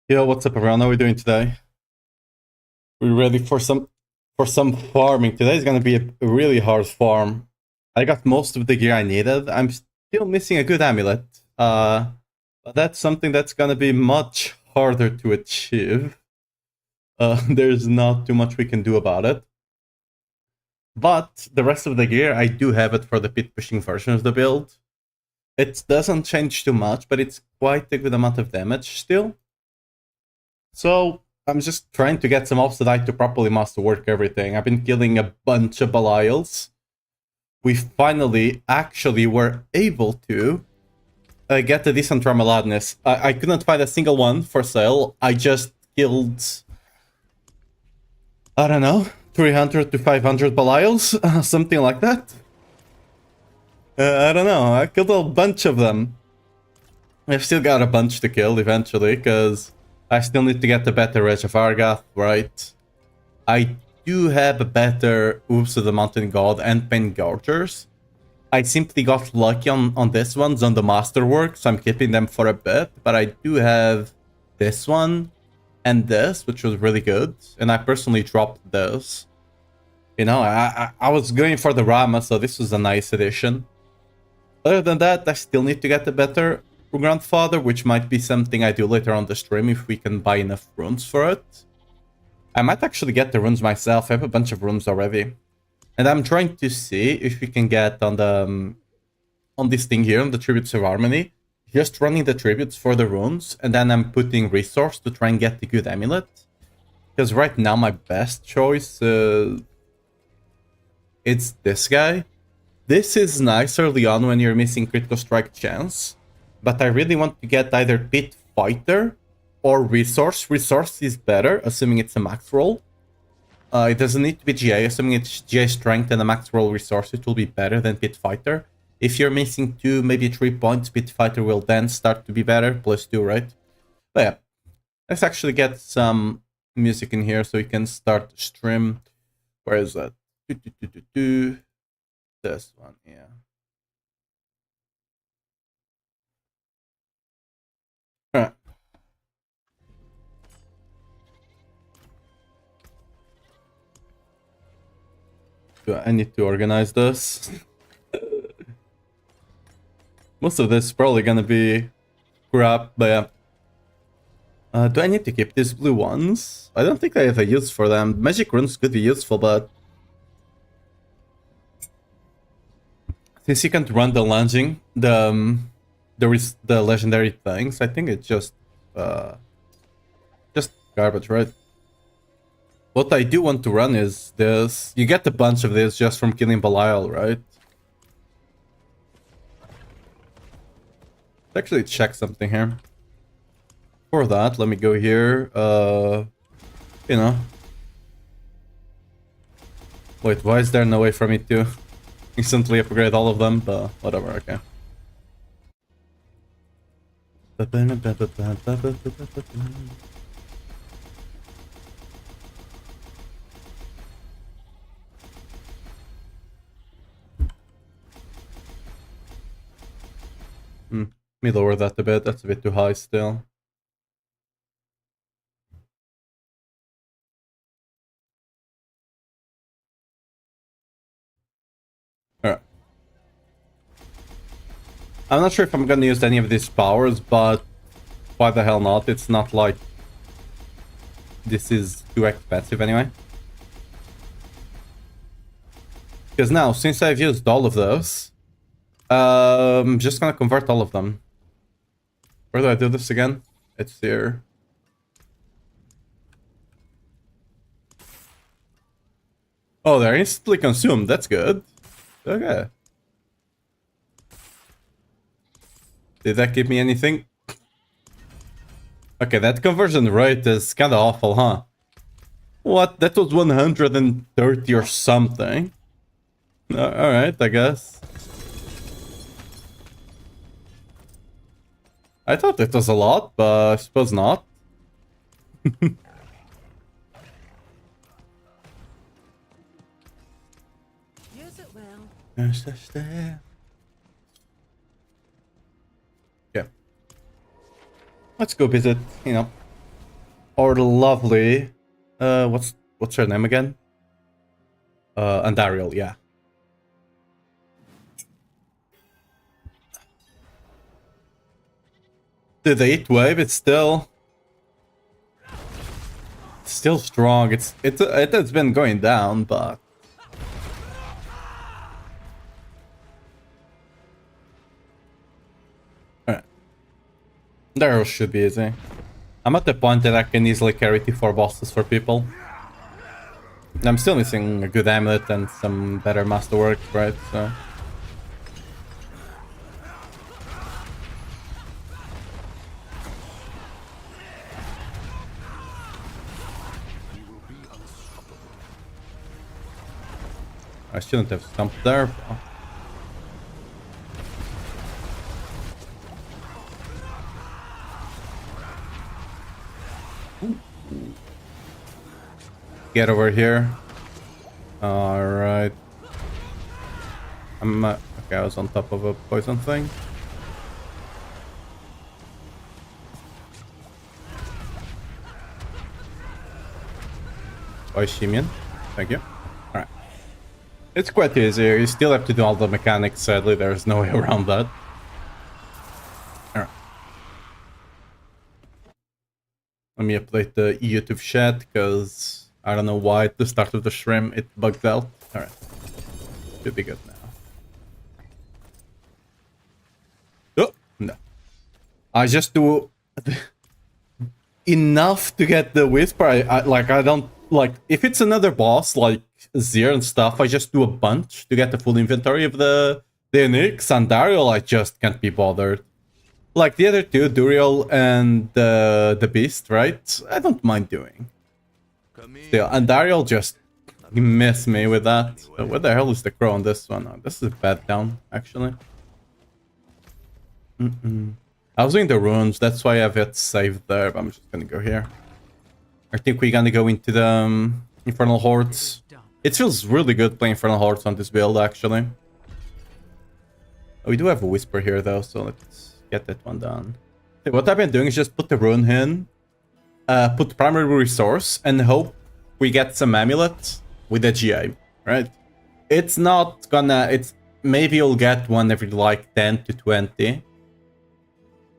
Yo, what's up everyone? How are we doing today? We ready for some farming. Today's gonna be a really hard farm. I got most of the gear I needed. I'm still missing a good amulet. But that's something that's gonna be much harder to achieve. There's not too much we can do about it. But the rest of the gear, I do have it for the pit pushing version of the build. It doesn't change too much, but it's quite a good amount of damage still. So I'm just trying to get some obsidian to properly masterwork everything. I've been killing a bunch of Belials. We finally actually were able to get a decent Rameladness. I couldn't find a single one for sale. I just killed, I don't know, 300 to 500 Belials, something like that. I don't know, I killed a bunch of them. I've still got a bunch to kill eventually, because I still need to get the better Edge of Argath, right? I do have a better Oops of the Mountain God and Pain Gorgers. I simply got lucky on this ones, on the Masterwork, so I'm keeping them for a bit. But I do have this one and this, which was really good. And I personally dropped this. You know, I was going for the Rama, so this was a nice addition. Other than that, I still need to get a better Grandfather, which might be something I do later on the stream if we can buy enough runes for it. I might actually get the runes myself. I have a bunch of runes already. And I'm trying to see if we can get on the on this thing here, on the Tributes of Harmony, just running the tributes for the runes, and then I'm putting resource to try and get the good amulet. Because right now my best choice it's this guy. This is nice early on when you're missing critical strike chance, but I really want to get either Pit Fighter or Resource. Resource is better, assuming it's a max roll. It doesn't need to be GA, assuming it's GA Strength and a max roll Resource, it will be better than Pit Fighter. If you're missing 2, maybe 3 points, Pit Fighter will then start to be better, +2, right? But yeah, let's actually get some music in here so we can start the stream. Where is that? This one, yeah. Alright. I need to organize this. Most of this is probably gonna be crap, but yeah. Do I need to keep these blue ones? I don't think I have a use for them. Magic runes could be useful, but since you can't run the lunging, the legendary things, I think it's just garbage, right? What I do want to run is this. You get a bunch of this just from killing Belial, right? Let's actually check something here. For that, let me go here. You know. Wait, why is there no way for me to instantly upgrade all of them? But whatever, okay. Let me lower that a bit. That's a bit too high still. Alright. I'm not sure if I'm gonna use any of these powers, but why the hell not? It's not like this is too expensive anyway. Because now, since I've used all of those, I'm just gonna convert all of them. Where do I do this again? It's here. Oh, they're instantly consumed. That's good. Okay. Did that give me anything? Okay, that conversion rate is kind of awful, huh? What? That was 130 or something. Alright, I guess. I thought it was a lot, but I suppose not. Use it well. Yeah. Let's go visit, you know, Our lovely... what's her name again? Andariel, yeah. The 8th wave, it's still strong. It has been going down, but alright. There should be easy. I'm at the point that I can easily carry T4 bosses for people. I'm still missing a good amulet and some better masterwork, right? So I shouldn't have stumped there. Get over here. Alright. I'm okay, I was on top of a poison thing. Oishimian. Thank you. Alright. It's quite easy. You still have to do all the mechanics, sadly. There's no way around that. Alright. Let me update the YouTube chat, because I don't know why at the start of the stream it bugged out. Alright. Should be good now. Oh, no. I just do enough to get the Whisper. I don't... Like, if it's another boss, like Zir and stuff, I just do a bunch to get the full inventory of the Nyx. And Dariel, I just can't be bothered. Like, the other two, Duriel and the Beast, right? I don't mind doing. Still, and Dariel just missed me with that. So where the hell is the crow on this one? Oh, this is a bad down, actually. I was doing the runes, that's why I have it saved there, but I'm just gonna go here. I think we're gonna go into the Infernal Hordes. It feels really good playing Infernal Hordes on this build, actually. Oh, we do have a Whisper here, though, so let's get that one done. Okay, what I've been doing is just put the rune in, put primary resource, and hope we get some amulet with a GA, right? It's not gonna... It's maybe you'll get one every, like, 10 to 20.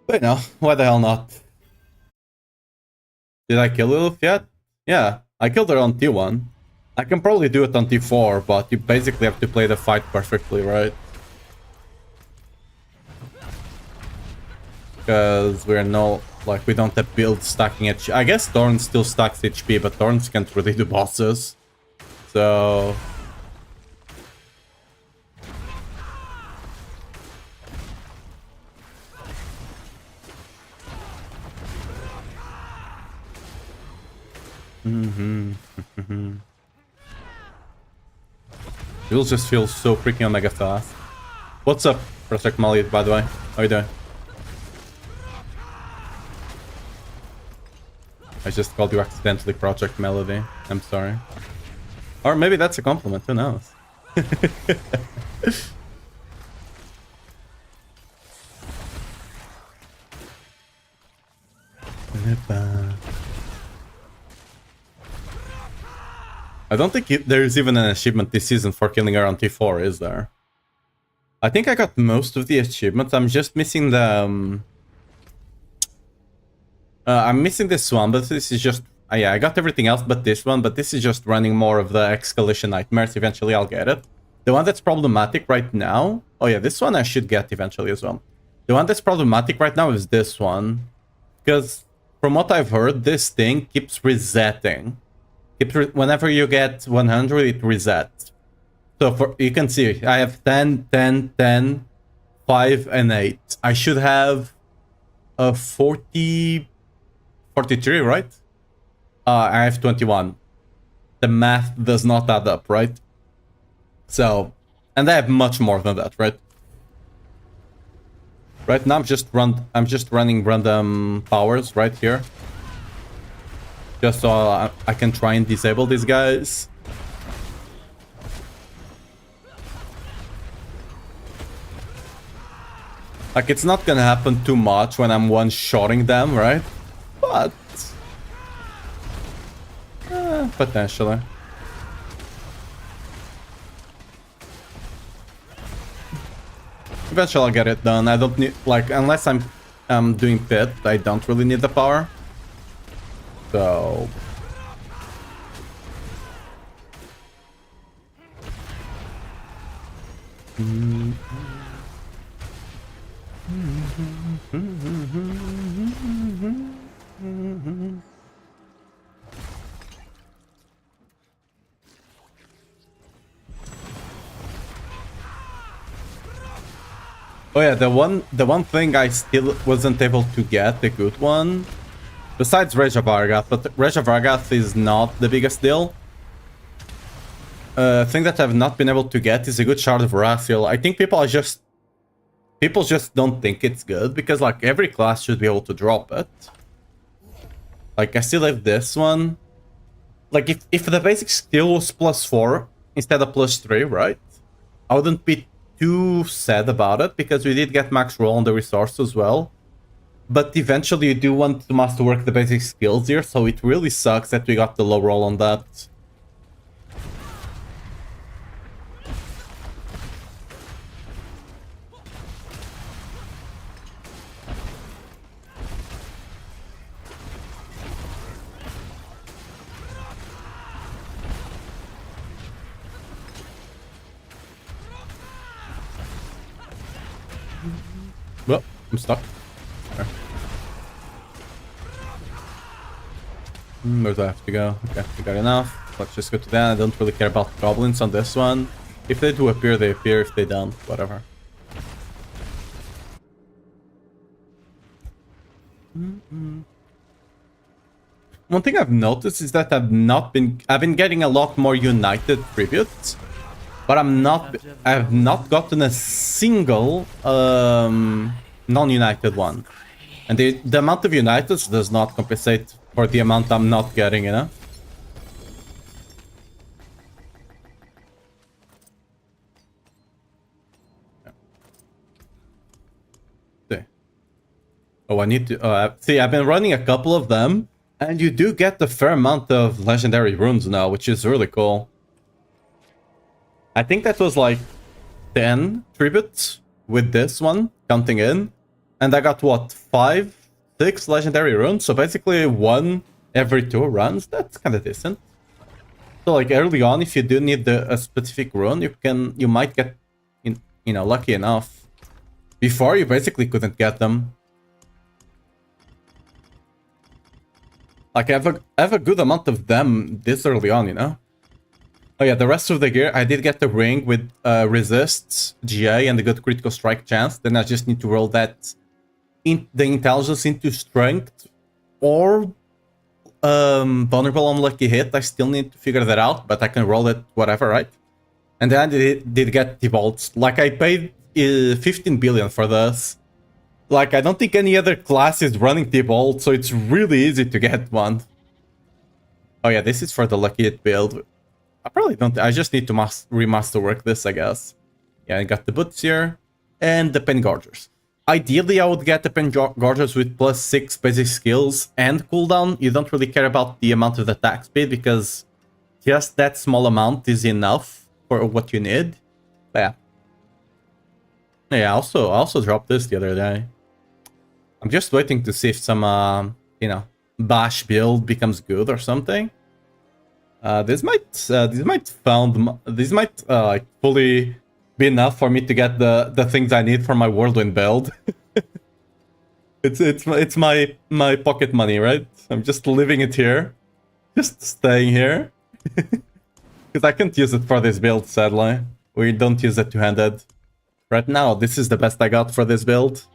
But no, why the hell not? Did I kill Lilith yet? Yeah, I killed her on T1. I can probably do it on T4, but you basically have to play the fight perfectly, right? Because we're no... Like, we don't have builds stacking HP. I guess Thorn still stacks HP, but Thorns can't really do bosses. So... You'll just feel so freaking omega fast. What's up, Protect Molly, by the way? How you doing? I just called you accidentally Project Melody. I'm sorry. Or maybe that's a compliment, who knows? I don't think there's even an achievement this season for killing her on T4, is there? I think I got most of the achievements. I'm just missing the... I'm missing this one, but this is just... yeah, I got everything else but this one, but this is just running more of the Excalation Nightmares. Eventually I'll get it. The one that's problematic right now... Oh yeah, this one I should get eventually as well. The one that's problematic right now is this one. Because from what I've heard, this thing keeps resetting. Whenever you get 100, it resets. So you can see, I have 10, 10, 10, 5, and 8. I should have a 40... 43, right? I have 21. The math does not add up, right? So, and I have much more than that, right? Right now I'm just running random powers right here. Just so I can try and disable these guys. Like, it's not gonna happen too much when I'm one-shotting them, right? But Potentially. Eventually I'll get it done. I don't need, like, unless I'm doing pit, I don't really need the power. So... Oh yeah, the one thing I still wasn't able to get, the good one, besides Reja Vargath, but Reja Vargath is not the biggest deal. Thing that I've not been able to get is a good Shard of Rathiel. I think people just don't think it's good, because like every class should be able to drop it. Like I still have this one. Like if the basic skill was +4 instead of +3, right? I wouldn't be too sad about it, because we did get max roll on the resource as well. But eventually you do want to masterwork the basic skills here, so it really sucks that we got the low roll on that. Well, I'm stuck. Okay. Where do I have to go? Okay, we got enough. Let's just go to that. I don't really care about goblins on this one. If they do appear, they appear. If they don't, whatever. One thing I've noticed is that I've been getting a lot more united tributes, but I've not gotten a single non-united one. And the amount of uniteds does not compensate for the amount I'm not getting, you know? See. Oh, I need to... see, I've been running a couple of them, and you do get a fair amount of legendary runes now, which is really cool. I think that was like 10 tributes with this one, counting in. And I got, what, 5, 6 legendary runes? So basically 1 every 2 runs. That's kind of decent. So like early on, if you do need a specific rune, you might get, lucky enough. Before, you basically couldn't get them. Like I have a good amount of them this early on, you know? Oh yeah, the rest of the gear, I did get the ring with resists, GA, and a good critical strike chance. Then I just need to roll that the intelligence into strength or vulnerable on lucky hit. I still need to figure that out, but I can roll it whatever, right? And then I did get the bolts. Like I paid 15 billion for this. Like I don't think any other class is running the bolt, so it's really easy to get one. Oh yeah, this is for the lucky hit build. I probably don't. I just need to remasterwork this, I guess. Yeah, I got the boots here and the pen gorgers. Ideally, I would get the pen gorgers with +6 basic skills and cooldown. You don't really care about the amount of attack speed, because just that small amount is enough for what you need. But yeah. Yeah, I also dropped this the other day. I'm just waiting to see if some, bash build becomes good or something. This might fully be enough for me to get the things I need for my whirlwind build. it's my pocket money, right? I'm just living it here, just staying here, because I can't use it for this build. Sadly, we don't use it two-handed. Right now, this is the best I got for this build.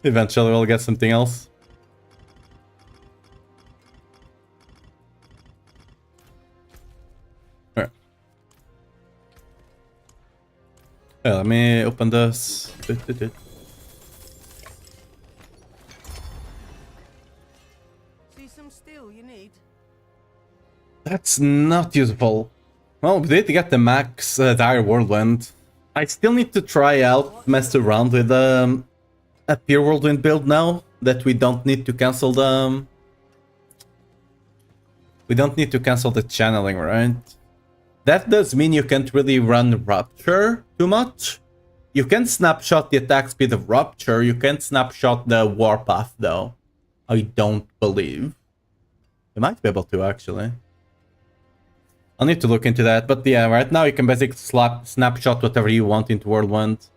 Eventually, we'll get something else. Yeah, let me open this. See some steel you need? That's not useful. Well, we did get the max dire whirlwind. I still need to try out, mess around with a pure whirlwind build now that we don't need to cancel the We don't need to cancel the channeling, right? That does mean you can't really run Rupture too much. You can snapshot the attack speed of Rupture, you can't snapshot the Warpath though. I don't believe. You might be able to actually. I'll need to look into that, but yeah, right now you can basically snapshot whatever you want into Whirlwind.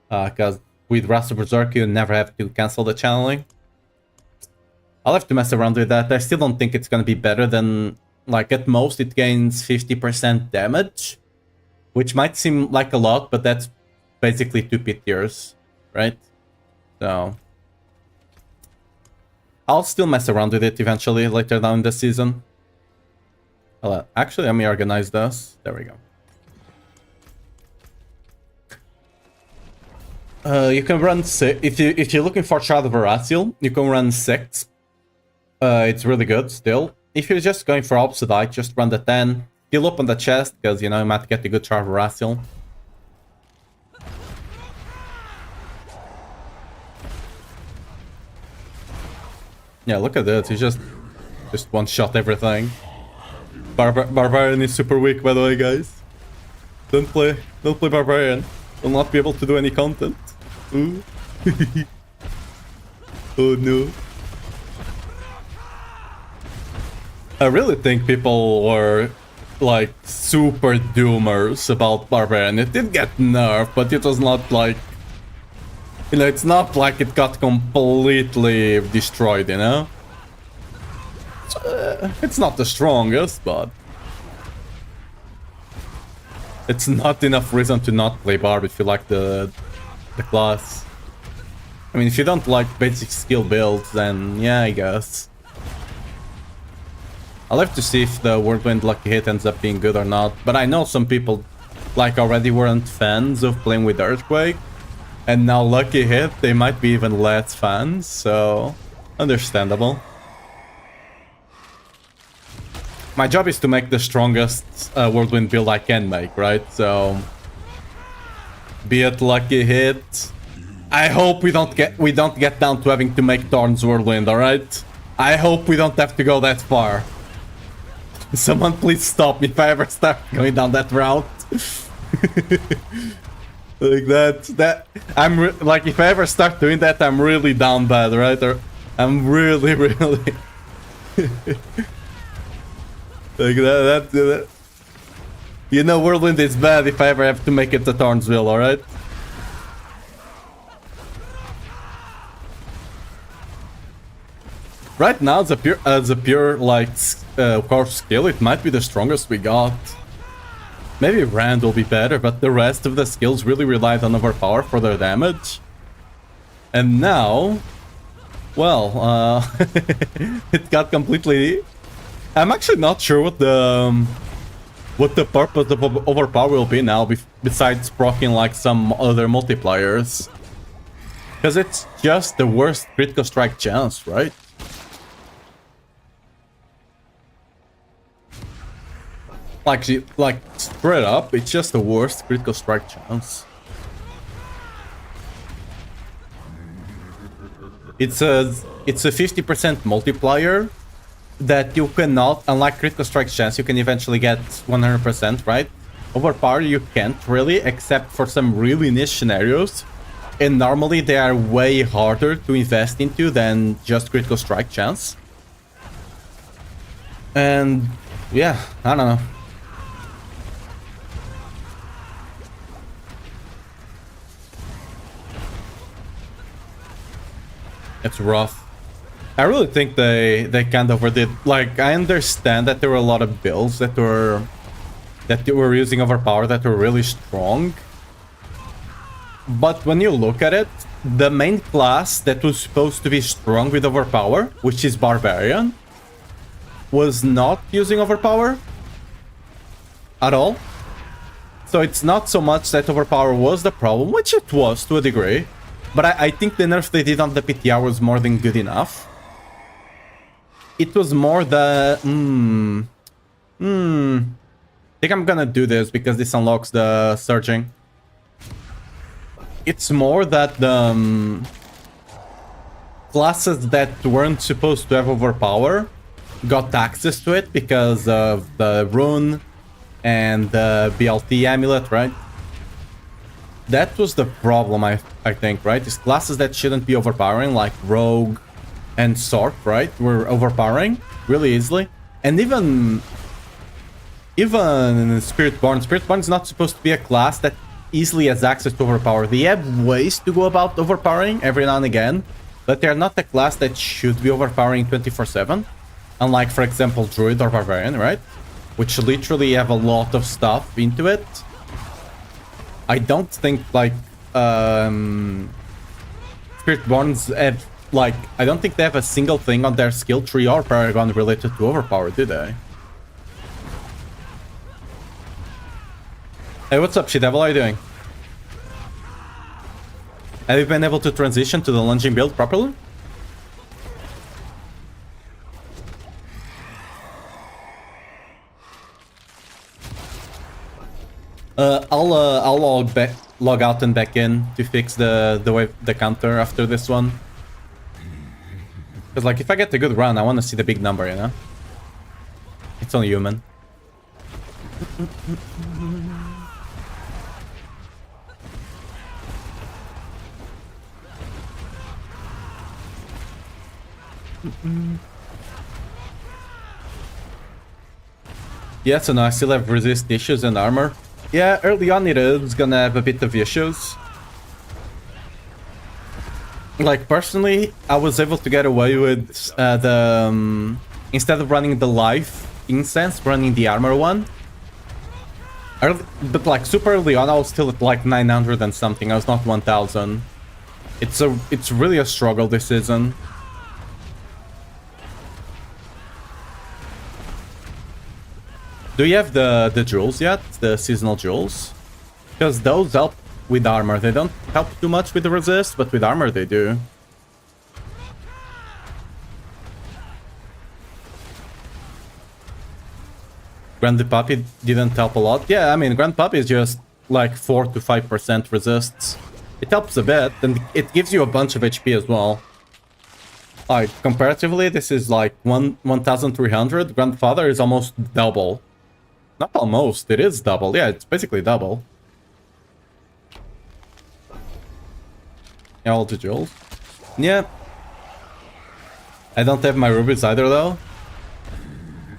Because with Wrath of Berserk you never have to cancel the channeling. I'll have to mess around with that. I still don't think it's gonna be better than... Like, at most it gains 50% damage. Which might seem like a lot, but that's basically 2 pit tiers, right? So... I'll still mess around with it eventually, later down in the season. Actually, let me organize this. There we go. You can run 6. If you're looking for Child of Arasil, you can run 6. It's really good still. If you're just going for Obsidiate, just run the 10. Still open the chest, because you know you might get a good Child of Arasil. Yeah, look at this. He just one-shot everything. Barbarian is super weak, by the way, guys. Don't play Barbarian. Will not be able to do any content. Ooh. Oh no. I really think people were like super doomers about Barbarian. It did get nerfed, but it was not like... You know, it's not like it got completely destroyed, you know? It's not the strongest, but... It's not enough reason to not play Barb if you like the class. I mean, if you don't like basic skill builds, then yeah, I guess. I'll have to see if the Whirlwind Lucky Hit ends up being good or not, but I know some people like already weren't fans of playing with Earthquake, and now Lucky Hit, they might be even less fans, so understandable. My job is to make the strongest Whirlwind build I can make, right? So, be it Lucky Hit. I hope we don't get down to having to make Thorn's Whirlwind, all right? I hope we don't have to go that far. Someone please stop me if I ever start going down that route. Like that like if I ever start doing that, I'm really down bad, right? Or I'm really like that. You know, Whirlwind is bad if I ever have to make it to Thornsville, alright? Right now, as a pure like core skill, it might be the strongest we got. Maybe Rand will be better, but the rest of the skills really relied on overpower for their damage. And now, well, it got completely... I'm actually not sure what the purpose of overpower will be now, besides proccing like some other multipliers. Because it's just the worst critical strike chance, right? Like straight up, it's just the worst critical strike chance. It's a 50% multiplier that you cannot, unlike critical strike chance, you can eventually get 100%, right? Overpower you can't really, except for some really niche scenarios. And normally they are way harder to invest into than just critical strike chance. And yeah, I don't know. It's rough. I really think they kind of overdid. Like, I understand that there were a lot of builds that were using overpower that were really strong. But when you look at it, the main class that was supposed to be strong with overpower, which is Barbarian, was not using overpower at all. So it's not so much that overpower was the problem, which it was to a degree. But I think the nerf they did on the PTR was more than good enough. It was more the... I think I'm gonna do this because this unlocks the surging. It's more that the classes that weren't supposed to have overpower got access to it because of the rune and the BLT amulet, right? That was the problem, I think, right? These classes that shouldn't be overpowering, like Rogue and Sword, right? Were overpowering really easily. And even Spiritborn. Spiritborn is not supposed to be a class that easily has access to overpower. They have ways to go about overpowering every now and again, but they're not a class that should be overpowering 24/7. Unlike, for example, Druid or Barbarian, right? Which literally have a lot of stuff into it. I don't think, like, Spiritborns have, like, I don't think they have a single thing on their skill tree or Paragon related to overpower, do they? Hey, what's up, She-Devil? How are you doing? Have you been able to transition to the lunging build properly? I'll log out and back in to fix the counter after this one. Because, like, if I get a good run, I want to see the big number, you know? It's only human. Yeah, so now I still have resist issues and armor. Yeah, early on it is gonna have a bit of issues. Like, personally, I was able to get away with instead of running the life incense, running the armor one. But like super early on, I was still at like 900 and something. I was not 1000. It's really a struggle this season. Do you have the jewels yet? The seasonal jewels? Because those help with armor. They don't help too much with the resist, but with armor they do. Grandpappy didn't help a lot. Yeah, I mean, Grandpappy is just like 4 to 5% resists. It helps a bit, and it gives you a bunch of HP as well. Like, comparatively, this is like 1,300. Grandfather is almost double. Not almost, it is double. Yeah, it's basically double. Yeah, all the jewels. Yeah. I don't have my rubies either, though.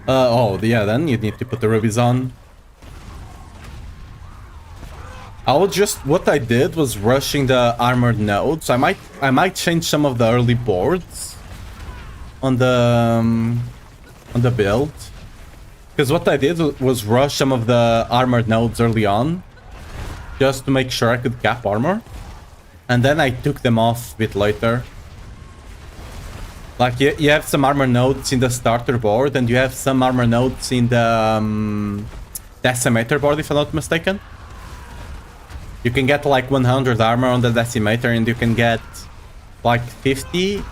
Oh, yeah, then you need to put the rubies on. What I did was rushing the armored nodes. I might change some of the early boards on the build. Because what I did was rush some of the armored nodes early on, just to make sure I could cap armor. And then I took them off a bit later. Like, you have some armor nodes in the starter board, and you have some armor nodes in the decimator board, if I'm not mistaken. You can get like 100 armor on the decimator, and you can get like 50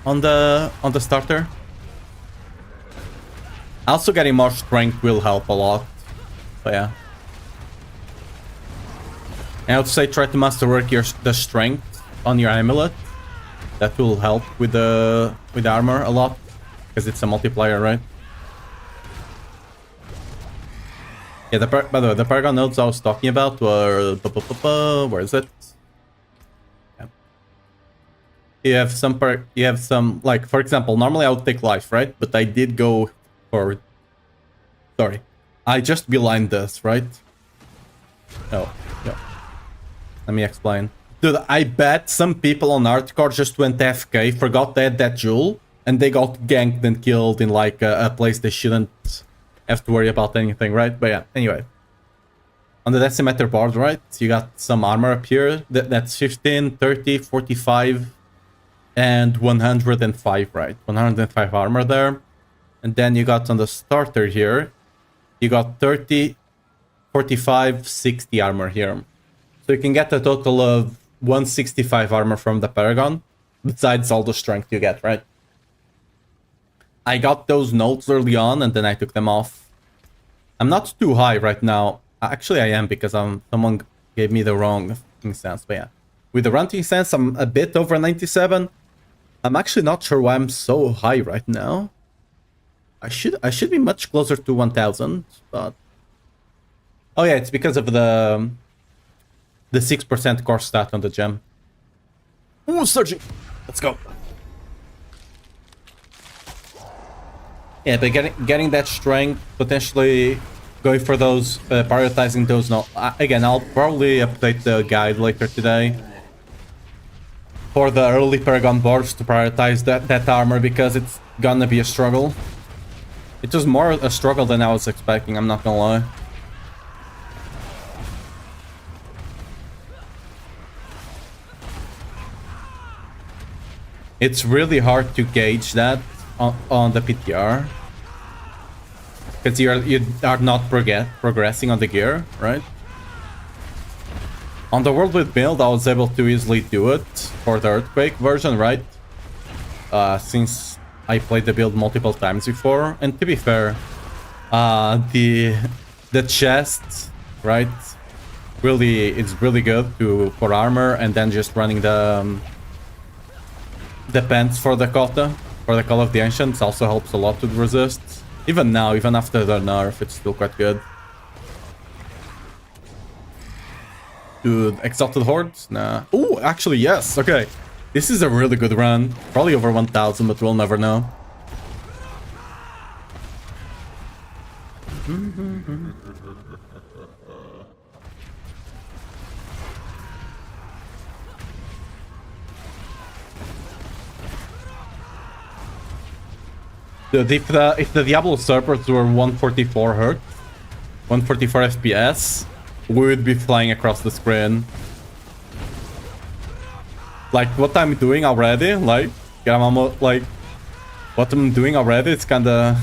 on the starter. Also, getting more strength will help a lot. But yeah. And I would say try to masterwork the strength on your amulet. That will help with the armor a lot, because it's a multiplier, right? Yeah, by the way, the Paragon nodes I was talking about were... Where is it? Yeah. You have some, like, for example, normally I would take life, right? But I did go for... Sorry. I just beelined this, right? Oh, yeah. Let me explain. Dude, I bet some people on hardcore just went AFK, forgot they had that jewel, and they got ganked and killed in like a place they shouldn't have to worry about anything, right? But yeah, anyway. On the decimator board, right, you got some armor up here. That's 15, 30, 45, and 105, right? 105 armor there. And then you got on the starter here, you got 30, 45, 60 armor here. So you can get a total of 165 armor from the Paragon, besides all the strength you get, right? I got those nodes early on, and then I took them off. I'm not too high right now. Actually, I am, because someone gave me the wrong instance, but yeah. With the ranting sense, I'm a bit over 97. I'm actually not sure why I'm so high right now. I should be much closer to 1000, but oh yeah, it's because of the 6% core stat on the gem. Ooh, surging. Let's go. Yeah, but getting that strength, potentially going for those, prioritizing those. No, again, I'll probably update the guide later today for the early Paragon boards to prioritize that armor, because it's gonna be a struggle. It was more a struggle than I was expecting, I'm not gonna lie. It's really hard to gauge that on the PTR, because you are not progressing on the gear, right? On the World with build, I was able to easily do it for the Earthquake version, right? Since I played the build multiple times before, and to be fair, the chest, right? Really, it's really good for armor, and then just running the pants for the Kota, for the Call of the Ancients, also helps a lot with resist. Even now, even after the nerf, it's still quite good. Dude, Exalted Hordes? Nah. Ooh, actually, yes. Okay. This is a really good run. Probably over 1000, but we'll never know. Dude, if the Diablo servers were 144 Hz, 144 FPS, we would be flying across the screen. Like, what I'm doing already, like, what I'm doing already, it's kinda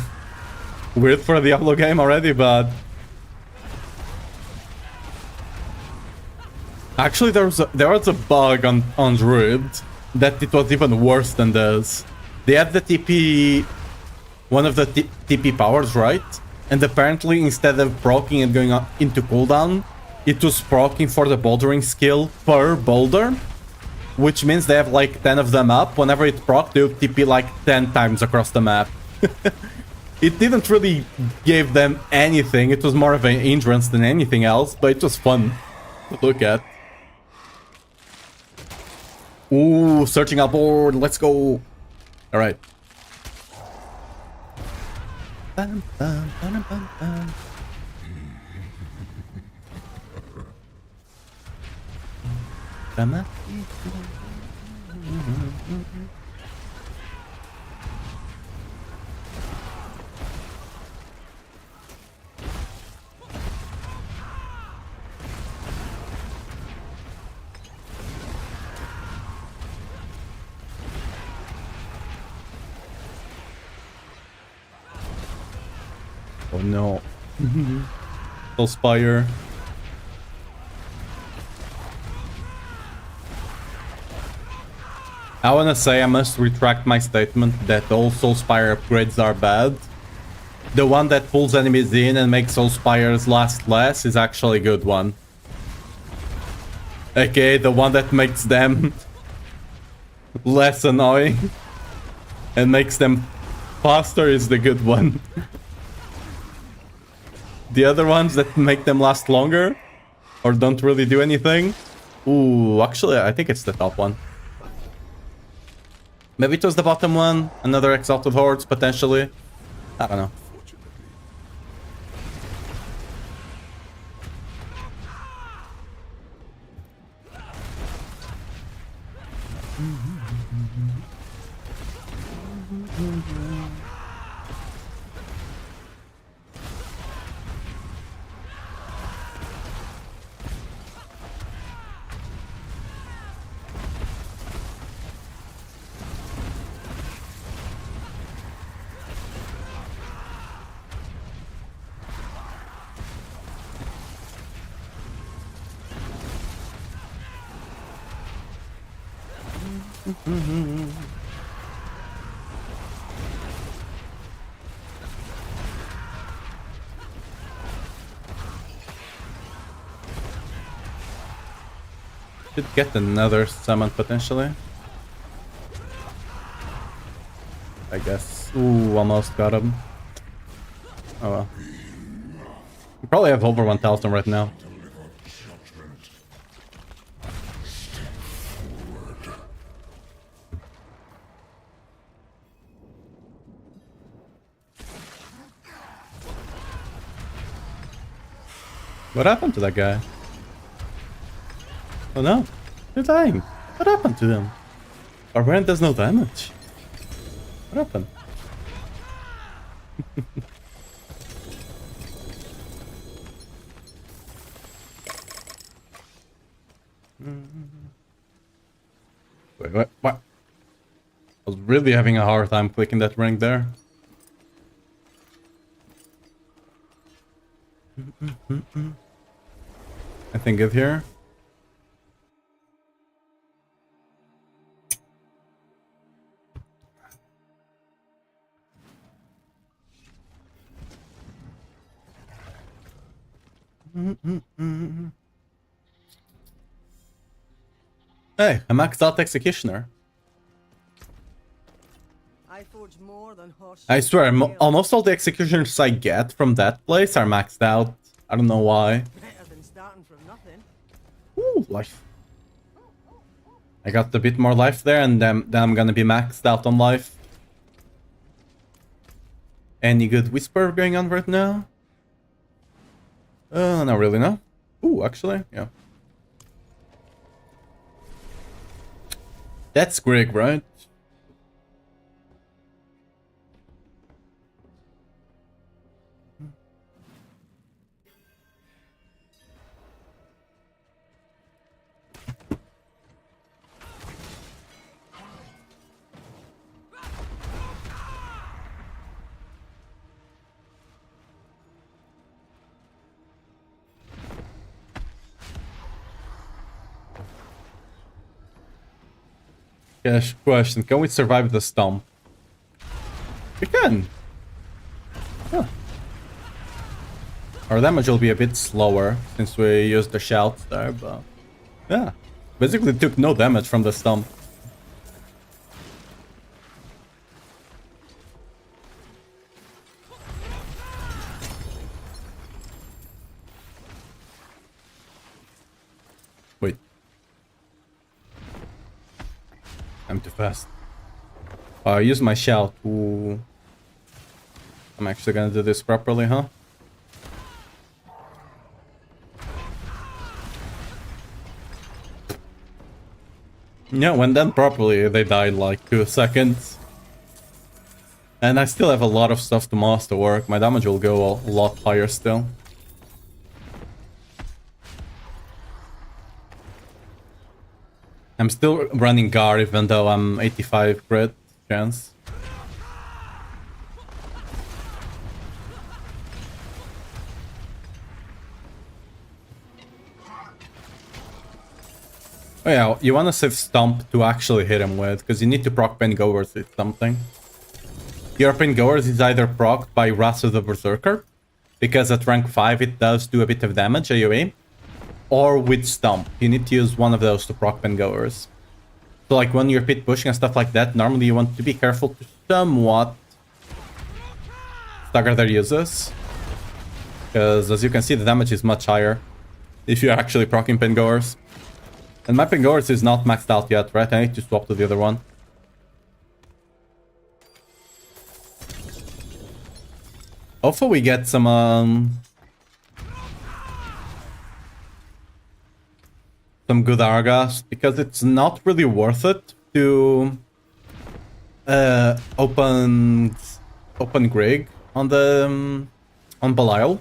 weird for a Diablo game already, but actually there was a bug on Druid that it was even worse than this. They had the TP, one of the TP powers, right? And apparently, instead of proccing and going into cooldown, it was proccing for the bouldering skill per boulder, which means they have like 10 of them up. Whenever it proc, they would TP like 10 times across the map. It didn't really give them anything. It was more of an hindrance than anything else, but it was fun to look at. Ooh, searching our board. Let's go. All right. Bum, bum, bum, bum, bum. Oh no. Soul Spire. I wanna say I must retract my statement that all Soul Spire upgrades are bad. The one that pulls enemies in and makes Soul Spires last less is actually a good one. Okay, the one that makes them less annoying and makes them faster is the good one. The other ones that make them last longer or don't really do anything. Ooh, actually, I think it's the top one. Maybe it was the bottom one. Another Exalted Hordes, potentially. I don't know. Should get another summon potentially. I guess. Ooh, almost got him. Oh well. You probably have over 1000 right now. What happened to that guy? Oh no, they're dying. What happened to them? Barbarian does no damage. What happened? Wait, what? I was really having a hard time clicking that ring there. I think good here. Hey, a maxed out executioner. I forge more than horse. I swear, almost all the executioners I get from that place are maxed out. I don't know why. Better than starting from nothing. Ooh, life. I got a bit more life there, and then I'm gonna be maxed out on life. Any good whisper going on right now? Not really, no. Ooh, actually, yeah. That's Greg, right? Yes, question. Can we survive the stomp? We can. Yeah. Our damage will be a bit slower since we used the shouts there, but yeah. Basically took no damage from the stomp. Wait. I'm too fast. I use my shout. Ooh. I'm actually gonna do this properly, huh? Yeah, when done properly, they died like 2 seconds. And I still have a lot of stuff to master work. My damage will go a lot higher still. I'm still running Gar even though I'm 85 crit chance. Oh yeah, you wanna save Stomp to actually hit him with, because you need to proc Pengoers with something. Your Pengoers is either procced by Wrath of the Berserker, because at rank 5 it does do a bit of damage AoE, or with Stomp. You need to use one of those to proc Pengoers. So like when you're pit pushing and stuff like that, normally you want to be careful to somewhat stagger their uses. Because as you can see, the damage is much higher if you're actually proccing Pengoers. And my Pengoers is not maxed out yet, right? I need to swap to the other one. Hopefully we get some good Argas, because it's not really worth it to open Grig on the on Belial,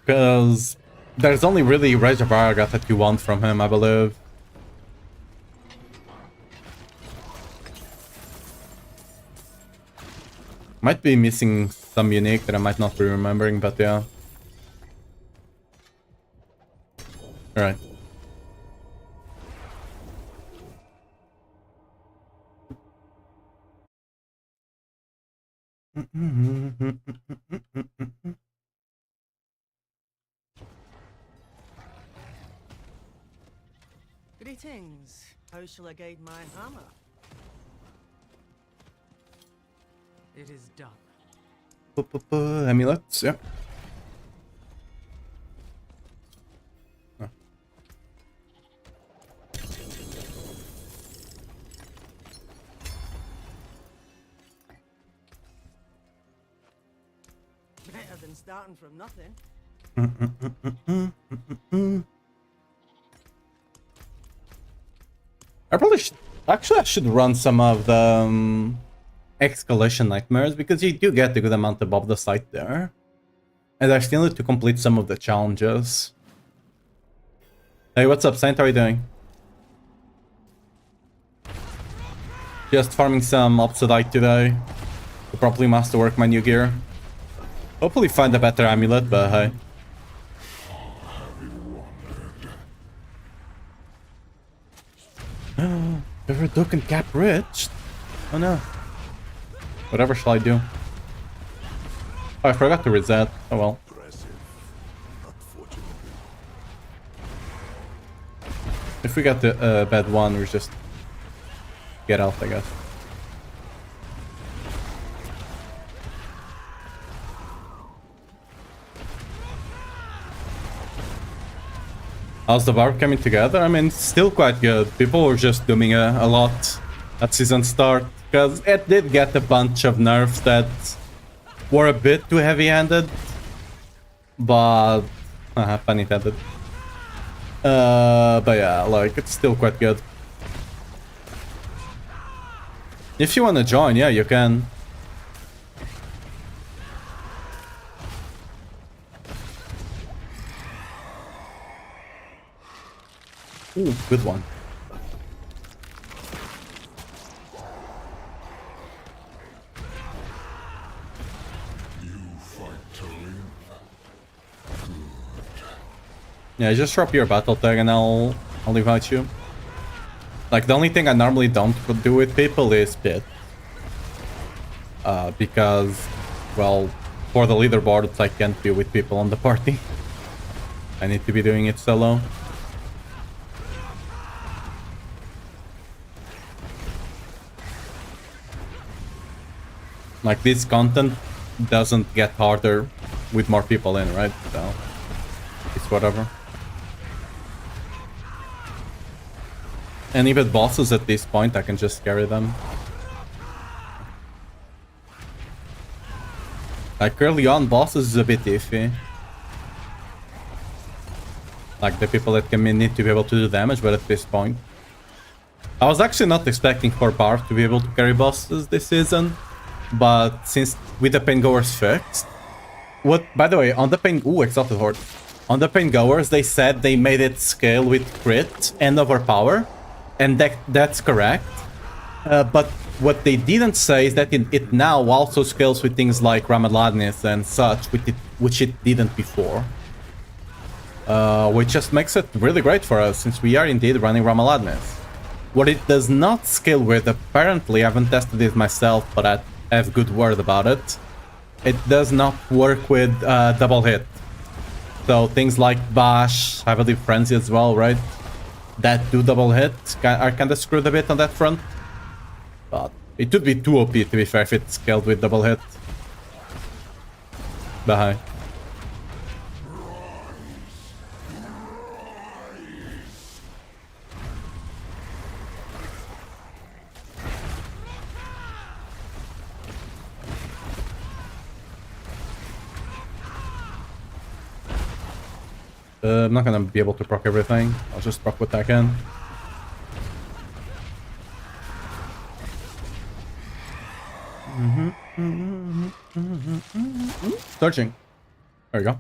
because there's only really Rage of Arga that you want from him, I believe. Might be missing some unique that I might not be remembering, but yeah. Alright. Greetings. How shall I guide my hammer? It is done. Amulets, yeah. Oh. Better than starting from nothing. I probably should. Actually, I should run some of the Escalation Nightmares because you do get a good amount above the site there. And I still need to complete some of the challenges. Hey, what's up, Saint? How are you doing? Just farming some Obsidite today to properly masterwork my new gear. Hopefully find a better amulet, but hey. Token cap rich? Oh no. Whatever shall I do? Oh, I forgot to reset. Oh well. If we got the bad one, we just get out, I guess. How's the Barb coming together? I mean, it's still quite good. People were just dooming a lot at season start, because it did get a bunch of nerfs that were a bit too heavy-handed, but pun intended. But yeah, like, it's still quite good. If you want to join, yeah, you can. Ooh, good one. Yeah, just drop your battle tag and I'll invite you. Like, the only thing I normally don't do with people is pit. Because, well, for the leaderboards I can't be with people on the party. I need to be doing it solo. Like, this content doesn't get harder with more people in, right? So, it's whatever. And even bosses at this point, I can just carry them. Like, early on, bosses is a bit iffy. Like, the people that come in need to be able to do damage, but at this point... I was actually not expecting for Barb to be able to carry bosses this season. But since with the Paingoers fixed... What, by the way, on the Pain... Ooh, Exalted Horde. On the Paingoers, they said they made it scale with crit and overpower. And that's correct. But what they didn't say is that it now also scales with things like Ramaladness and such, which it didn't before. Which just makes it really great for us, since we are indeed running Ramaladness. What it does not scale with, apparently, I haven't tested it myself, but I have good word about it. It does not work with double hit. So things like Bash, I believe Frenzy as well, right? That do double hit are kind of screwed a bit on that front. But it would be too OP, to be fair, if it's scaled with double hit. Bye. I'm not gonna be able to proc everything. I'll just proc what I can. Searching. There we go.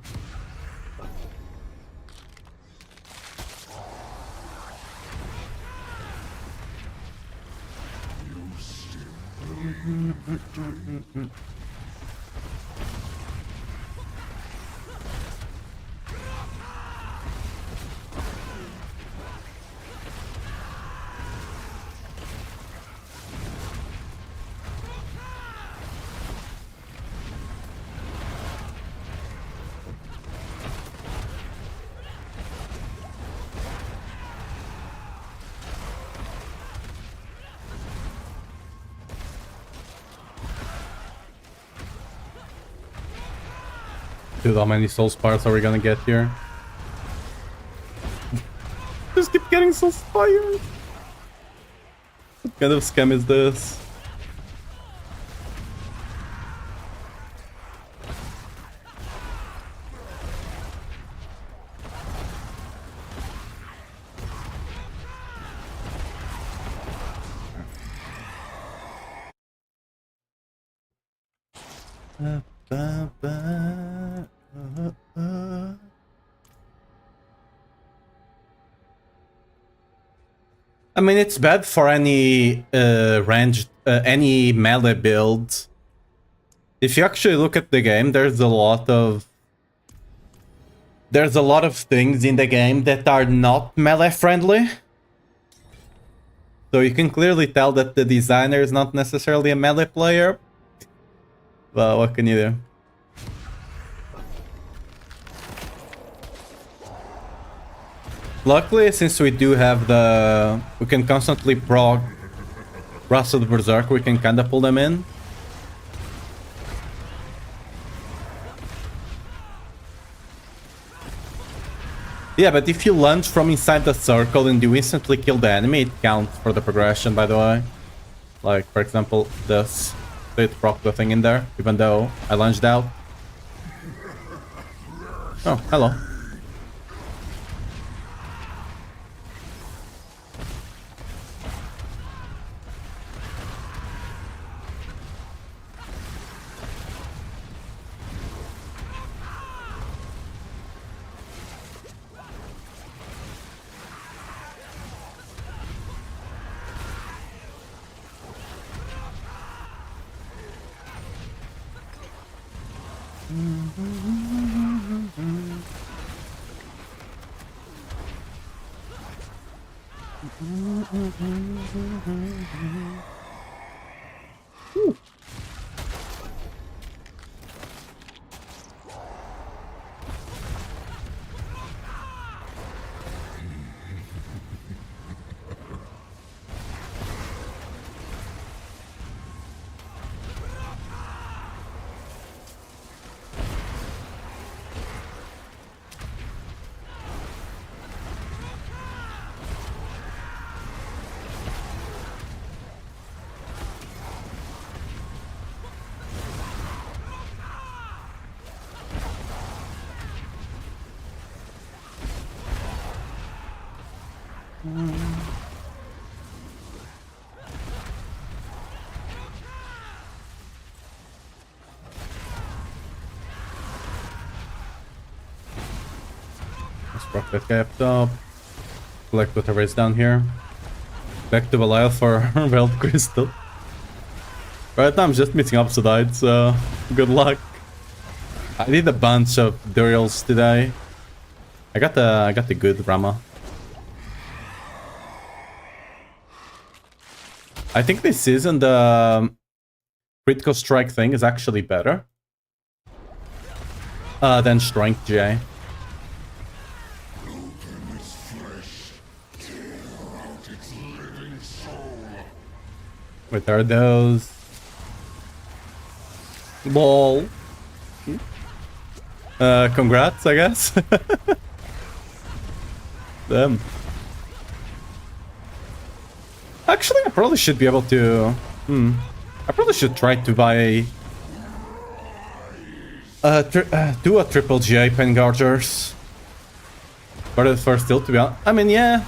Dude, how many soul spires are we gonna get here? Just keep getting soul spires. What kind of scam is this? I mean, it's bad for any ranged, any melee build. If you actually look at the game, there's a lot of things in the game that are not melee friendly. So you can clearly tell that the designer is not necessarily a melee player. Well, what can you do? Luckily, since we do have we can constantly proc Wrath of the Berserk, we can kinda pull them in. Yeah, but if you lunge from inside the circle and you instantly kill the enemy, it counts for the progression, by the way. Like, for example, this. So it proc the thing in there, even though I lunged out. Oh, hello. Let's rock that guy up top. Collect whatever is down here. Back to Belial for Wealth Crystal. Right now I'm just meeting up tonight, so good luck. I did a bunch of Durials today. I got the good Rama. I think this season the critical strike thing is actually better than Strength J. What are those? Lol. Congrats, I guess. Them. Actually, I probably should be able to... I probably should try to buy... do a triple GI pen garters. But for still, to be honest... I mean, yeah.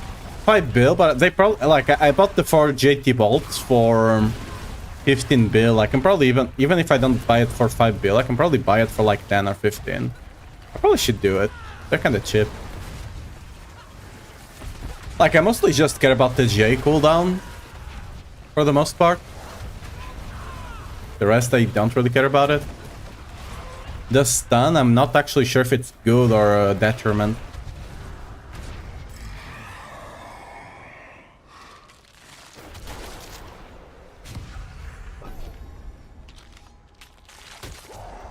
5 bill, but they probably... Like, I bought the 4 JT bolts for 15 bill. I can probably even if I don't buy it for 5 bill, I can probably buy it for like 10 or 15. I probably should do it. They're kind of cheap. Like, I mostly just care about the GA cooldown. For the most part. The rest, I don't really care about it. The stun, I'm not actually sure if it's good or a detriment.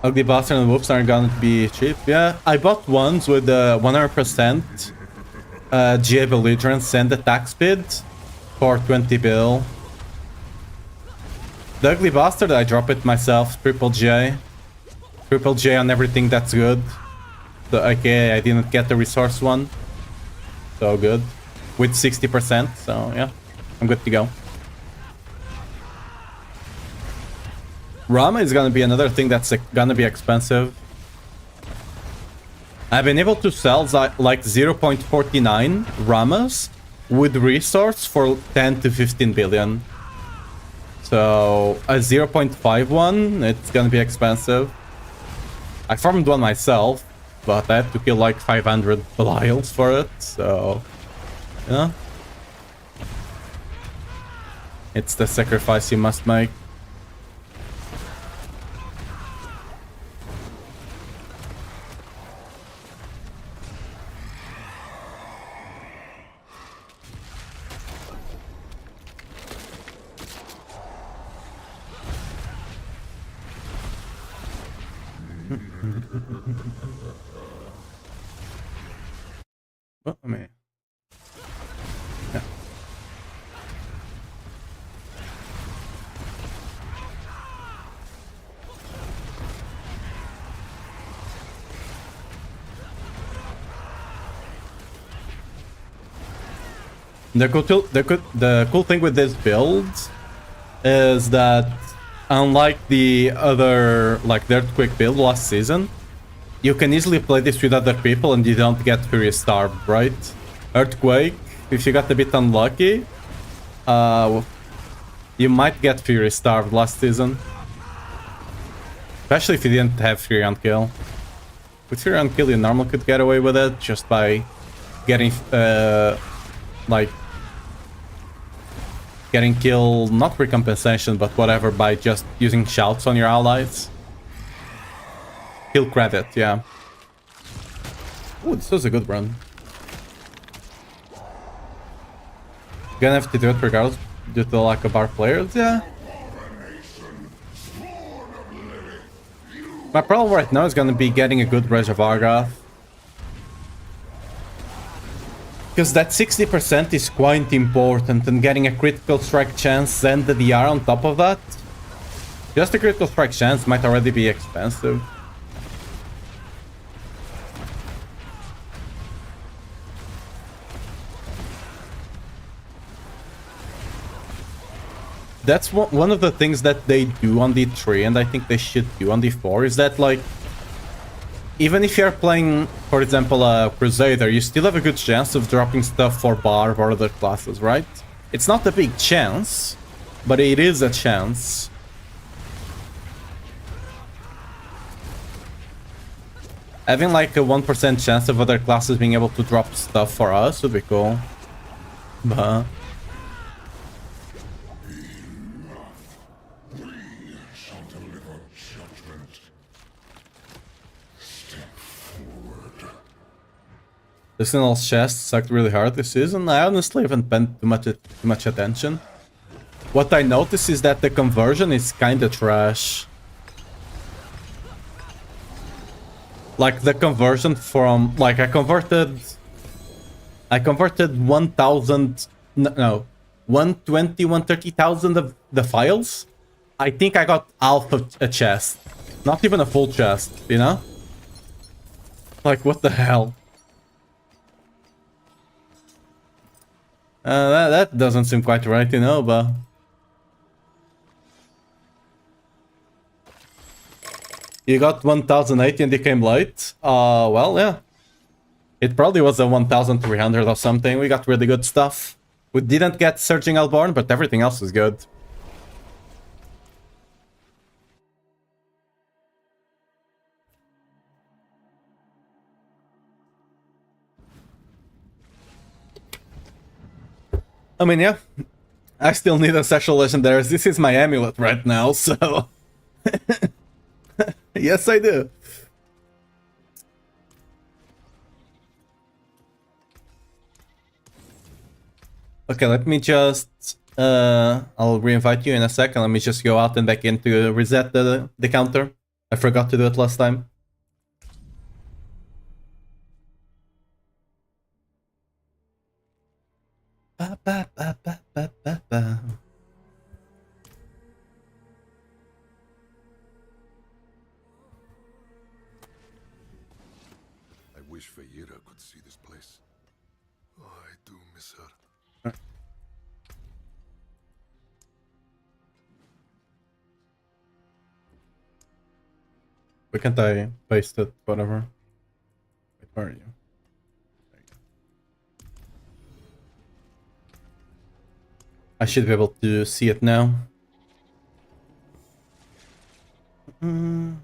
Ugly Bastard and Wolves aren't gonna be cheap. Yeah, I bought ones with 100% GA Belligerence and attack speed for 20 bill. The Ugly Bastard, I drop it myself, triple GA. Triple J on everything, that's good. So, okay, I didn't get the resource one. So good. With 60%, so yeah, I'm good to go. Rama is gonna be another thing that's gonna be expensive. I've been able to sell like 0.49 Ramas with resource for 10 to 15 billion. So a 0.51, it's gonna be expensive. I farmed one myself, but I had to kill like 500 Belials for it, so yeah. It's the sacrifice you must make. Well, I mean, yeah. The cool thing with this build is that unlike the other, like the Earthquake build last season, you can easily play this with other people and you don't get Fury Starved, right? Earthquake, if you got a bit unlucky, you might get Fury Starved last season. Especially if you didn't have Fury on Kill. With Fury on Kill, you normally could get away with it just by getting, like, getting kill, not recompensation, but whatever, by just using shouts on your allies. Kill credit, yeah. Ooh, this was a good run. Gonna have to do it regardless due to the lack of our players, yeah. My problem right now is gonna be getting a good Rage of Argath. Because that 60% is quite important, and getting a critical strike chance and the DR on top of that. Just a critical strike chance might already be expensive. That's one of the things that they do on D3, and I think they should do on D4, is that, like, even if you're playing, for example, a Crusader, you still have a good chance of dropping stuff for Barb or other classes, right? It's not a big chance, but it is a chance. Having like a 1% chance of other classes being able to drop stuff for us would be cool. But... the Sentinel's chest sucked really hard this season. I honestly haven't paid too much attention. What I notice is that the conversion is kinda trash. Like the conversion from, like I converted 1,000, no, 120, 130,000 of the files. I think I got half of a chest, not even a full chest, you know? Like what the hell? That doesn't seem quite right, you know, but... You got 1080 and you came late? Well, yeah. It probably was a 1300 or something. We got really good stuff. We didn't get Surging Hellborn, but everything else was good. I mean, yeah. I still need a Sexual Legendaries. This is my amulet right now, so... Yes, I do. Okay, let me just... I'll re-invite you in a second. Let me just go out and back in to reset the counter. I forgot to do it last time. Ba, ba, ba, ba, ba, ba, ba. sir. We can't I paste it, whatever. Wait, where are you? There you go. I should be able to see it now. You're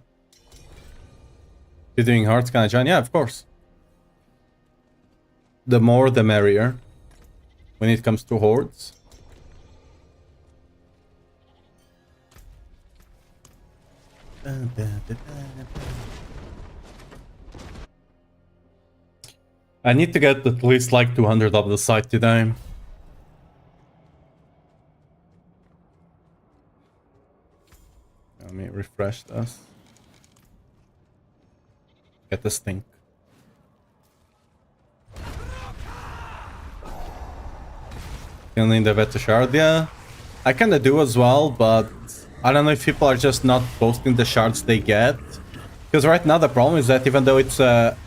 doing hearts, can I join? Yeah, of course. The more the merrier when it comes to hordes. I need to get at least like 200 up the site today. Let me refresh this. Get the stink. Feeling the Veta shard, yeah. I kinda do as well, but I don't know if people are just not posting the shards they get. Because right now the problem is that even though it's a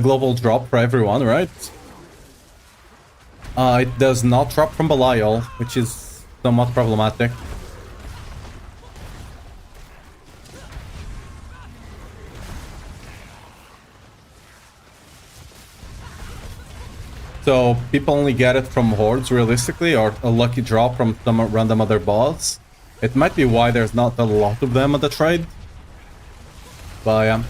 global drop for everyone, right? It does not drop from Belial, which is somewhat problematic. So people only get it from hordes realistically, or a lucky drop from some random other boss. It might be why there's not a lot of them on the trade. But yeah.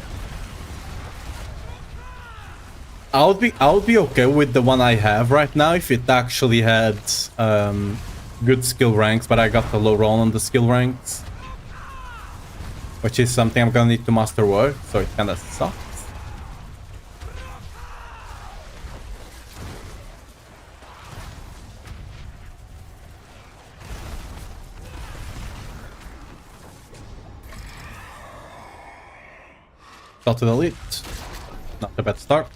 I would be okay with the one I have right now if it actually had good skill ranks, but I got a low roll on the skill ranks. Which is something I'm gonna need to master work, so it kinda sucks. Got to the elite. Not a bad start.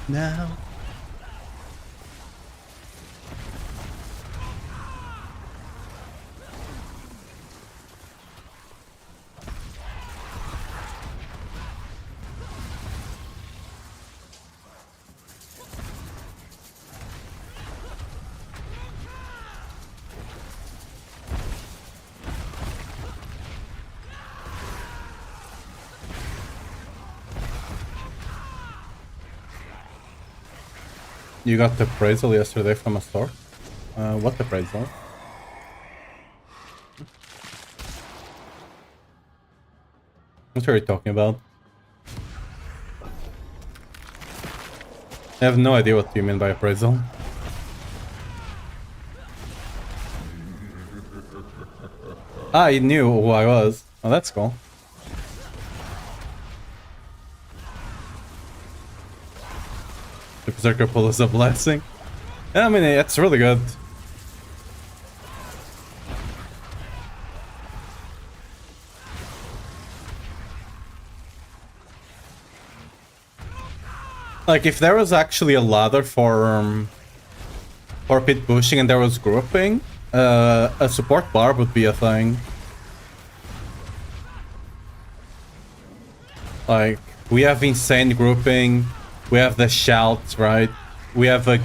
Now. You got the appraisal yesterday from a store? What appraisal? What are you talking about? I have no idea what you mean by appraisal. Ah, he knew who I was. Oh, that's cool. The Berserker pull is a blessing. Yeah, I mean, it's really good. Like, if there was actually a ladder for pit pushing and there was grouping, a support Barb would be a thing. Like, we have insane grouping, we have the shouts, right? We have a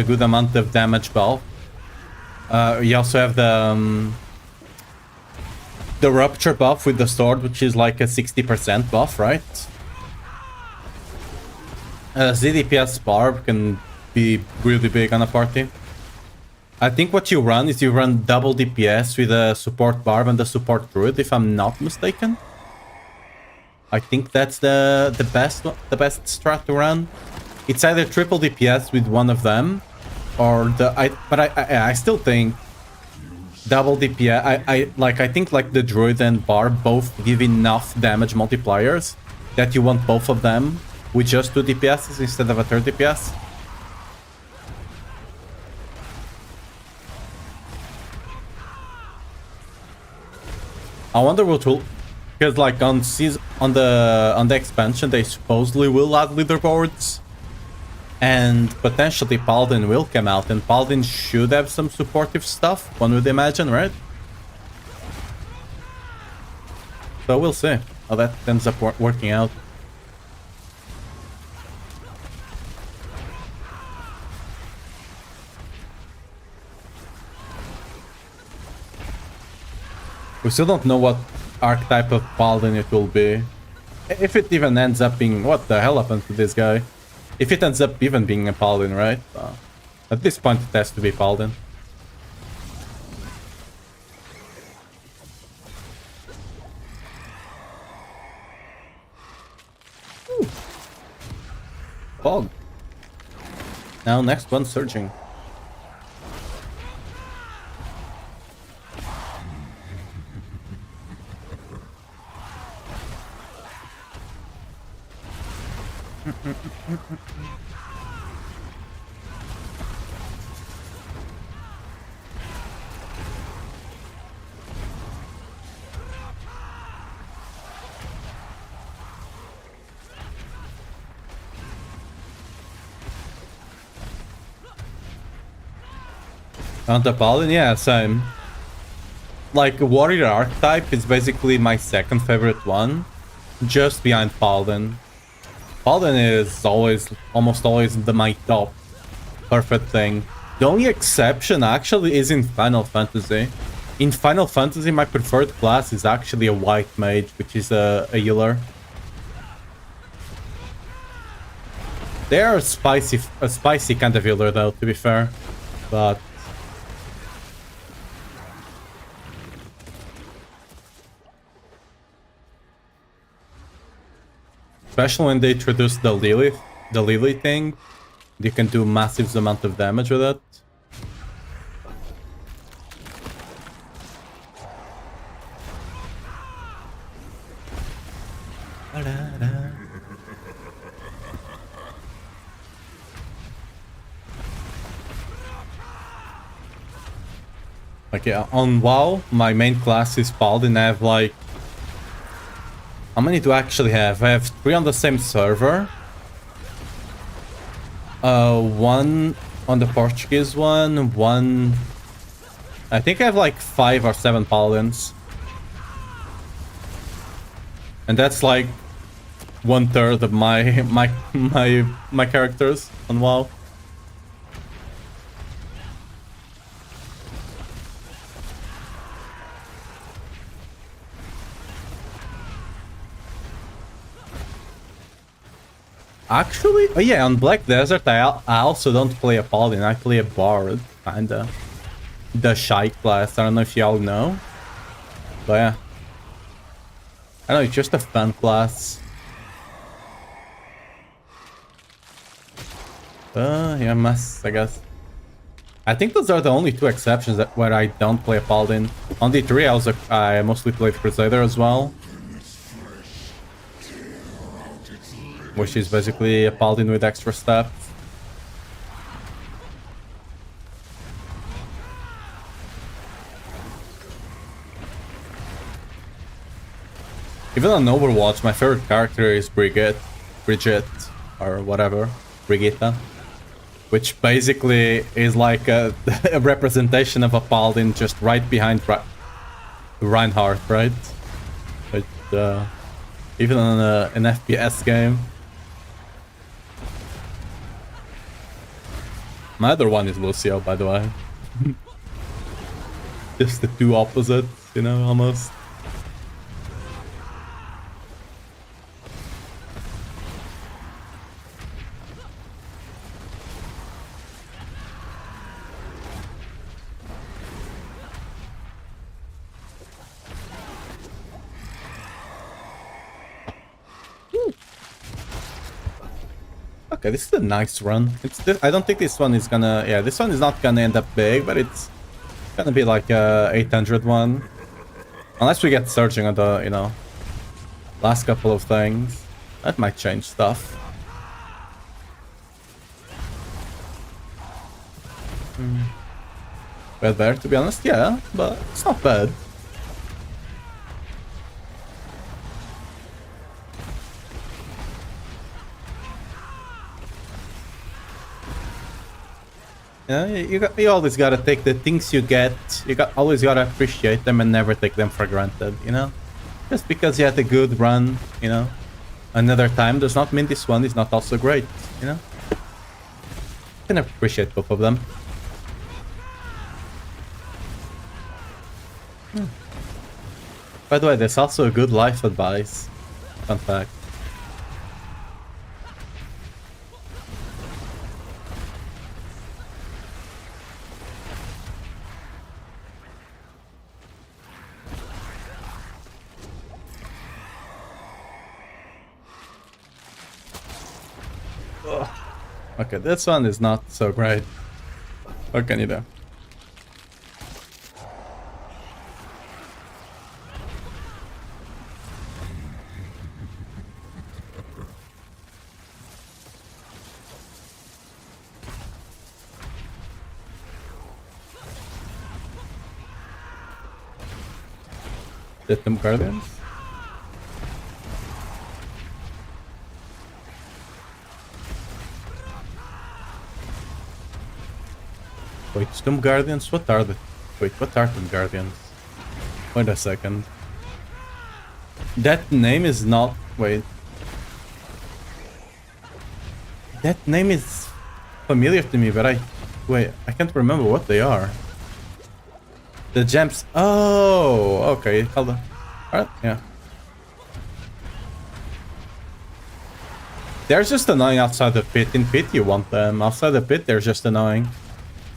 good amount of damage buff. We also have the rupture buff with the sword, which is like a 60% buff, right? ZDPS Barb can be really big on a party. I think what you run is you run double DPS with a support Barb and the support Druid, if I'm not mistaken. I think that's the best strat to run. It's either triple DPS with one of them, or I still think double DPS. I think like the Druid and Barb both give enough damage multipliers that you want both of them with just 2 DPS instead of a 3rd DPS. I wonder what will, because like on season on the expansion they supposedly will add leaderboards, and potentially Paladin will come out, and Paladin should have some supportive stuff. One would imagine, right? So we'll see how that ends up working out. We still don't know what archetype of Paladin it will be. If it even ends up being... What the hell happened to this guy? If it ends up even being a Paladin, right? At this point it has to be Paladin. Fog. Now next one, Surging. On the Paladin, yeah, same. Like, Warrior archetype is basically my second favorite one, just behind Paladin. Paladin is almost always my top perfect thing. The only exception actually is in Final Fantasy. In Final Fantasy, my preferred class is actually a white mage, which is a healer. They are a spicy kind of healer though, to be fair. But especially when they introduce the Lily thing, you can do massive amount of damage with it. Okay, on WoW, my main class is Paladin. I have like... How many do I actually have? I have 3 on the same server. One on the Portuguese one. I think I have like 5 or 7 Paladins. And that's like 1/3 of my characters on WoW. Actually, oh yeah, on Black Desert, I also don't play a Paladin, I play a Barb, kinda. The Shy class, I don't know if y'all know. But yeah. I don't know, it's just a fun class. Yeah, I guess. I think those are the only 2 exceptions where I don't play a Paladin. On D3, I mostly played Crusader as well. Which is basically a Paladin with extra steps. Even on Overwatch, my favorite character is Bridget, or whatever, Brigitta. Which basically is like a representation of a Paladin just right behind Reinhardt, right? But, even on an FPS game. My other one is Lucio, by the way. Just the 2 opposites, you know, almost. Okay, this is a nice run. I don't think this one is gonna... Yeah, this one is not gonna end up big, but it's gonna be like a 800 one. Unless we get Surging on the, you know, last couple of things. That might change stuff. Bad bear, to be honest, yeah, but it's not bad. Yeah, you always gotta take the things you get. Always gotta appreciate them and never take them for granted. You know, just because you had a good run, you know, another time does not mean this one is not also great. You know, you can appreciate both of them. By the way, there's also a good life advice. Fun fact. Ugh. Okay, this one is not so great. What can you do? Did them guardians? Wait, Tomb Guardians? What are the... Wait, what are Tomb Guardians? Wait a second. That name is not... Wait. That name is familiar to me, but Wait, I can't remember what they are. The gems... Oh, okay. Hold on. Alright, yeah. They're just annoying outside the pit. In pit, you want them. Outside the pit, they're just annoying.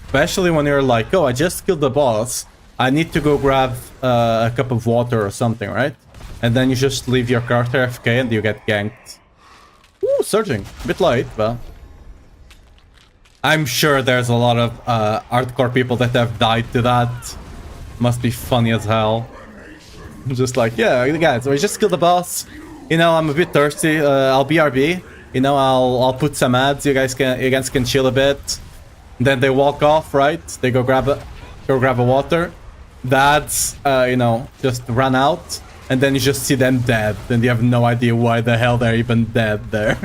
Especially when you're like, oh, I just killed the boss. I need to go grab a cup of water or something, right? And then you just leave your character AFK and you get ganked. Ooh, surging. A bit late, but... I'm sure there's a lot of hardcore people that have died to that. Must be funny as hell. Just like, yeah, guys, we just killed the boss. You know, I'm a bit thirsty. I'll BRB. You know, I'll put some ads. You guys can chill a bit. Then they walk off, right? They go grab a water. The ads, you know, just run out, and then you just see them dead. Then you have no idea why the hell they're even dead there.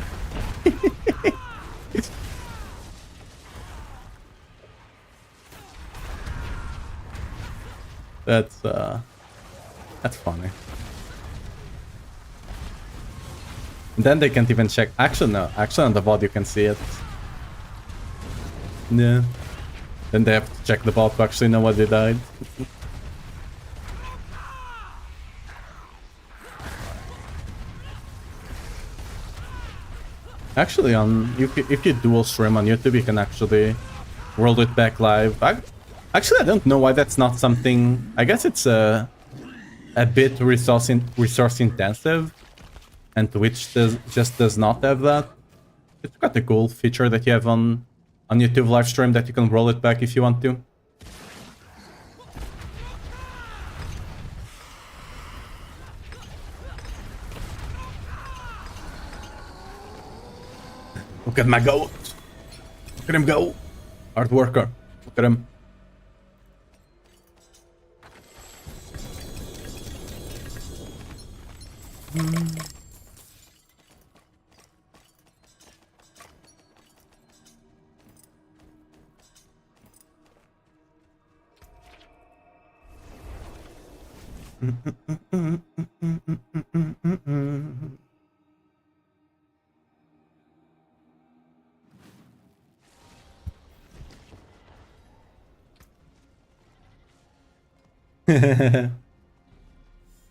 That's funny. Then they can't even check. Actually, no. Actually, on the VOD you can see it. Yeah. Then they have to check the bot to actually know what they died. Actually, if you dual stream on YouTube, you can actually world it back live. Actually, I don't know why that's not something. I guess it's a bit resource intensive, and Twitch just does not have that. It's got a cool feature that you have on YouTube live stream that you can roll it back if you want to. Look at my goat. Look at him go. Hard worker. Look at him.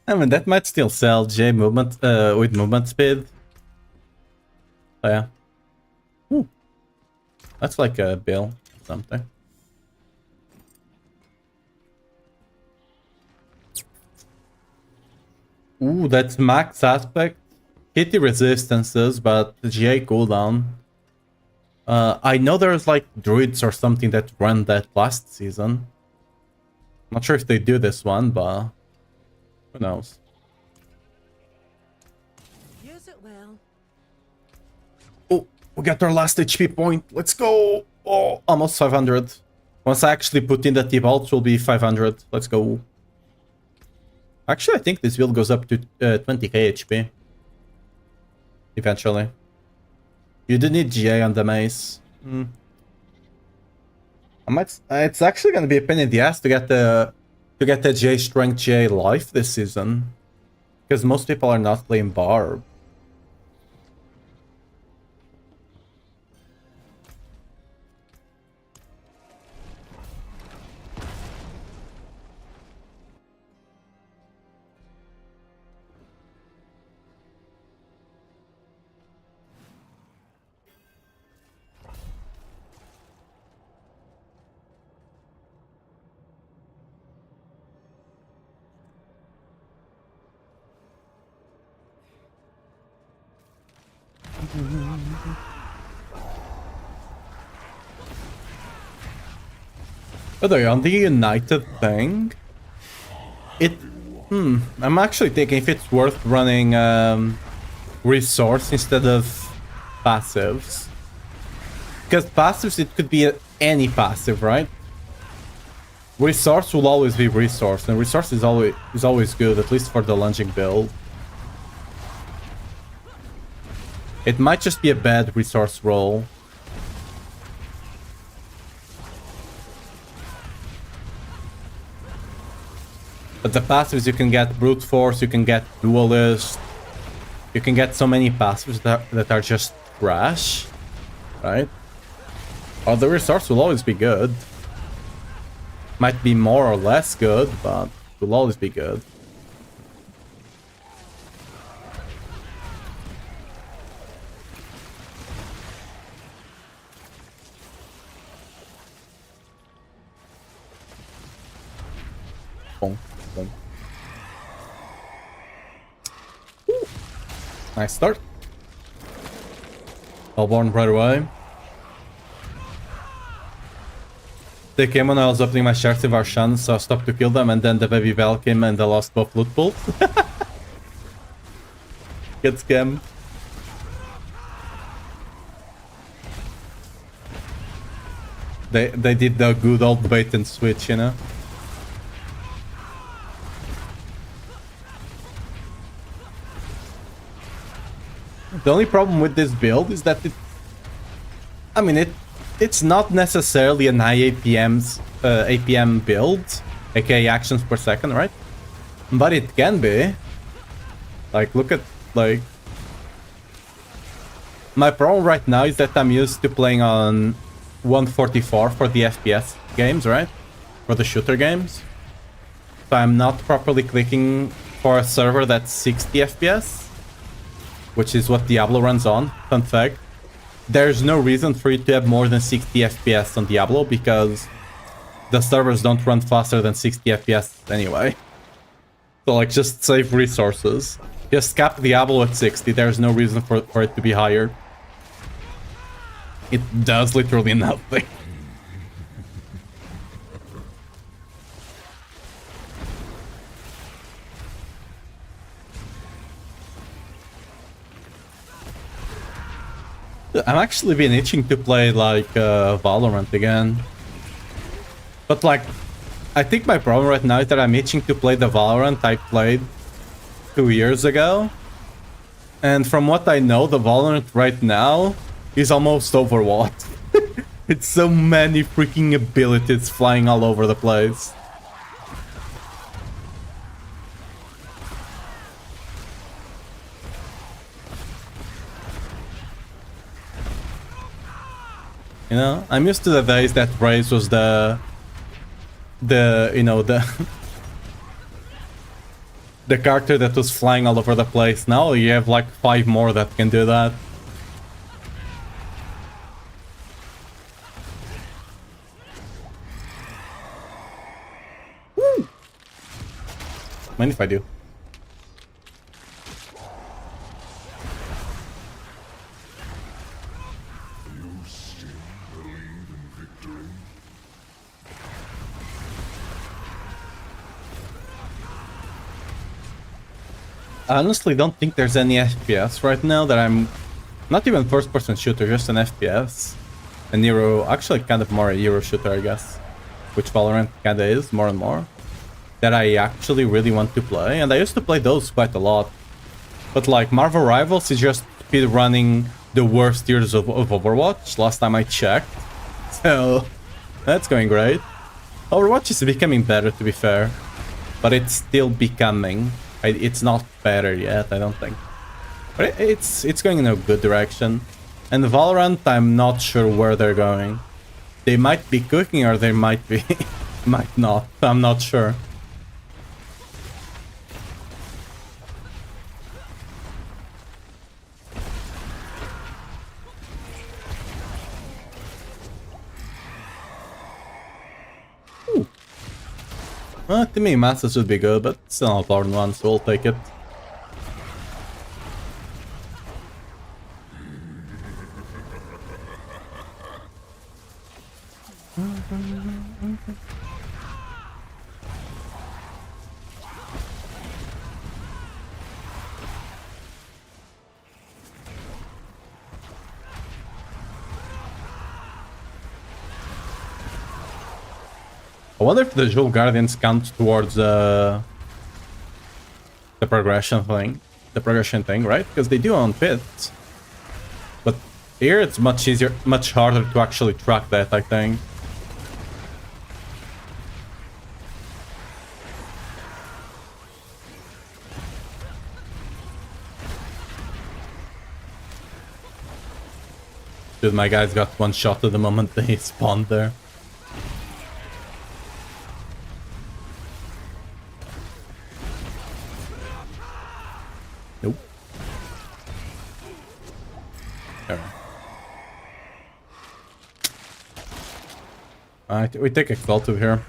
I mean, that might still sell J movement with movement speed. Oh yeah. Ooh. That's like a bill or something. Ooh, that's max aspect. Kitty resistances, but GA cooldown. I know there's like druids or something that ran that last season. Not sure if they do this one, but who knows? Use it well. Oh, we got our last HP point. Let's go. Oh, almost 500. Once I actually put in the T-Bolt, will be 500. Let's go. Actually, I think this build goes up to 20k HP. Eventually. You do need GA on the mace. I might. It's actually gonna be a pain in the ass to get the J Strength J life this season, because most people are not playing Barb. By the way, on the United thing, I'm actually thinking if it's worth running resource instead of passives. Because passives, it could be any passive, right? Resource will always be resource, and resource is always good, at least for the lunging build. It might just be a bad resource roll. But the passives, you can get Brute Force, you can get Duelist, you can get so many passives that are just trash, right? Oh, the resource will always be good. Might be more or less good, but will always be good. Boom, boom. Nice start. Hellborn right away. They came when I was opening my sharks with Arshan, so I stopped to kill them, and then the baby Val came and I lost both loot pools. Get scammed. They did the good old bait and switch, you know? The only problem with this build is that it's not necessarily an high APM build, aka actions per second, right? But it can be. Like, look at, like... My problem right now is that I'm used to playing on 144 for the FPS games, right? For the shooter games. So I'm not properly clicking for a server that's 60 FPS, which is what Diablo runs on. Fun fact. There's no reason for you to have more than 60 FPS on Diablo because the servers don't run faster than 60 FPS anyway. So, like, just save resources. Just cap Diablo at 60. There's no reason for it to be higher. It does literally nothing. I'm actually been itching to play, like, Valorant again. But, like, I think my problem right now is that I'm itching to play the Valorant I played 2 years ago. And from what I know, the Valorant right now is almost Overwatch. It's so many freaking abilities flying all over the place. You know, I'm used to the days that Raze was the the character that was flying all over the place. Now you have like 5 more that can do that. Woo! Mind if I do? I honestly don't think there's any FPS right now that I'm... Not even first-person shooter, just an FPS. A Euro... Actually, kind of more a Euro shooter, I guess. Which Valorant kinda is, more and more. That I actually really want to play. And I used to play those quite a lot. But like, Marvel Rivals is just speedrunning the worst tiers of Overwatch, last time I checked. So... That's going great. Overwatch is becoming better, to be fair. But it's still becoming. It's not better yet, I don't think. But it's going in a good direction. And Valorant, I'm not sure where they're going. They might be cooking or they might be... might not. I'm not sure. To me, Masters would be good, but still not important one, so we'll take it. I wonder if the Jewel Guardians count towards the progression thing, right? Because they do on pits. But here it's much easier, much harder to actually track that, I think. Dude, my guys got one shot at the moment they spawned there. Nope. Alright, we take Exalted here.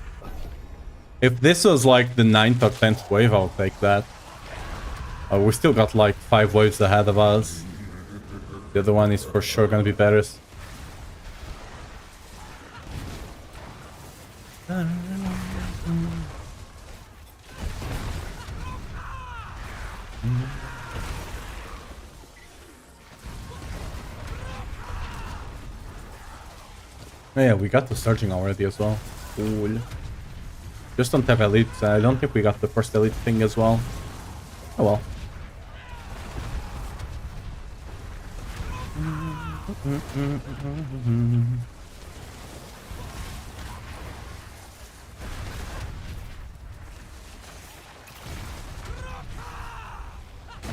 If this was like the 9th or 10th wave, I'll take that. We still got like 5 waves ahead of us. The other one is for sure gonna be better. Yeah, we got the surging already as well. Cool. Just don't have elite. I don't think we got the first elite thing as well. Oh well.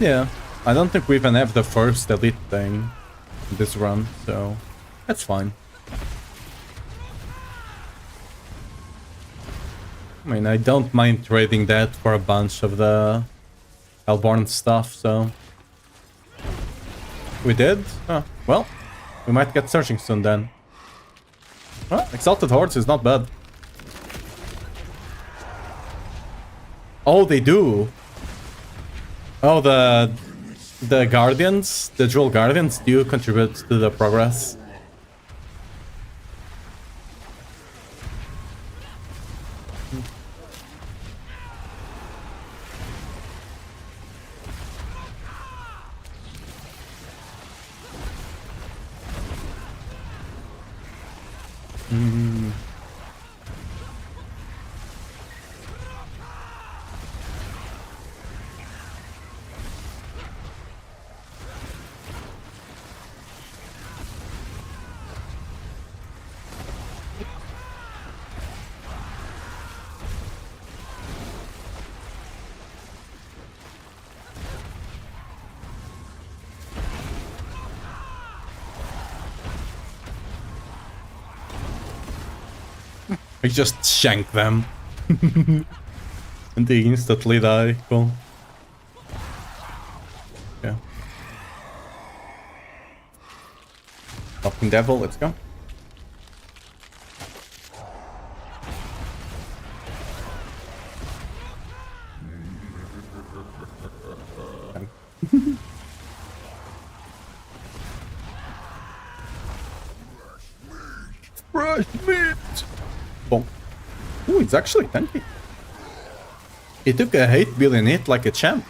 Yeah, I don't think we even have the first elite thing this run, so that's fine. I mean, I don't mind trading that for a bunch of the Hellborn stuff, so... We did? Oh, well, we might get searching soon then. Well, Exalted Hordes is not bad. Oh, they do! Oh, the Guardians, the Jewel Guardians do contribute to the progress. I just shank them. And they instantly die. Cool. Yeah. Fucking devil, let's go. Fresh meat! Bonk. Ooh, it's actually tanky. He took a 8 billion hit like a champ.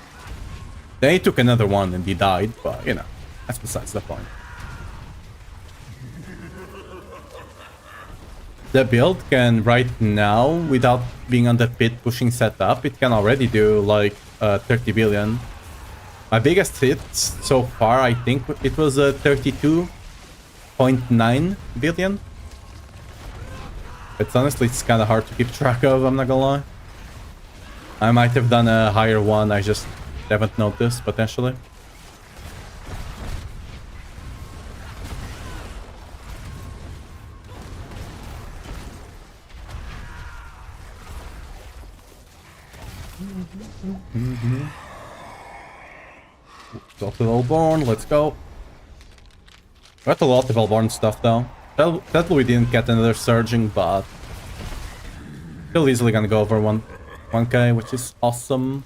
Then he took another one and he died, but you know, that's besides the point. The build can right now, without being on the pit pushing setup, it can already do like 30 billion. My biggest hit so far, I think it was 32.9 billion. It's kind of hard to keep track of, I'm not gonna lie. I might have done a higher one, I just haven't noticed, potentially. Go to Hellborn, let's go. Got a lot of Hellborn stuff though. That we didn't get another surging, but still easily gonna go over 1k, which is awesome.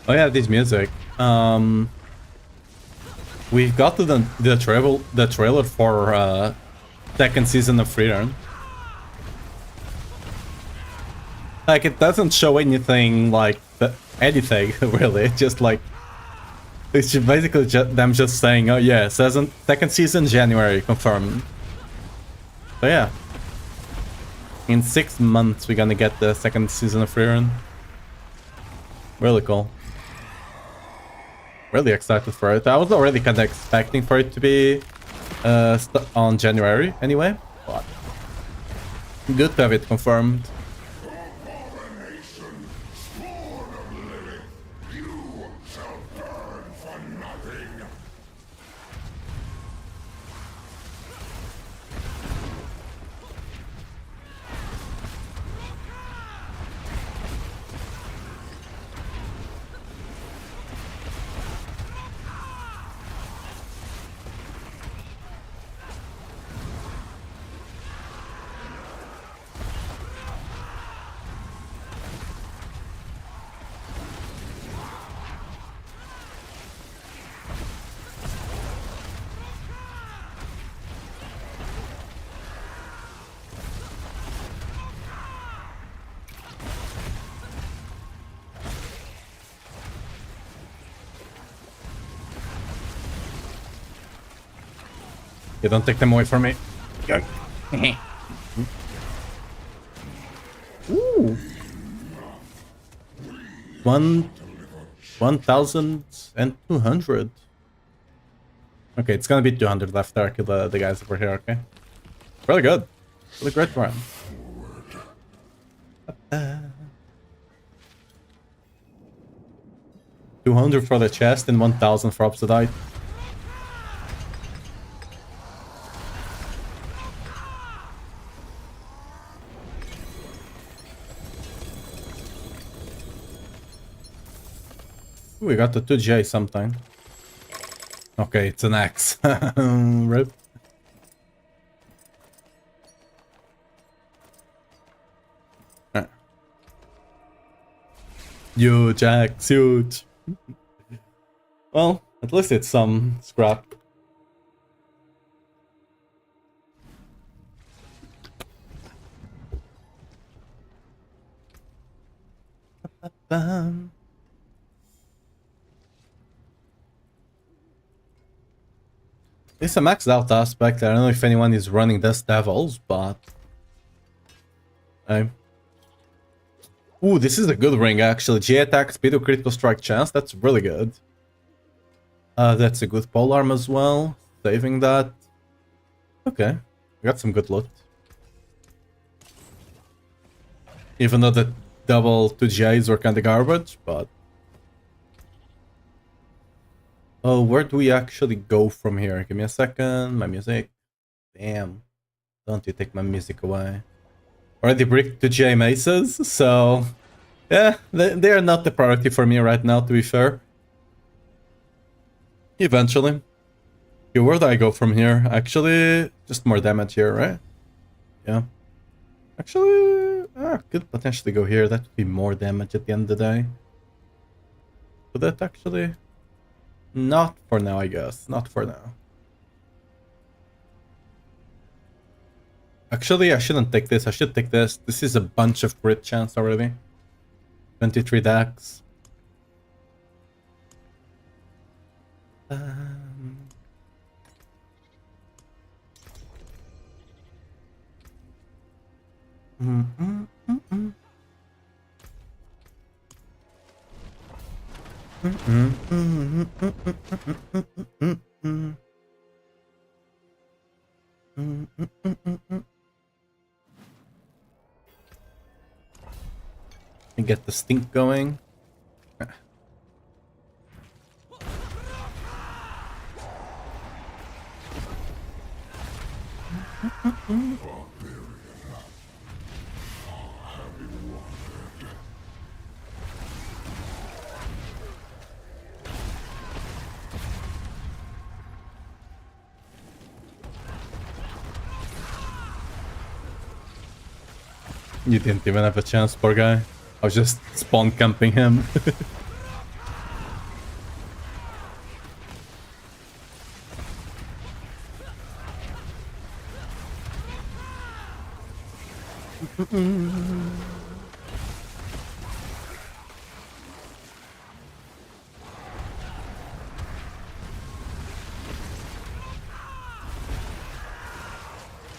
Oh yeah, this music. We've got to the trailer for second season of Freerun. Like, it doesn't show anything like anything really. Just like it's basically them just saying, "Oh yeah, second season January confirmed." So yeah, in 6 months we're gonna get the second season of Freerun. Really cool. Really excited for it. I was already kind of expecting for it to be on January anyway, but good to have it confirmed. You don't take them away from me. Ooh. 1,200. Okay, it's gonna be 200 left there. Kill the guys over here, okay? Really good. Really great run. 200 for the chest and 1,000 for Obsidite. We got the 2J sometime. Okay, it's an axe. Rip. Huge axe, huge. Well, at least it's some scrap. It's a maxed out aspect. I don't know if anyone is running this devils, but ooh, this is a good ring actually. G attack, speed of critical strike chance. That's really good. That's a good polearm as well. Saving that. Okay, we got some good loot. Even though the double 2Js were kind of garbage, but oh, where do we actually go from here? Give me a second. My music. Damn. Don't you take my music away. Already bricked 2J maces, so yeah, they are not the priority for me right now, to be fair. Eventually. Okay, where do I go from here? Actually, just more damage here, right? Yeah. Actually, could potentially go here. That would be more damage at the end of the day. Could that actually... Not for now, I guess. Not for now. Actually, I shouldn't take this. I should take this. This is a bunch of crit chance already. 23 decks. And get the stink going. You didn't even have a chance, poor guy. I was just spawn camping him.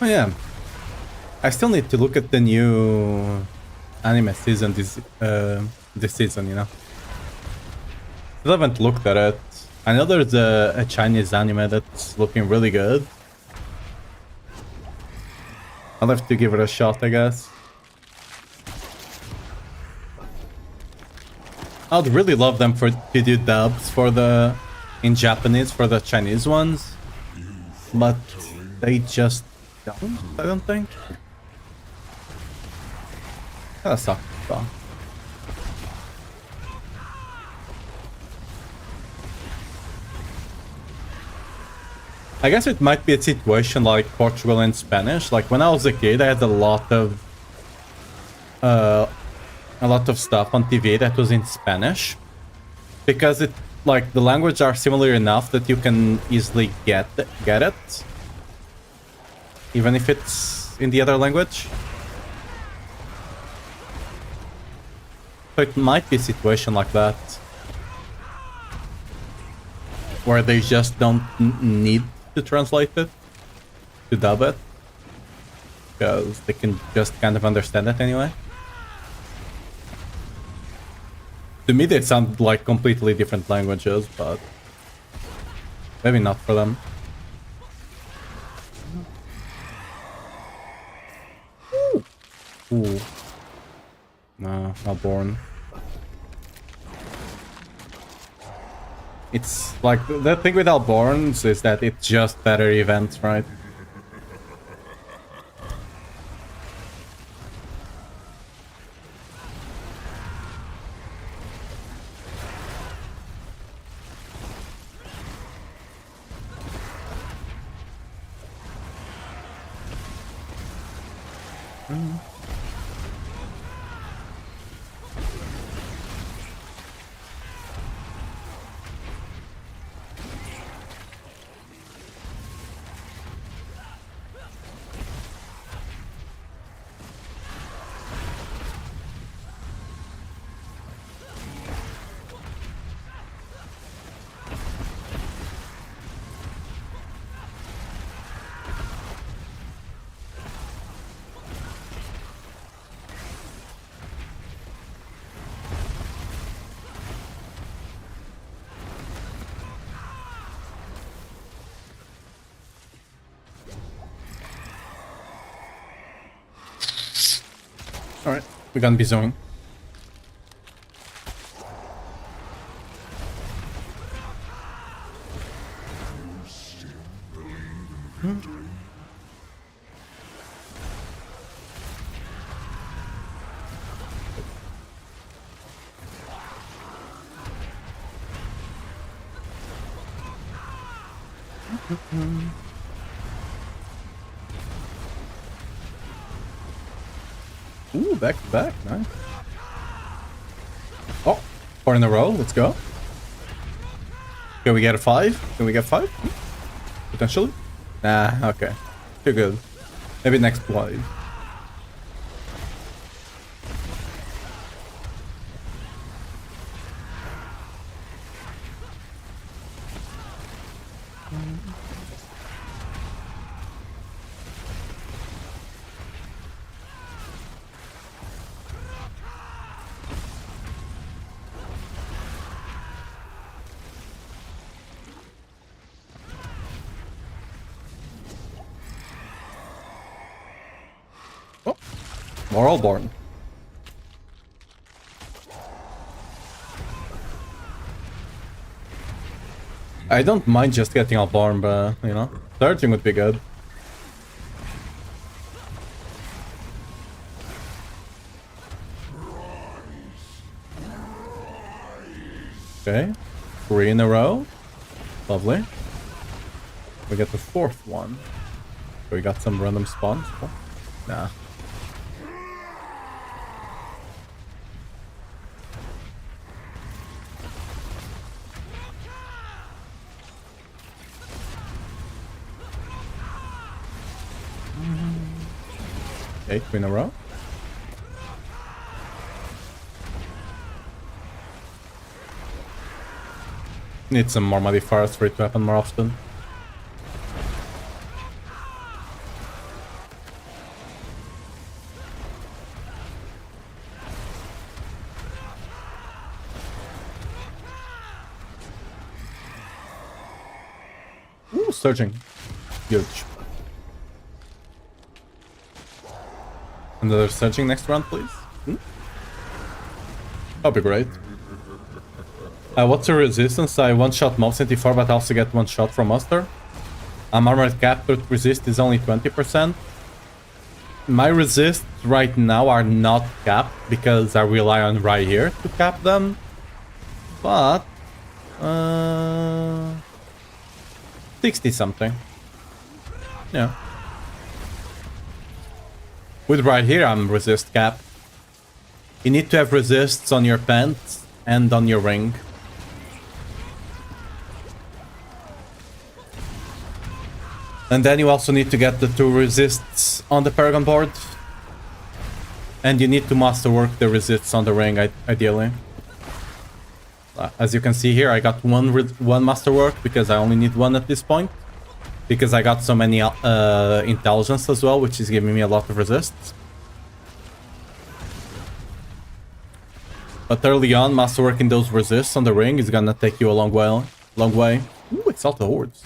Oh yeah. I still need to look at the new anime season this season, you know. Still haven't looked at it. I know there's a Chinese anime that's looking really good. I'll have to give it a shot, I guess. I'd really love them to do dubs in Japanese for the Chinese ones, but they just don't, I don't think. That sucks, though. I guess it might be a situation like Portugal and Spanish. Like when I was a kid, I had a lot of stuff on TV that was in Spanish, because the language are similar enough that you can easily get it, even if it's in the other language. So it might be a situation like that, where they just don't need to translate it, to dub it, because they can just kind of understand it anyway. To me, they sound like completely different languages, but maybe not for them. Ooh. No, not born. It's like the thing with Alborns is that it's just better events, right? Alright, we're gonna be zoning. Ooh, back to back, nice. Oh, 4 in a row, let's go. Can we get a 5? Can we get 5? Potentially? Nah, okay. Too good. Maybe next wave. We're all born. I don't mind just getting all born, but, you know, searching would be good. Okay, 3 in a row. Lovely. We get the 4th one. We got some random spawns. Oh, nah. Okay, 2 in a row. Need some more modifiers for it to happen more often. Ooh, surging. Huge. Another surging next round, please. That'd be great. What's the resistance? I one-shot mob 74, but I also get one shot from Muster. Armored cap to resist is only 20%. My resists right now are not capped because I rely on right here to cap them. But 60 something. Yeah. With right here I'm resist cap. You need to have resists on your pants and on your ring. And then you also need to get the 2 resists on the Paragon board. And you need to masterwork the resists on the ring, ideally. As you can see here, I got one masterwork because I only need 1 at this point. Because I got so many intelligence as well, which is giving me a lot of resists. But early on, masterworking those resists on the ring is gonna take you a long way. Ooh, Exalt the Hordes.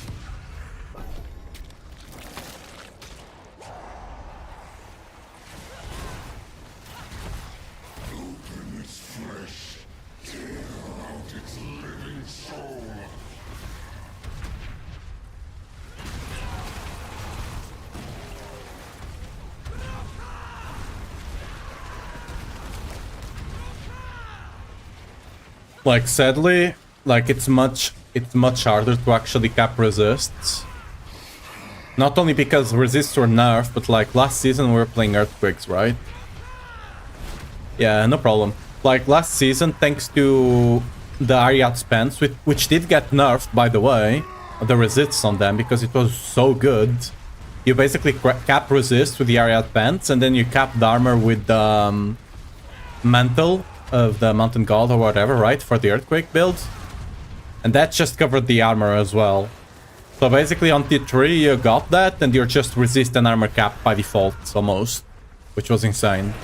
Like, sadly, like it's much harder to actually cap resists. Not only because resists were nerfed, but like last season we were playing earthquakes, right? Yeah, no problem. Like last season, thanks to the Ariat spans, which did get nerfed, by the way, the resists on them because it was so good. You basically cap resist with the Ariat pants, and then you cap the armor with the mantle of the mountain god or whatever, right, for the earthquake build, and that just covered the armor as well. So basically on T3 you got that and you're just resist and armor cap by default almost, which was insane.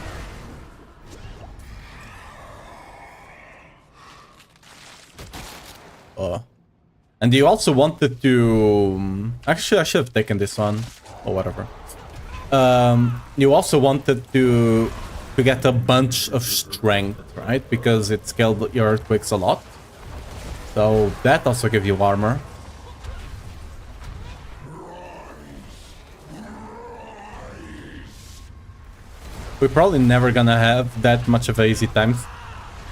And you also wanted to actually I should have taken this one or whatever. You also wanted to get a bunch of strength, right? Because it scaled your earthquakes a lot. So that also gives you armor. We're probably never gonna have that much of an easy time.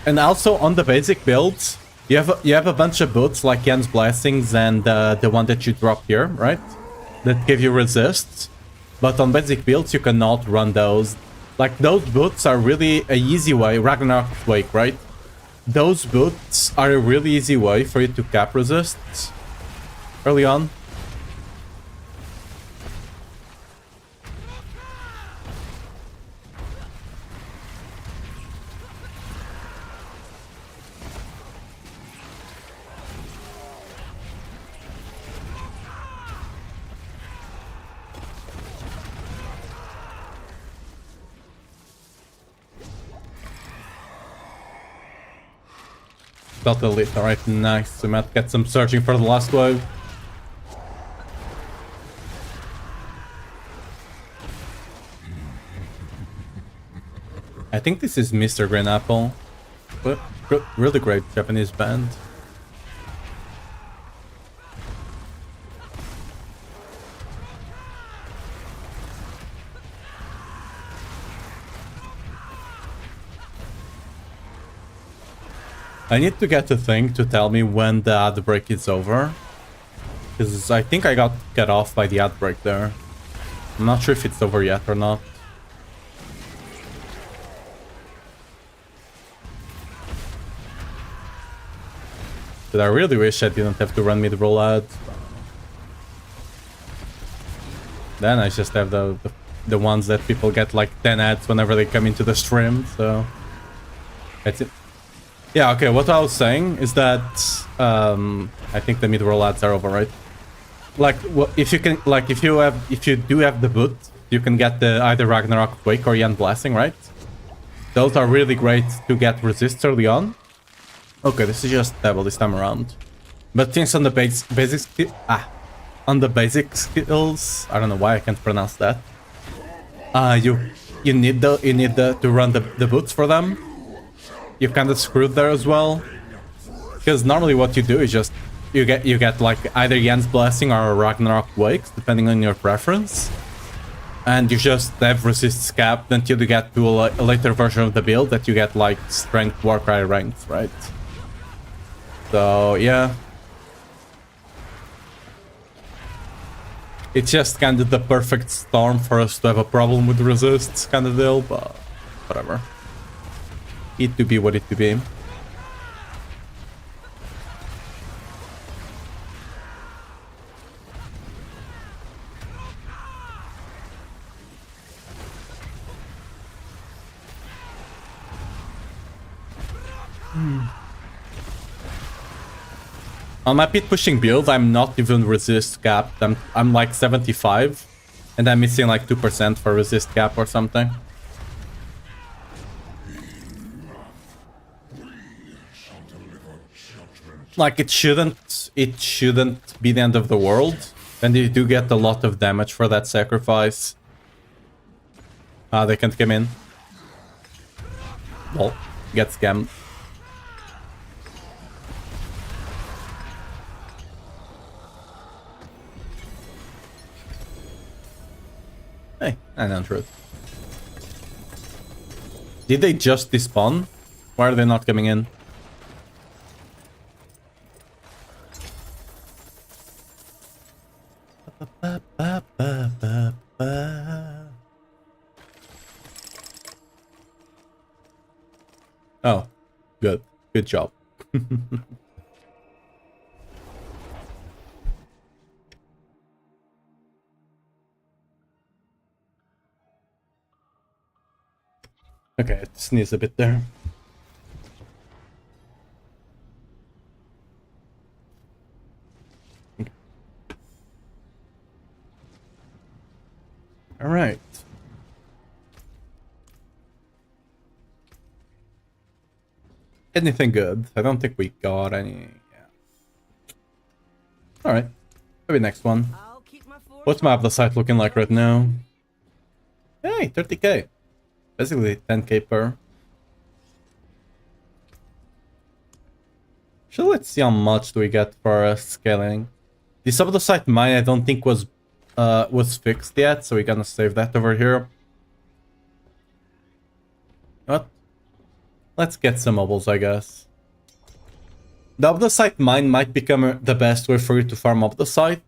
And also on the basic builds, you have a bunch of boots like Jan's Blessings and the one that you dropped here, right? That give you resists. But on basic builds you cannot run those. Like, those boots are really a easy way, Ragnarok's Wake, right? Those boots are a really easy way for you to cap resists early on. Got the lead, alright, nice. We might get some searching for the last wave. I think this is Mr. Green Apple. But really great Japanese band. I need to get a thing to tell me when the ad break is over. Because I think I got cut off by the ad break there. I'm not sure if it's over yet or not. But I really wish I didn't have to run mid-roll ads. Then I just have the ones that people get like 10 ads whenever they come into the stream, so... That's it. Yeah, okay, what I was saying is that I think the mid-roll ads are over, right? Like, if you can, like, if you do have the boot, you can get the either Ragnarok Quake or Yen Blessing, right? Those are really great to get resist early on. Okay, this is just Diablo this time around. But things on the on the basic skills, I don't know why I can't pronounce that. You need to run the boots for them. You're kind of screwed there as well, because normally what you do is just you get like either Yen's Blessing or Ragnarok Wakes, depending on your preference, and you just have resists capped until you get to a later version of the build that you get like Strength Warcry ranks, right? So yeah, it's just kind of the perfect storm for us to have a problem with resists kind of deal, but whatever. It to be what it to be. On my pit pushing build, I'm not even resist capped. I'm like 75, and I'm missing like 2% for resist cap or something. Like it shouldn't be the end of the world, and you do get a lot of damage for that sacrifice. They can't come in. Well, get scammed. Hey, 900. Did they just despawn? Why are they not coming in? Oh, good. Good job. Okay, sneeze a bit there. All right. Anything good? I don't think we got any. Yeah. All right. Maybe next one. What's my the site looking like right now? Hey, 30k. Basically 10k per. So let's see how much do we get for scaling. The sub of the site mine I don't think was fixed yet, so we're gonna save that over here. What? Let's get some mobiles, I guess. The up the site mine might become the best way for you to farm up the site.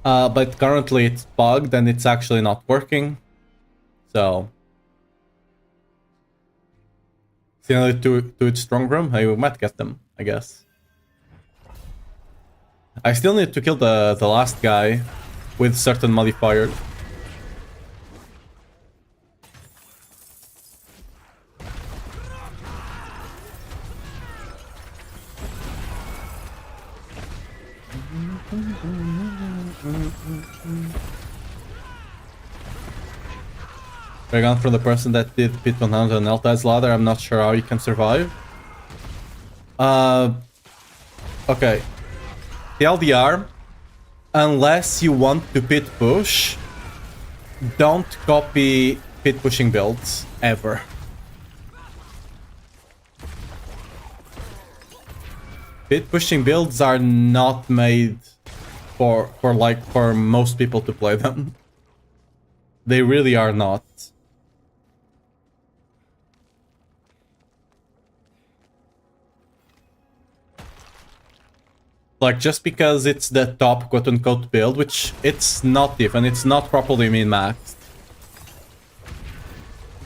But currently it's bugged and it's actually not working. So similar to its strong room, I might get them, I guess. I still need to kill the last guy with certain modifiers. Dragon from the person that did Pit 100 and Elta's ladder, I'm not sure how you can survive. Okay. TLDR, unless you want to pit push, Don't copy pit pushing builds ever. Pit pushing builds are not made for most people to play them. They really are not. Like, just because it's the top quote-unquote build, which it's not even, it's not properly min-maxed.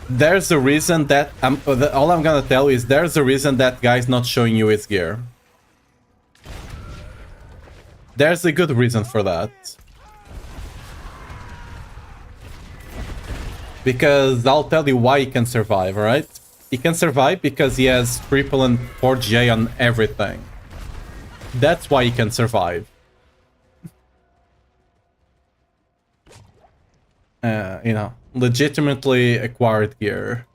There's a reason that, all I'm gonna tell is there's a reason that guy's not showing you his gear. There's a good reason for that. Because I'll tell you why he can survive, alright? He can survive because he has triple and 4GA on everything. That's why he can survive. You know, legitimately acquired gear.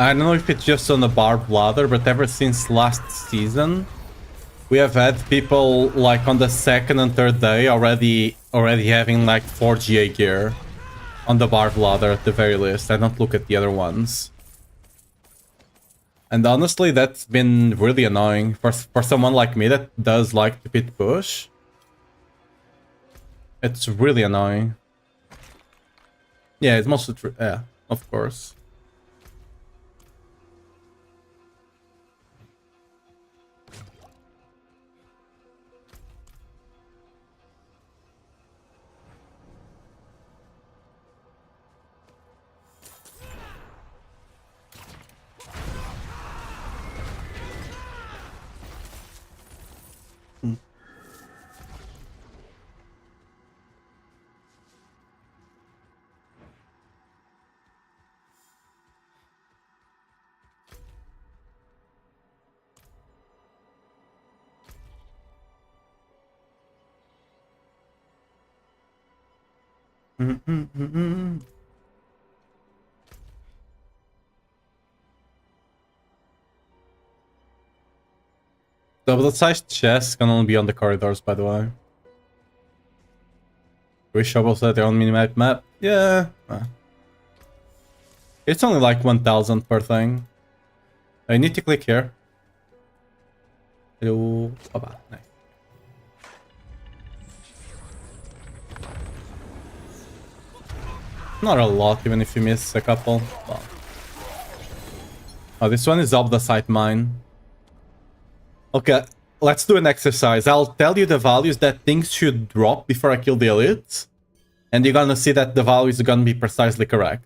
I don't know if it's just on the Barb ladder, but ever since last season, we have had people like on the second and third day already having like 4GA gear on the Barb ladder at the very least. I don't look at the other ones. And honestly, that's been really annoying for someone like me that does like to pit push. It's really annoying. Yeah, it's mostly true. Yeah, of course. Double-sized chests can only be on the corridors, by the way. Wish shovels had their own minimap map? Yeah. It's only like 1000 per thing. I need to click here. Hello. Oh, nice. Not a lot, even if you miss a couple. Well. Oh, this one is up the site mine. Okay, let's do an exercise. I'll tell you the values that things should drop before I kill the elites. And you're gonna see that the values are gonna be precisely correct.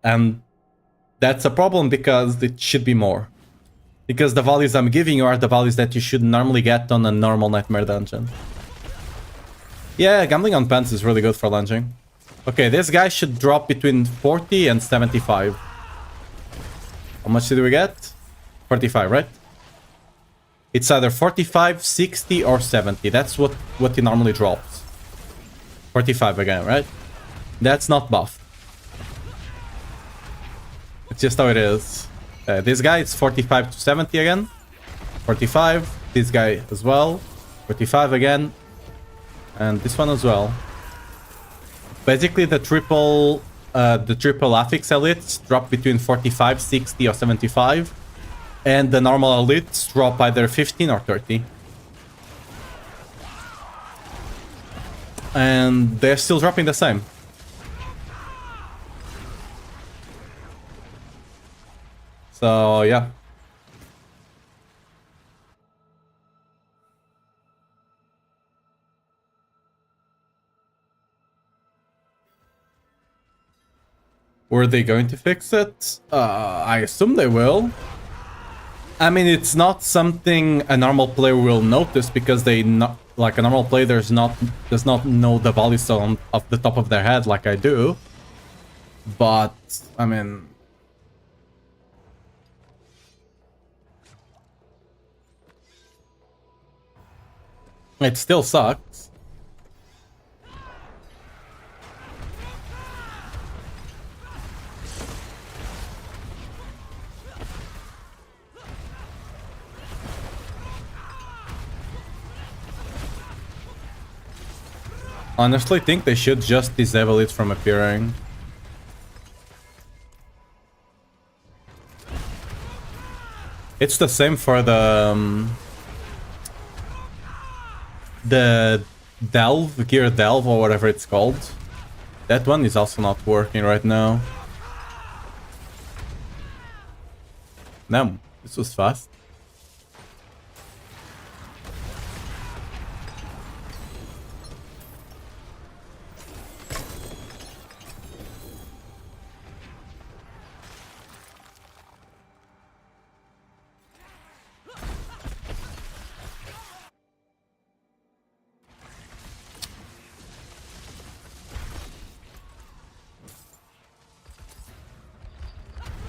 And that's a problem because it should be more. Because the values I'm giving you are the values that you should normally get on a normal Nightmare dungeon. Yeah, gambling on pants is really good for lunging. Okay, this guy should drop between 40 and 75. How much did we get? 45, right? It's either 45, 60, or 70. That's what he normally drops. 45 again, right? That's not buff. It's just how it is. This guy is 45 to 70 again. 45. This guy as well. 45 again. And this one as well. Basically, the triple affix elites drop between 45, 60, or 75. And the normal elites drop either 15 or 30. And they're still dropping the same. So, yeah. Were they going to fix it? I assume they will. I mean, it's not something a normal player will notice because they not like a normal player does not know the values off the top of their head like I do. But I mean, It still sucks. Honestly, think they should just disable it from appearing. It's the same for the Delve, Gear Delve, or whatever it's called. That one is also not working right now. No, this was fast.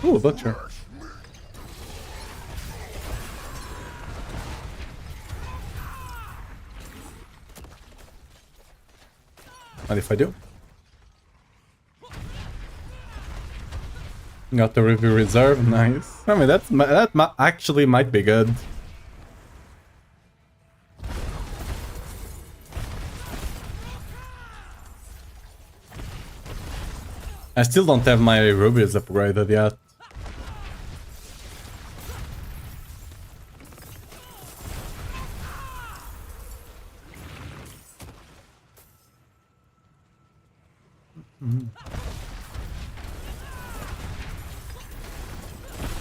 Ooh, Butcher. What if I do? Got the review reserve, nice. I mean, that actually might be good. I still don't have my rubies upgraded yet.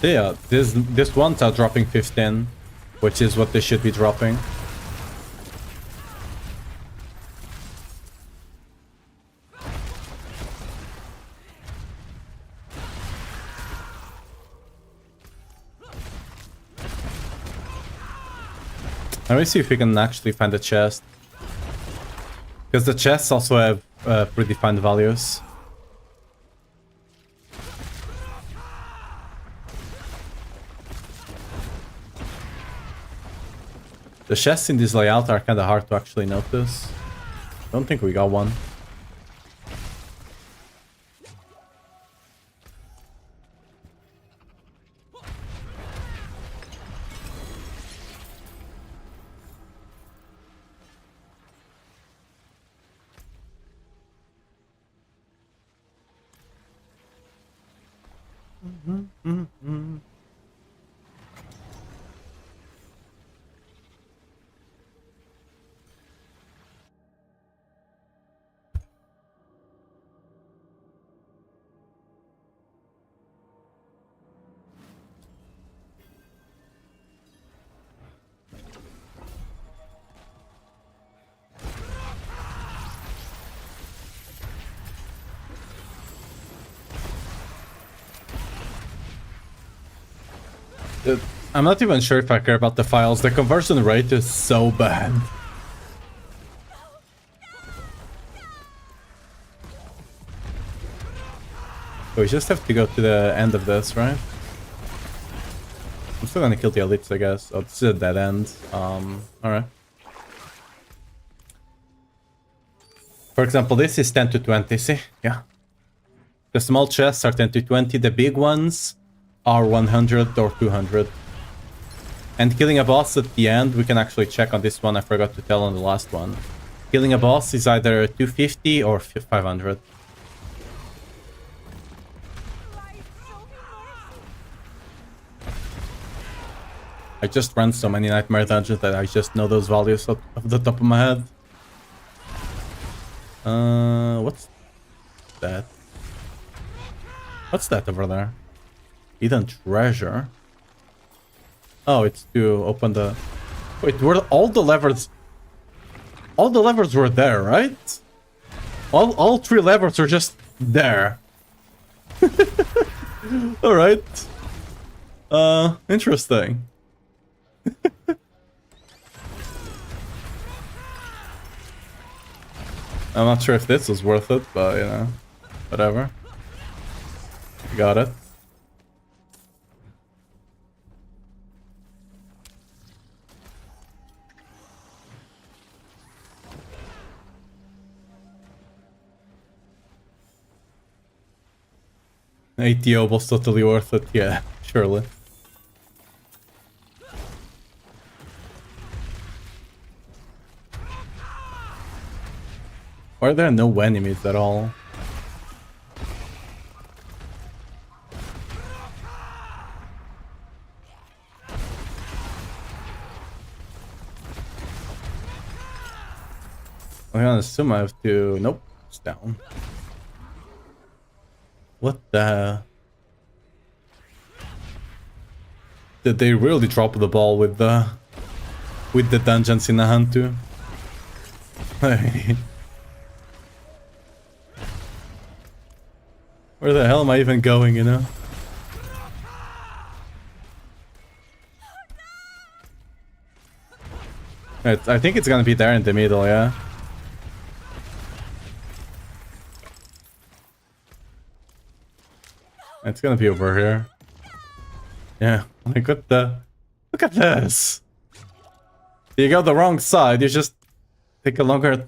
Yeah, this ones are dropping 15, which is what they should be dropping. Let me see if we can actually find a chest. Because the chests also have predefined values. The chests in this layout are kind of hard to actually notice. Don't think we got one. I'm not even sure if I care about the files. The conversion rate is so bad. We just have to go to the end of this, right? I'm still gonna kill the elites, I guess. Oh, this is a dead end. Alright. For example, this is 10 to 20, see? Yeah. The small chests are 10 to 20, the big ones are 100 or 200. And killing a boss at the end, we can actually check on this one, I forgot to tell on the last one. Killing a boss is either 250 or 500. I just ran so many nightmare dungeons that I just know those values off the top of my head. What's that? What's that over there? Hidden treasure. Oh, it's to open the... Wait, were all the levers... All the levers were there, right? All three levers are just there. Alright. Interesting. I'm not sure if this was worth it, but you know, whatever. Got it. ATO was totally worth it, yeah, surely. Why are there no enemies at all? I'm gonna assume I have to... Nope, it's down. What the... Did they really drop the ball with the dungeons in the hunt too? Where the hell am I even going, you know? I think it's gonna be there in the middle, yeah? It's gonna be over here. Yeah, like what the... Look at this! You go the wrong side, you just take a longer...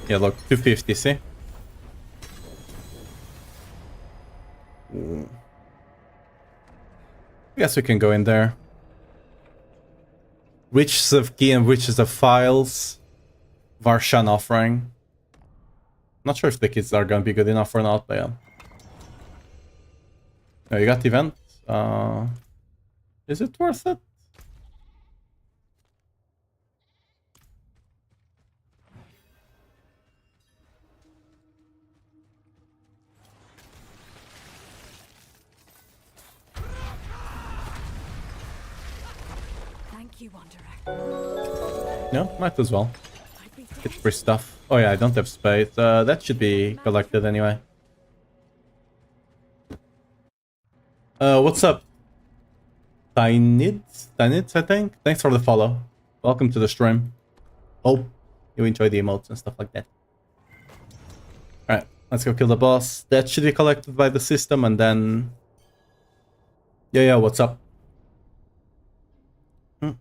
Yeah, look, 250, see? Ooh. I guess we can go in there. Riches of key and riches of files. Varshan offering. Not sure if the kids are gonna be good enough or not, but yeah. Oh, you got the event. Is it worth it? Thank you, Wanderer. No, might as well. Get free stuff. Oh yeah, I don't have space. That should be collected anyway. What's up? Tynids, I think? Thanks for the follow. Welcome to the stream. Hope you enjoy the emotes and stuff like that. Alright, let's go kill the boss. That should be collected by the system and then... Yeah, what's up? Alright.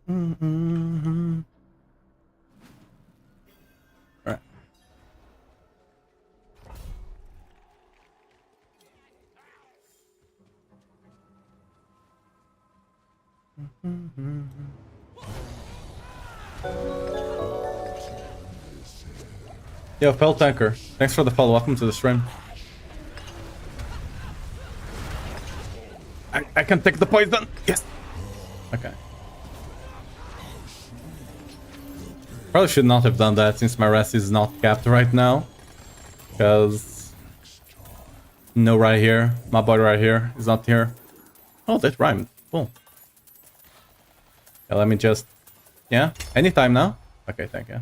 Yo, Fell Tanker. Thanks for the follow. Welcome to the stream. I can take the poison. Yes. Okay. Probably should not have done that since my rest is not capped right now. Because... No, right here. My boy right here is not here. Oh, that rhymed. Cool. Yeah, let me just... Yeah? Anytime now? Okay, thank you.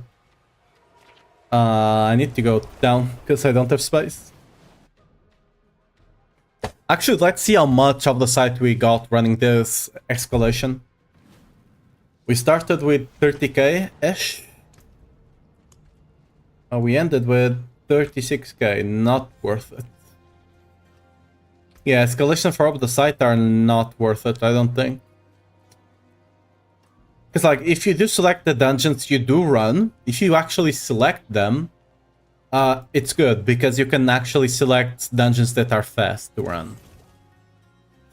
I need to go down because I don't have space. Actually, let's see how much of the site we got running this escalation. We started with 30k-ish. We ended with 36k. Not worth it. Yeah, escalation for up the site are not worth it, I don't think. Because, like, if you do select the dungeons you do run, if you actually select them, it's good, because you can actually select dungeons that are fast to run.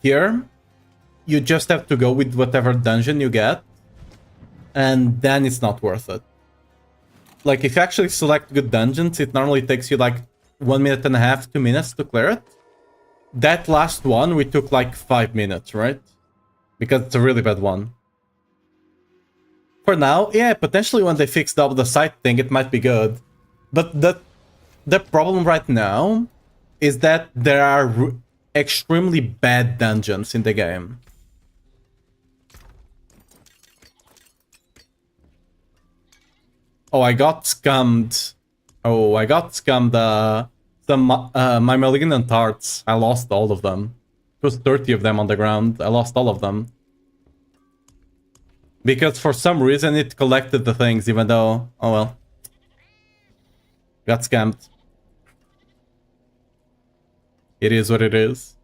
Here, you just have to go with whatever dungeon you get, and then it's not worth it. Like, if you actually select good dungeons, it normally takes you, like, 1.5 minutes, 2 minutes to clear it. That last one, we took, like, 5 minutes, right? Because it's a really bad one. For now, yeah, potentially when they fix the site thing, it might be good. But the problem right now is that there are extremely bad dungeons in the game. Oh, I got scammed. Oh, I got scammed. My malignant hearts. I lost all of them. It was 30 of them on the ground. I lost all of them. Because for some reason it collected the things, even though... Oh well. Got scammed. It is what it is.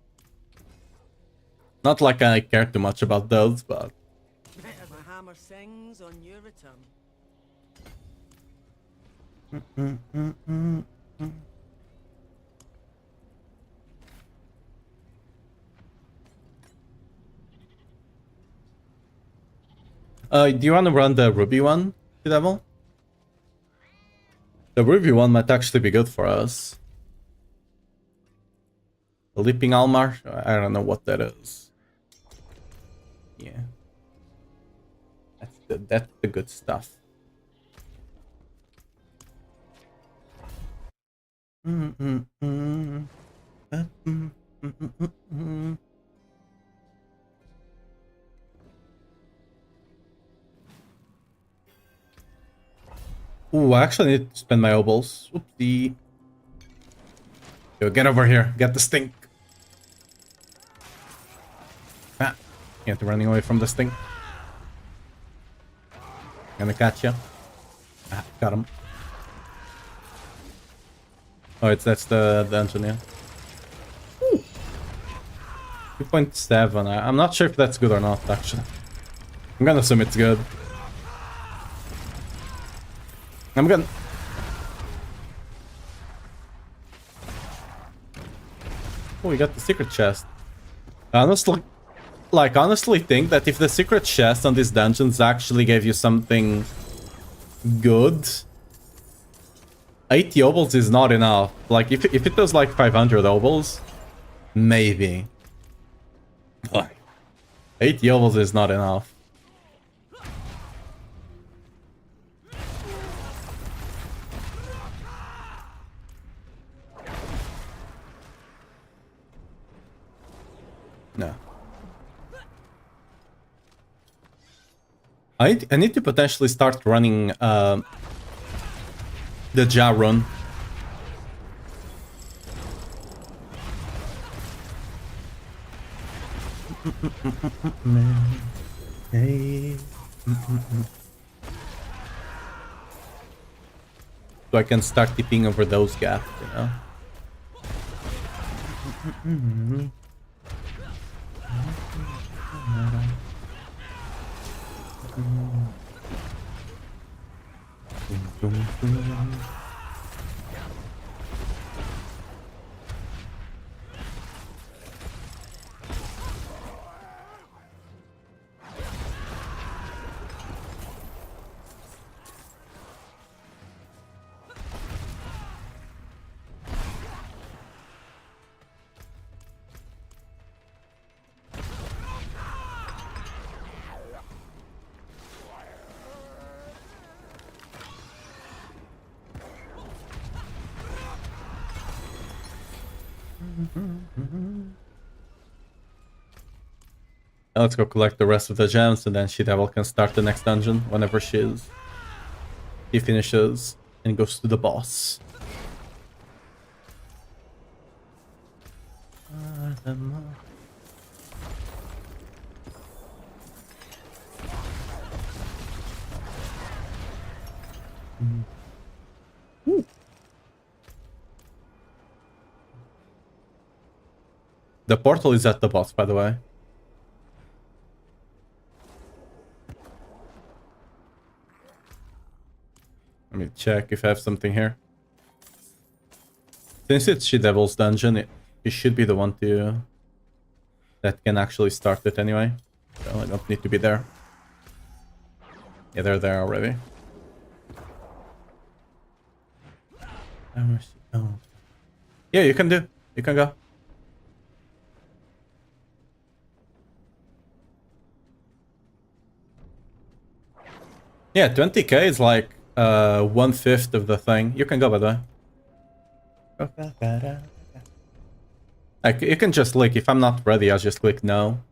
Not like I care too much about those, but... Better my hammer sings on your return. Do you want to run the Ruby one, Devil? The Ruby one might actually be good for us. The Leaping Almar? I don't know what that is. Yeah. That's the good stuff. Ooh, I actually need to spend my obols. Oopsie. Yo, get over here. Get the stink. Ah, can't running away from this thing. Gonna catch you. Ah, got him. Oh, that's the dungeon, yeah. 2.7. I'm not sure if that's good or not, actually. I'm gonna assume it's good. I'm gonna... Oh, we got the secret chest. Honestly, honestly think that if the secret chest on these dungeons actually gave you something good, 80 obols is not enough. Like, if it was like 500 obols, maybe. Like, 80 obols is not enough. No. I need to potentially start running the Ja run. So I can start tipping over those gaps, you know? Now let's go collect the rest of the gems, and then She Devil can start the next dungeon whenever she finishes and goes to the boss. Ooh. The portal is at the boss, by the way. Let me check if I have something here. Since it's She Devil's dungeon, it should be the one that can actually start it anyway. So I don't need to be there. Yeah, they're there already. Oh. Yeah, you can do. You can go. Yeah, 20k is like 1/5 of the thing. You can go, by the way. Like, you can just click. If I'm not ready, I'll just click no.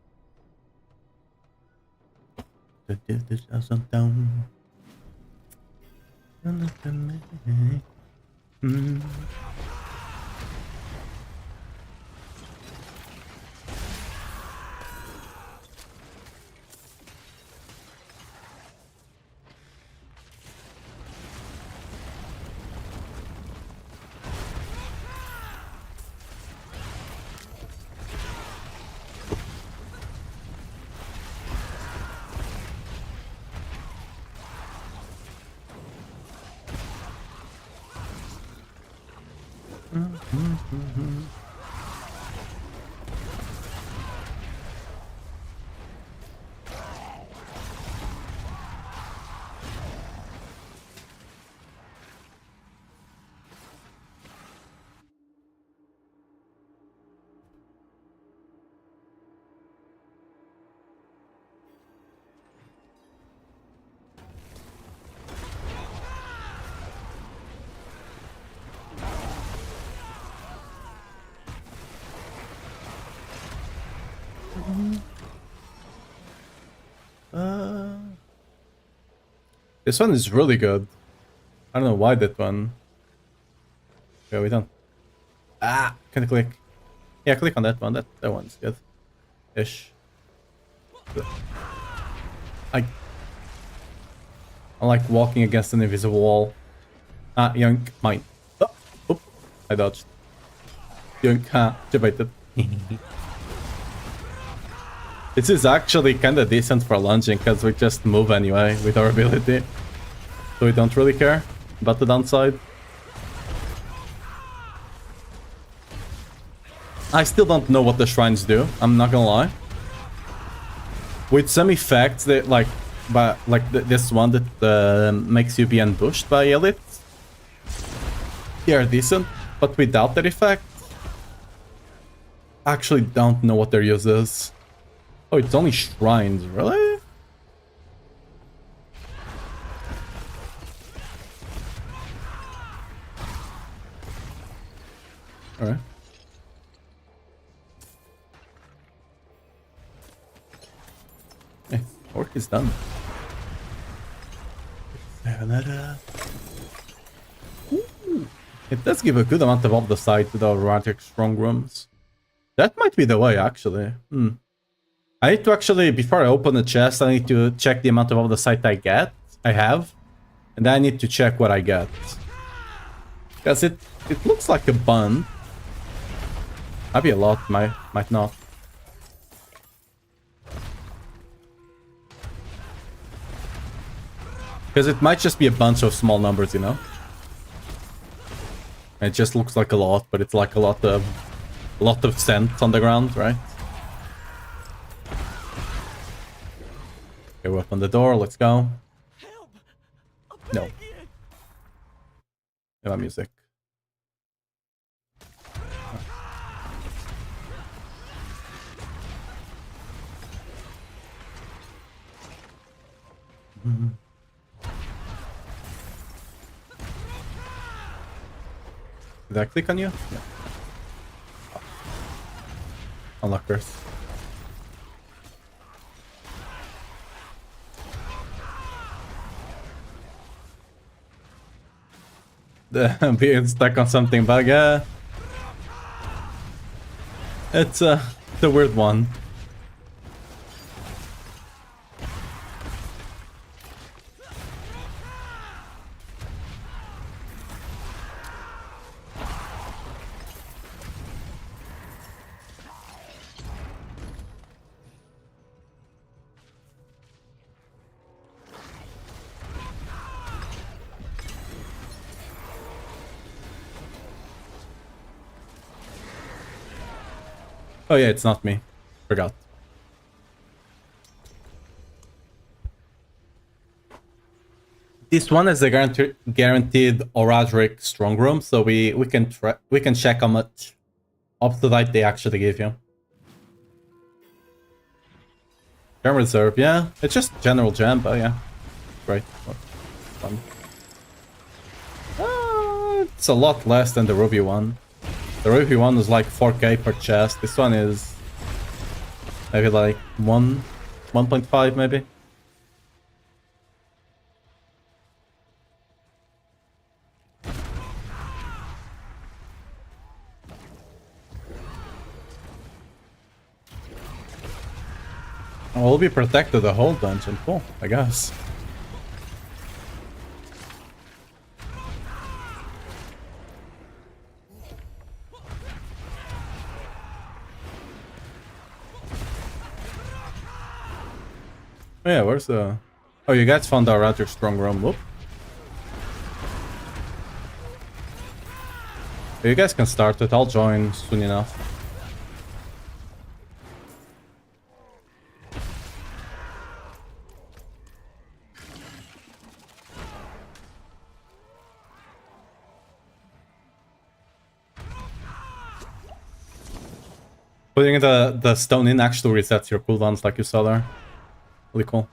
Uh, this one is really good. I don't know why that one. Okay, we done. Ah, can I click? Yeah, click on that one. That one's good. Ish. I like walking against an invisible wall. Ah, yoink, mine. Oh, oop, I dodged. Yoink, ha, debated. This is actually kinda decent for lunging because we just move anyway with our ability. So we don't really care about the downside. I still don't know what the shrines do, I'm not gonna lie. With some effects that this one that makes you be ambushed by elites, they are decent, but without that effect, I actually don't know what their use is. Oh, it's only shrines, really? Alright. Hey, work is done. Ooh. It does give a good amount of the side to the erratic strong rooms. That might be the way, actually. I need to actually, before I open the chest, I need to check the amount of the sight I have. And then I need to check what I get. Because it looks like a bun. Might be a lot, might not. Because it might just be a bunch of small numbers, you know? And it just looks like a lot, but it's like a lot of scent on the ground, right? Okay, we open the door, let's go. No. My music. Did I click on you? Yeah. Unlock Earth. Being stuck on something bug, yeah. It's a weird one. Oh yeah, it's not me. Forgot. This one is a guaranteed Oradric strong room, so we can check how much Optodite they actually give you. Gem reserve, yeah. It's just general gem, but yeah. Great. Fun. It's a lot less than the Ruby one. The Ruby one is like 4k per chest. This one is maybe like 1.5 maybe. We'll be protected the whole dungeon. Cool, I guess. Oh yeah, where's the... Oh, you guys found our rather strong room. Whoop. You guys can start it. I'll join soon enough. Putting the stone in actually resets your cooldowns like you saw there. Really cool.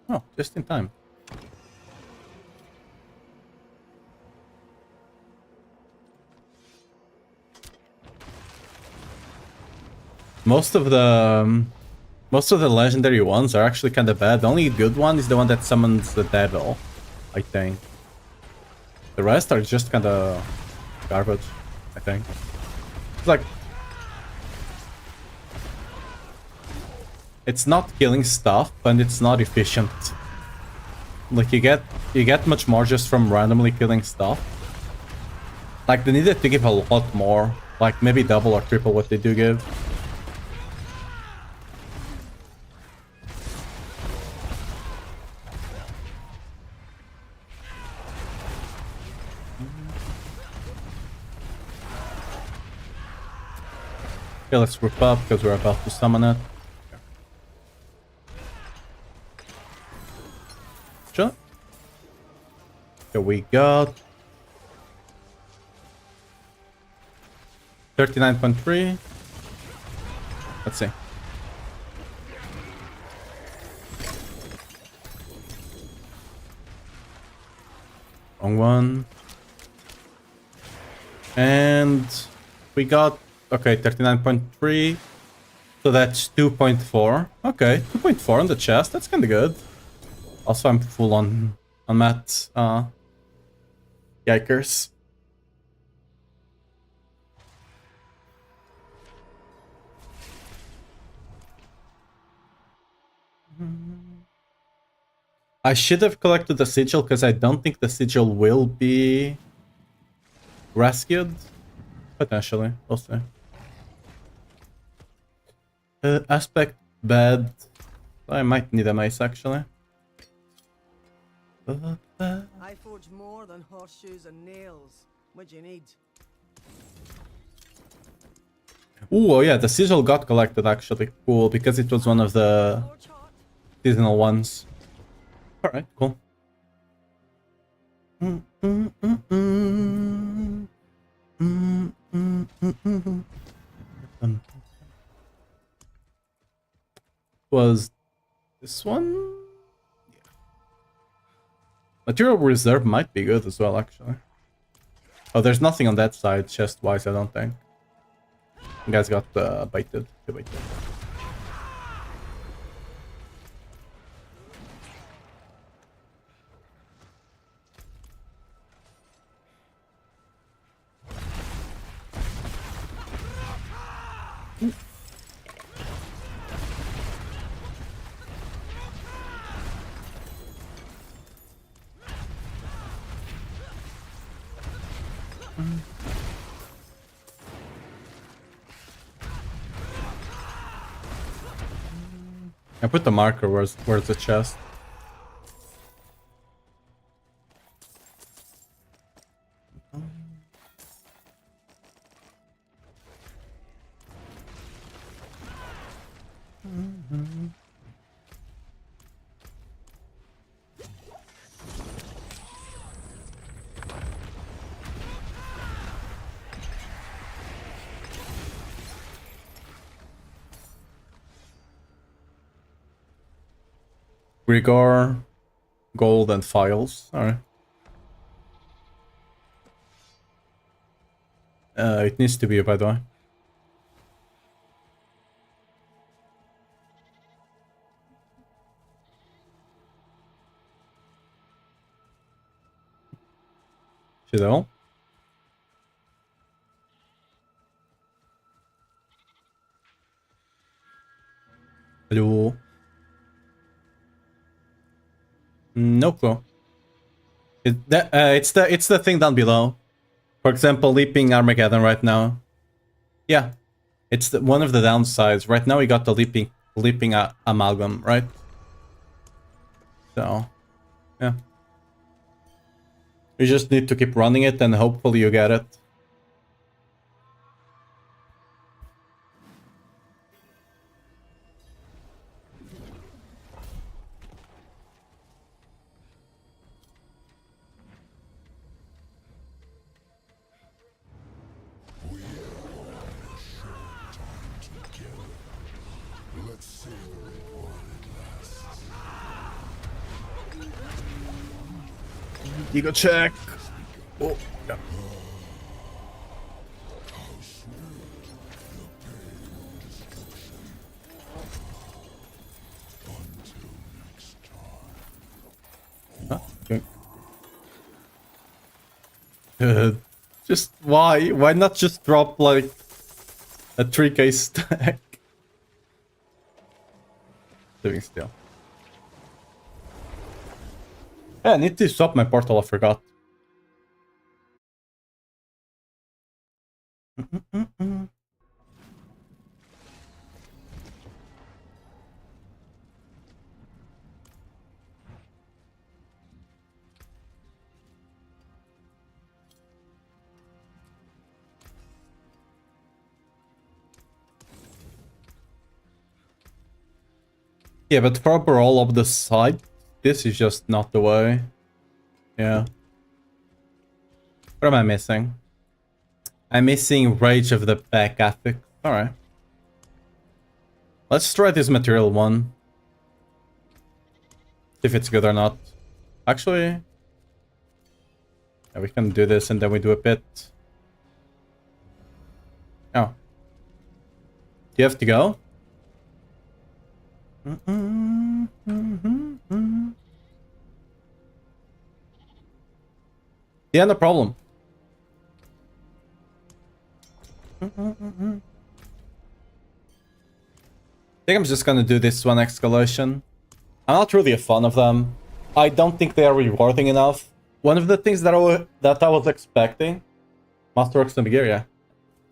Oh, just in time. most of the legendary ones are actually kind of bad. The only good one is the one that summons the devil, I think. The rest are just kind of garbage, I think. It's like, it's not killing stuff, and it's not efficient. Like you get much more just from randomly killing stuff. Like they needed to give a lot more, like maybe double or triple what they do give. Okay, let's group up because we're about to summon it. Sure. Okay, we got 39.3. Let's see. Wrong one. And we got, okay, 39.3. So that's 2.4. Okay, 2.4 on the chest. That's kind of good. Also, I'm full on Matt. Yikers. I should have collected the sigil because I don't think the sigil will be rescued. Potentially, we'll see. Aspect bad. I might need a mace actually. I forge more than horseshoes and nails. What do you need? Ooh, oh yeah, the sigil got collected actually. Cool, because it was one of the Forge hot. seasonal ones. Alright, cool. Was this one? Yeah. Material reserve might be good as well, actually. Oh, there's nothing on that side, chest-wise, I don't think. You guys got baited. Baited. I put the marker where's the chest. Rigor, gold, and files. Alright. It needs to be, by the way. Hello? Hello? No clue. It's the thing down below. For example, leaping Armageddon right now. Yeah, it's one of the downsides. Right now we got the leaping amalgam, right? So, yeah. You just need to keep running it and hopefully you get it. Ego check. Oh, yeah. Just why? Why not just drop like a 3k stack? Living still. Yeah, I need to swap my portal, I forgot. Yeah, but for overall of the side, this is just not the way. Yeah. What am I missing? I'm missing Rage of the Pack Epic. Alright. Let's try this material one. If it's good or not. Actually... yeah, we can do this and then we do a pit. Oh. Do you have to go? Yeah, no problem. I think I'm just gonna do this one escalation. I'm not really a fan of them. I don't think they are rewarding enough. One of the things that I was expecting... Masterworks and gear, yeah.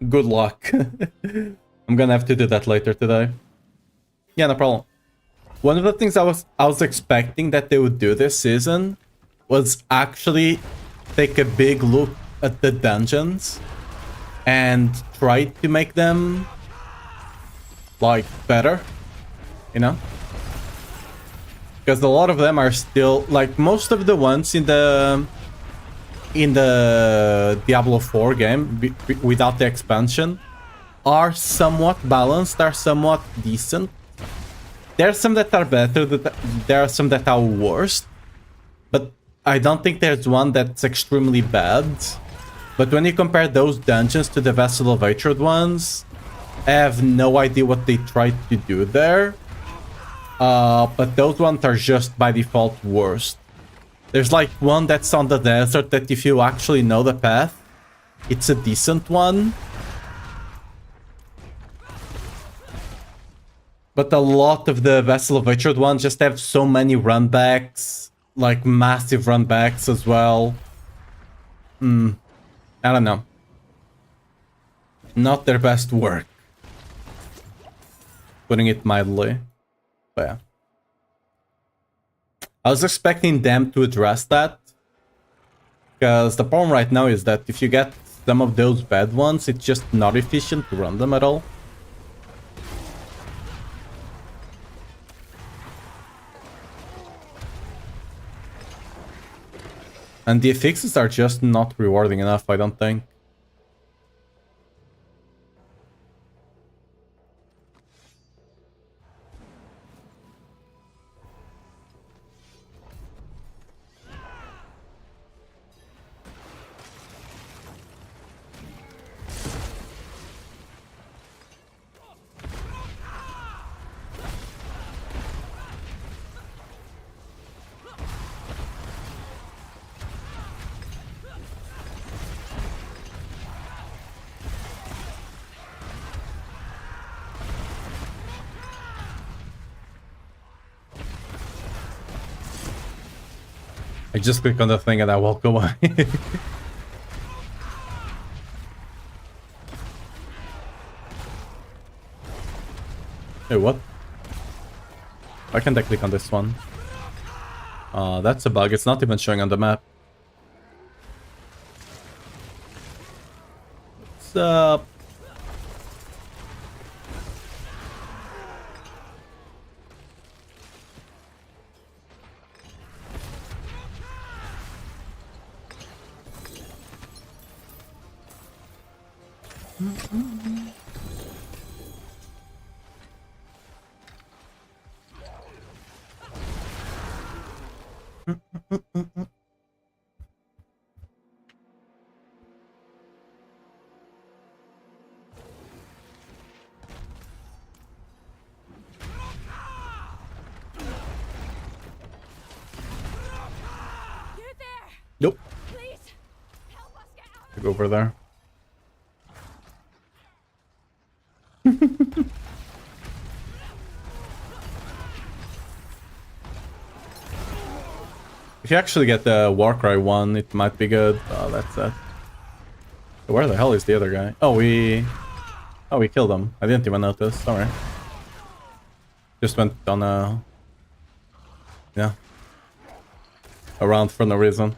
Good luck. I'm gonna have to do that later today. Yeah, no problem. One of the things I was expecting that they would do this season was actually take a big look at the dungeons and try to make them like better, you know? Because a lot of them are still like most of the ones in the Diablo 4 game without the expansion are somewhat balanced, are somewhat decent. There are some that are better, there are some that are worse, but I don't think there's one that's extremely bad. But when you compare those dungeons to the Vessel of Hatred ones, I have no idea what they tried to do there. But those ones are just by default worse. There's like one that's on the desert that if you actually know the path, it's a decent one. But a lot of the Vessel of Hatred ones just have so many runbacks, like massive runbacks as well. I don't know. Not their best work. Putting it mildly. But yeah. I was expecting them to address that. Because the problem right now is that if you get some of those bad ones, it's just not efficient to run them at all. And the affixes are just not rewarding enough, I don't think. I just click on the thing and I walk away. Hey, what? Why can't I click on this one? That's a bug. It's not even showing on the map. What's up? You there? Nope. Please help us get to go over there. If you actually get the Warcry one, it might be good. Oh, that's it. Where the hell is the other guy? Oh, we killed him. I didn't even notice. Sorry. Just went on a... Yeah. Around for no reason.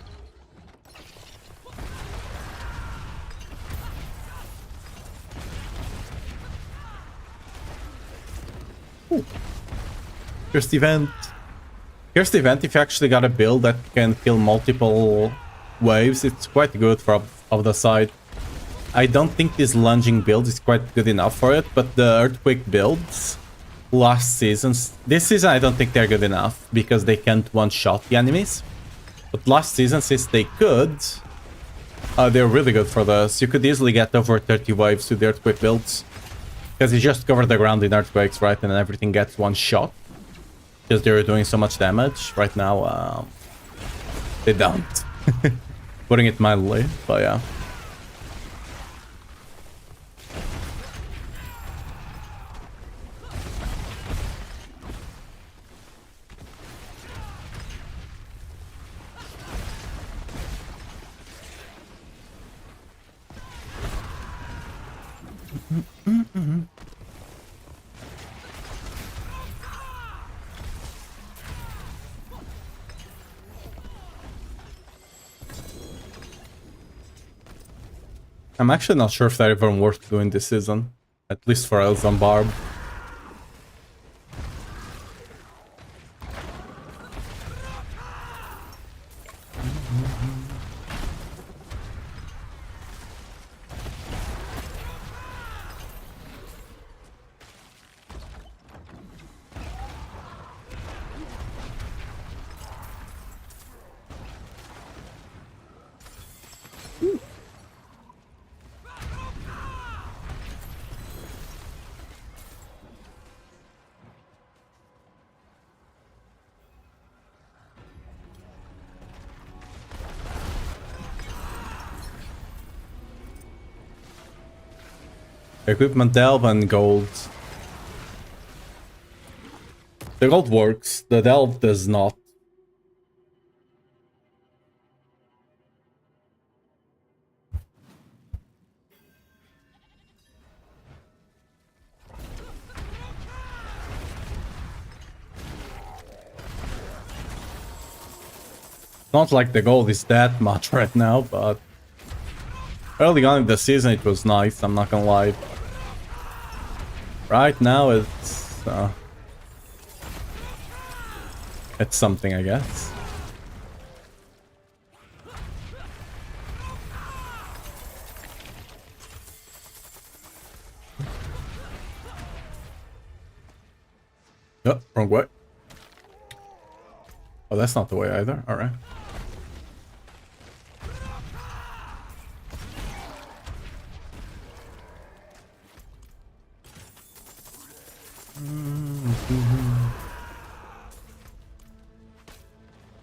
Ooh. Here's the event. Here's the event. If you actually got a build that can kill multiple waves, it's quite good for of the side. I don't think this lunging build is quite good enough for it, but the Earthquake builds last seasons... This season I don't think they're good enough, because they can't one-shot the enemies. But last season, since they could, they're really good for this. You could easily get over 30 waves to the Earthquake builds. Because you just cover the ground in Earthquakes, right? And then everything gets one shot. Because they're doing so much damage. Right now, they don't. Putting it mildly, but yeah. I'm actually not sure if they're even worth doing this season. At least for Elsa and Barb. Equipment delve and gold. The gold works, the delve does not. Not like the gold is that much right now, but early on in the season it was nice, I'm not gonna lie. Right now it's something, I guess. Oh, wrong way. Oh, that's not the way either. All right.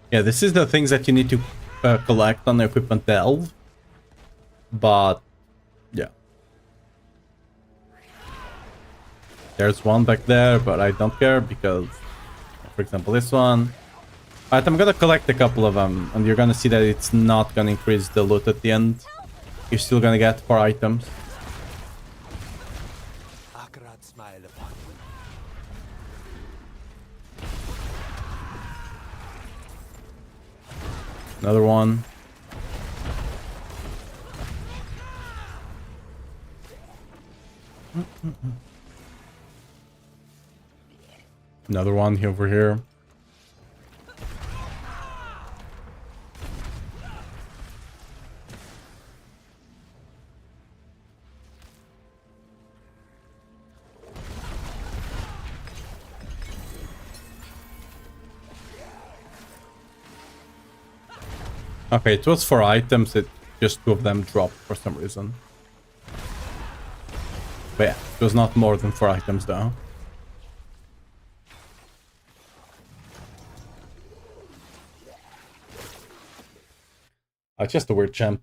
Yeah, this is the things that you need to collect on the equipment delve. But, yeah. There's one back there, but I don't care because, for example, this one. Alright, I'm gonna collect a couple of them, and you're gonna see that it's not gonna increase the loot at the end. You're still gonna get 4 items. Another one. Another one over here. Okay, it was 4 items, just 2 of them dropped for some reason. But yeah, it was not more than 4 items though. Just a weird champ.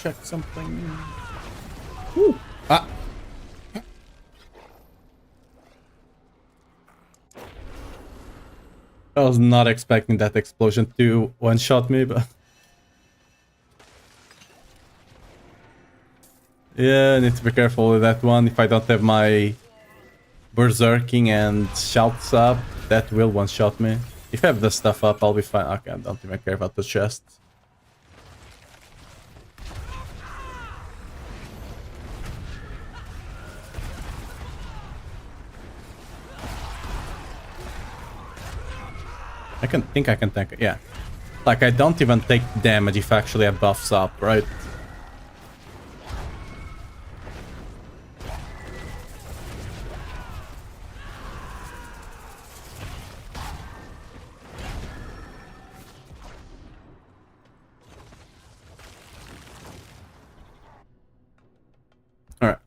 check something. Ooh. Ah. I was not expecting that explosion to one-shot me, but... Yeah, I need to be careful with that one. If I don't have my berserking and shouts up, that will one-shot me. If I have the stuff up, I'll be fine. Okay, I don't even care about the chest. I think I can tank it, yeah. Like, I don't even take damage if I actually have buffs up, right? Alright.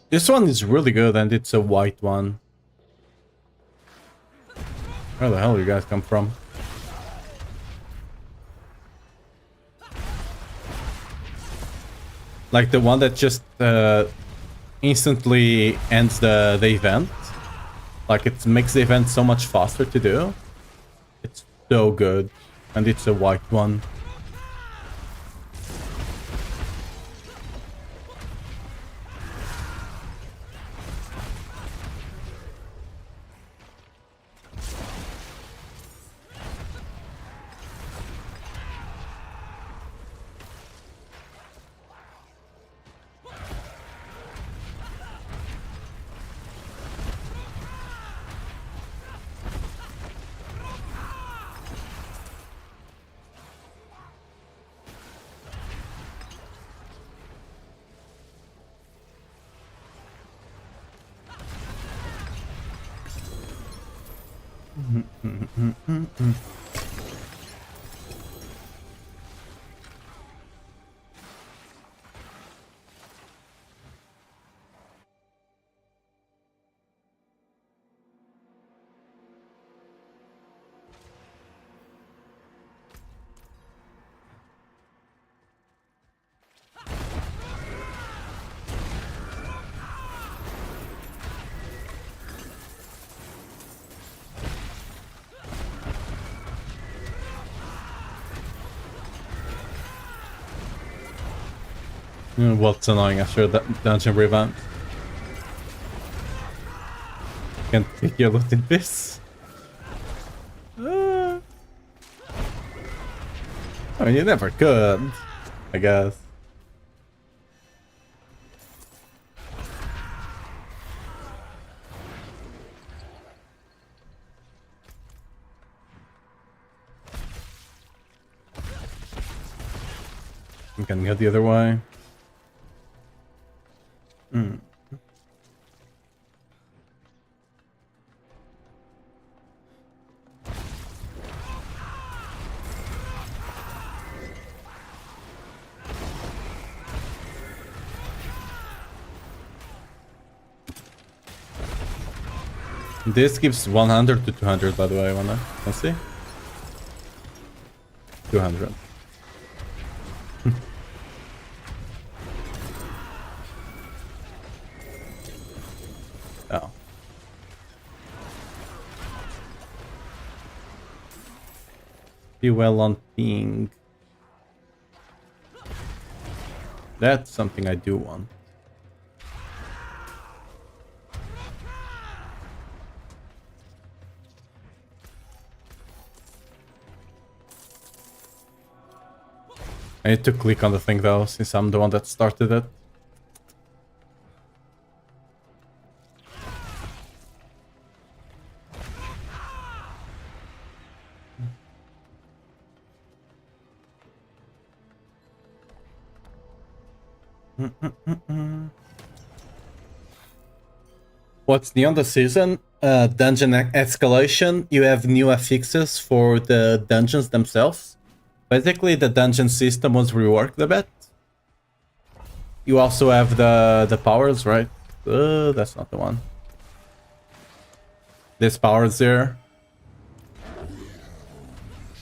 This one is really good, and it's a white one. Where the hell do you guys come from? Like the one that just instantly ends the event. Like it makes the event so much faster to do. It's so good. And it's a white one. What's annoying after that dungeon revamp? Can't take your loot in this. I mean, you never could, I guess. I'm gonna go the other way. This gives 100 to 200, by the way, I wanna see. 200. Oh. Be well on ping. That's something I do want. I need to click on the thing though, since I'm the one that started it. What's the end of the season? dungeon escalation, you have new affixes for the dungeons themselves. Basically, the dungeon system was reworked a bit. You also have the powers, right? That's not the one. This powers there.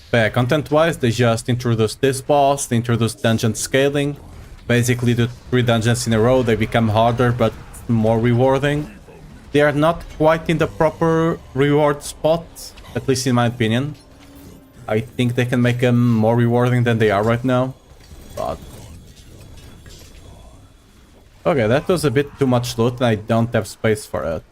But yeah, content-wise, they just introduced this boss, they introduced dungeon scaling. Basically, the 3 dungeons in a row, they become harder but more rewarding. They are not quite in the proper reward spot, at least in my opinion. I think they can make them more rewarding than they are right now. But... okay, that was a bit too much loot and I don't have space for it.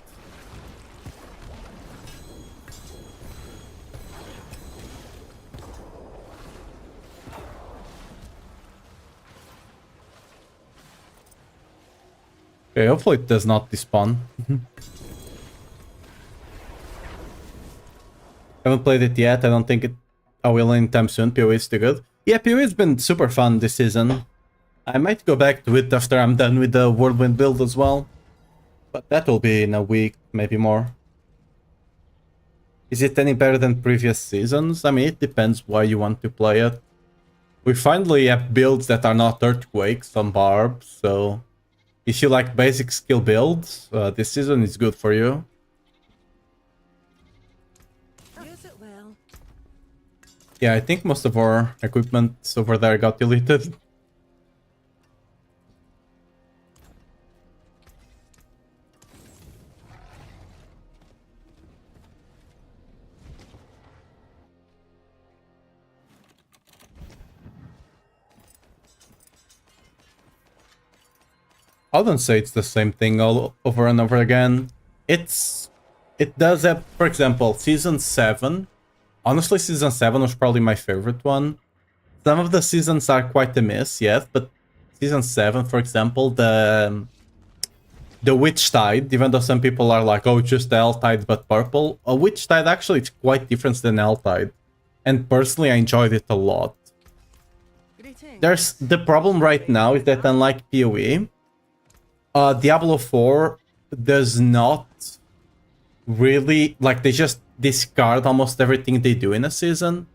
Okay, hopefully it does not despawn. Haven't played it yet, I don't think I will anytime soon. PoE is too good. Yeah, PoE has been super fun this season. I might go back to it after I'm done with the Whirlwind build as well. But that will be in a week, maybe more. Is it any better than previous seasons? I mean, it depends why you want to play it. We finally have builds that are not earthquakes on Barb, so... if you like basic skill builds, this season is good for you. Use it well. Yeah, I think most of our equipment over there got deleted. I wouldn't say it's the same thing all over and over again. It does have, for example, Season 7. Honestly, Season 7 was probably my favorite one. Some of the seasons are quite a miss, yes, but Season 7, for example, the Witch Tide, even though some people are like, oh, just the Hell Tide but purple, a Witch Tide actually is quite different than Hell Tide. And personally, I enjoyed it a lot. There's the problem right now is that unlike PoE, Diablo 4 does not really, like, they just discard almost everything they do in a season.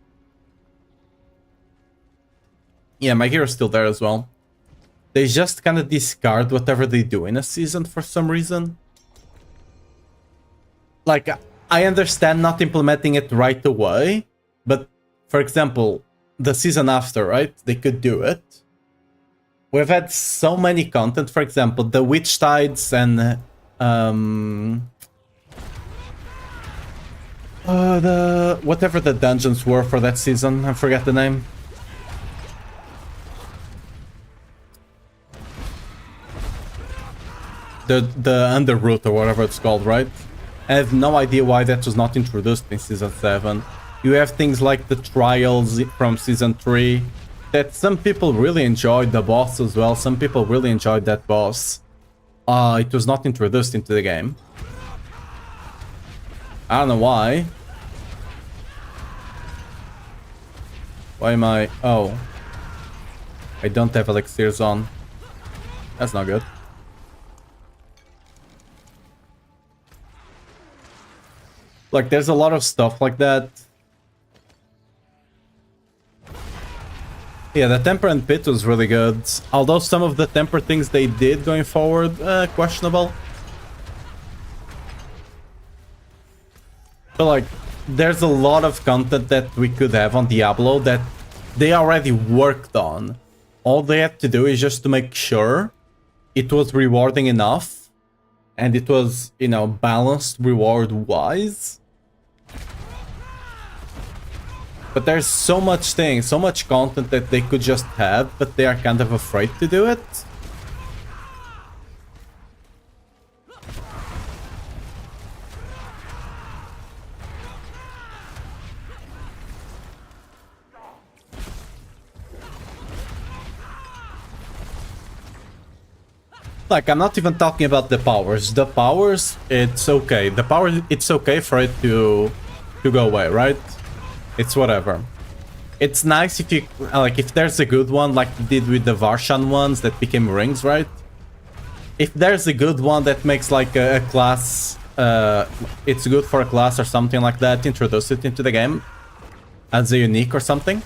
Yeah, my hero's still there as well. They just kind of discard whatever they do in a season for some reason. Like, I understand not implementing it right away, but, for example, the season after, right? They could do it. We've had so many content, for example, the Witch Tides and the whatever the dungeons were for that season, I forget the name. The Underroot or whatever it's called, right? I have no idea why that was not introduced in Season 7. You have things like the Trials from Season 3, that some people really enjoyed the boss as well. Some people really enjoyed that boss. It was not introduced into the game. I don't know why. Why am I... oh. I don't have elixirs on. That's not good. Like, there's a lot of stuff like that. Yeah, the Temper and Pit was really good. Although some of the Temper things they did going forward, questionable. But like, there's a lot of content that we could have on Diablo that they already worked on. All they had to do is just to make sure it was rewarding enough. And it was, you know, balanced reward-wise. But there's so much things, so much content that they could just have, but they are kind of afraid to do it. Like, I'm not even talking about the powers. The powers, it's okay. The power, it's okay for it to go away, right? It's whatever. It's nice if you, like, if there's a good one, like you did with the Varshan ones that became rings, right? If there's a good one that makes, like, a class it's good for a class or something like that, introduce it into the game as a unique or something.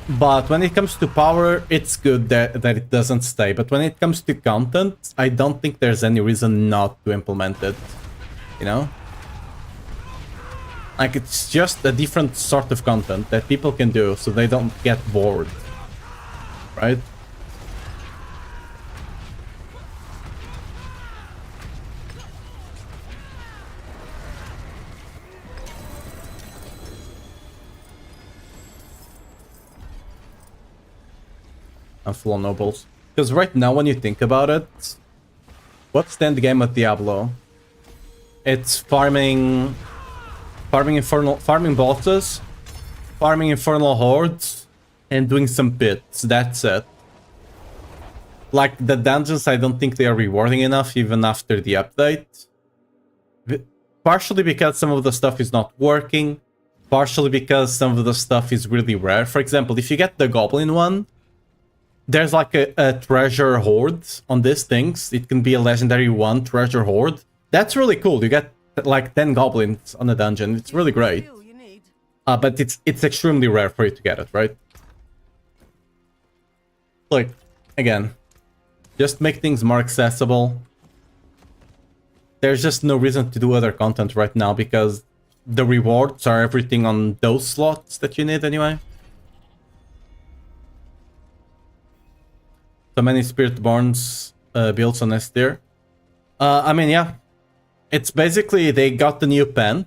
But when it comes to power, it's good that it doesn't stay. But when it comes to content, I don't think there's any reason not to implement it, you know? Like, it's just a different sort of content that people can do so they don't get bored, right? And full on nobles. Because right now, when you think about it, what's the end game of Diablo? It's farming bosses, farming infernal hordes, and doing some pits. That's it. Like, the dungeons, I don't think they are rewarding enough even after the update. Partially because some of the stuff is not working, partially because some of the stuff is really rare. For example, if you get the goblin one, there's like a treasure hoard on these things. It can be a legendary 1 treasure hoard. That's really cool. You get like 10 goblins on a dungeon. It's really great. But it's extremely rare for you to get it, right? Like, again, just make things more accessible. There's just no reason to do other content right now because the rewards are everything on those slots that you need anyway. So many Spiritborns builds on S tier. I mean, yeah. It's basically they got the new pent,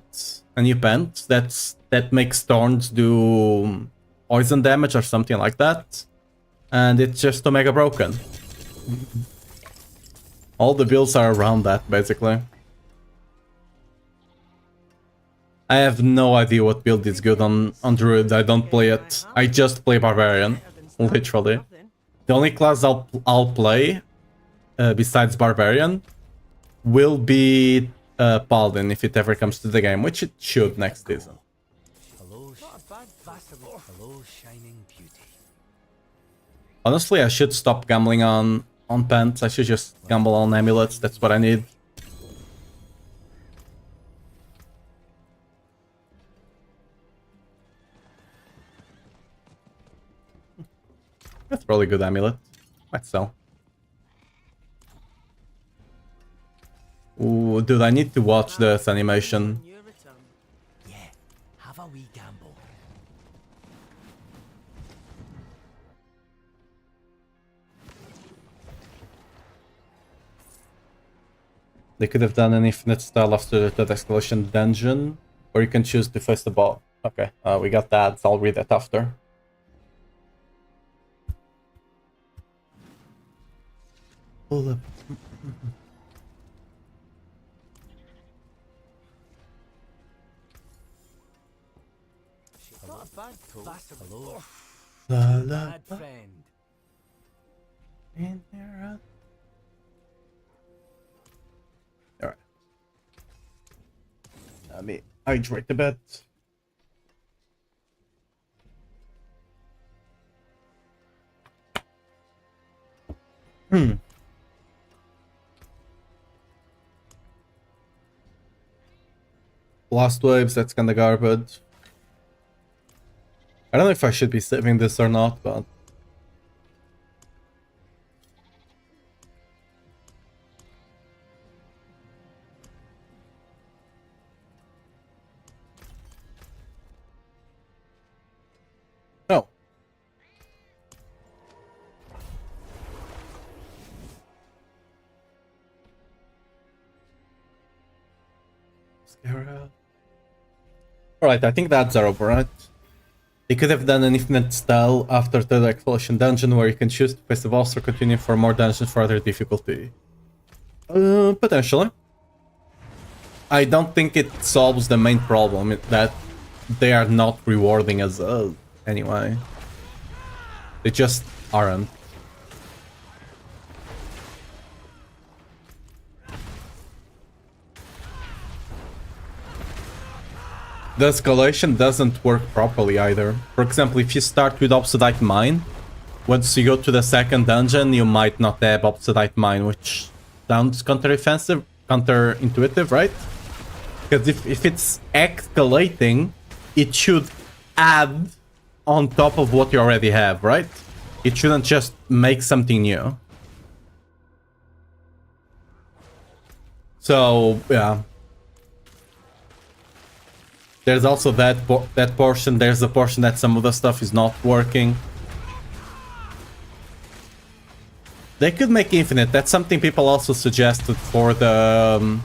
a new pent that makes thorns do poison damage or something like that, and it's just Omega broken. All the builds are around that basically. I have no idea what build is good on Druid. I don't play it. I just play Barbarian, literally. The only class I'll play besides Barbarian will be Paladin if it ever comes to the game, which it should next season. Honestly, I should stop gambling on pants. I should just gamble on amulets. That's what I need. That's probably good amulet. Might sell. Ooh, dude, I need to watch this animation. Yeah, have a wee gamble. They could have done an infinite style after the escalation dungeon, or you can choose to face the ball. Okay, we got that. So I'll read that after. Pull up. Not a bad hello. Bad Friend. In there. Alright. Let me hydrate a bit. Blast waves, that's kinda garbage. I don't know if I should be saving this or not, but... No. Alright, I think that's our over, right? They could have done an infinite style after the explosion dungeon where you can choose to face the boss or continue for more dungeons for other difficulty. Potentially. I don't think it solves the main problem that they are not rewarding us anyway. They just aren't. The escalation doesn't work properly either. For example, if you start with Obsidian Mine, once you go to the second dungeon, you might not have Obsidian Mine, which sounds counter-offensive, counterintuitive, right? Because if it's escalating, it should add on top of what you already have, right? It shouldn't just make something new. So, yeah. There's also that portion. There's the portion that some of the stuff is not working. They could make infinite. That's something people also suggested for the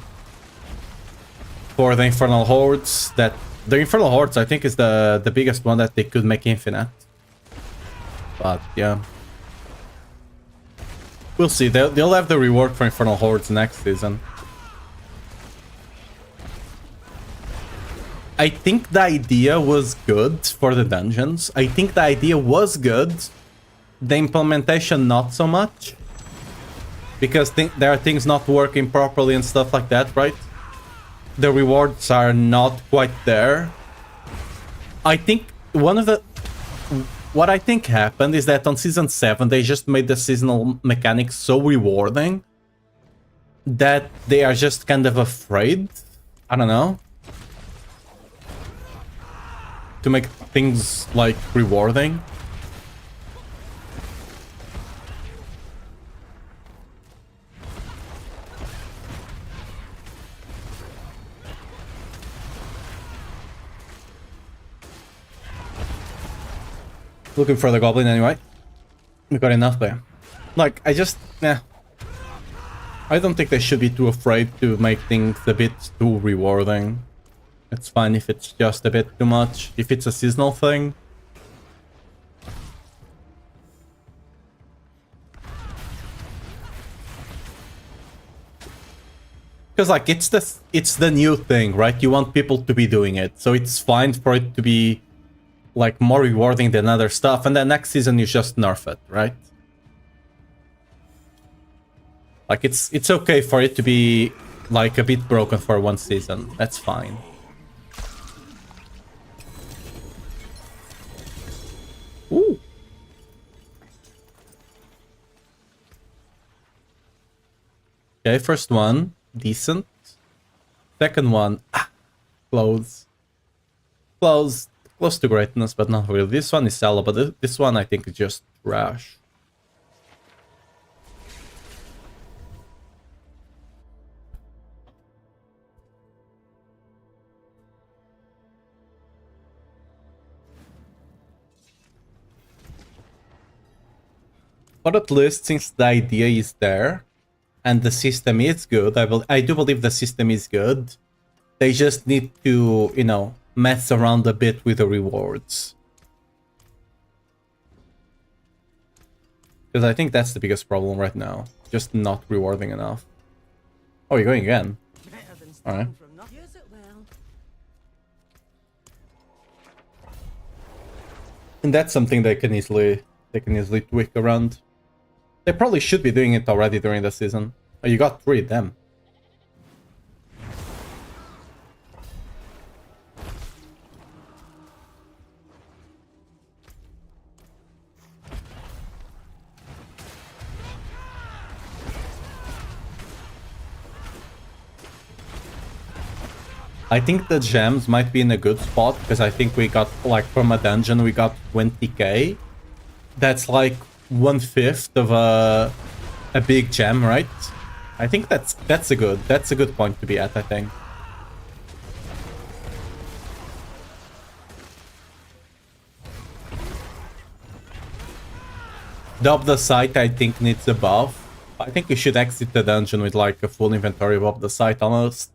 Infernal Hordes. That the Infernal Hordes, I think, is the biggest one that they could make infinite. But yeah, we'll see. They'll have the rework for Infernal Hordes next season. I think the idea was good for the dungeons. I think the idea was good. The implementation, not so much. Because there are things not working properly and stuff like that, right? The rewards are not quite there. I think what I think happened is that on Season 7, they just made the seasonal mechanics so rewarding that they are just kind of afraid, I don't know, to make things, like, rewarding. Looking for the goblin anyway. We got enough there. Like, I don't think they should be too afraid to make things a bit too rewarding. It's fine if it's just a bit too much. If it's a seasonal thing. Because, like, it's the new thing, right? You want people to be doing it. So it's fine for it to be, like, more rewarding than other stuff. And then next season you just nerf it, right? Like, it's okay for it to be, like, a bit broken for one season. That's fine. Ooh. Okay, first one, decent. Second one, close. Close to greatness, but not really. This one is sallow, but this one I think is just trash. But at least, since the idea is there, and the system is good, I do believe the system is good, they just need to, you know, mess around a bit with the rewards. Because I think that's the biggest problem right now. Just not rewarding enough. Oh, you're going again. Alright. And that's something they can easily tweak around. They probably should be doing it already during the season. Oh, you got 3 of them. I think the gems might be in a good spot, because I think we got, like, from a dungeon, we got 20k. That's like 1/5 of a big gem, right? I think that's a good point to be at, I think. The site, I think, needs a buff. I think we should exit the dungeon with, like, a full inventory of the site almost.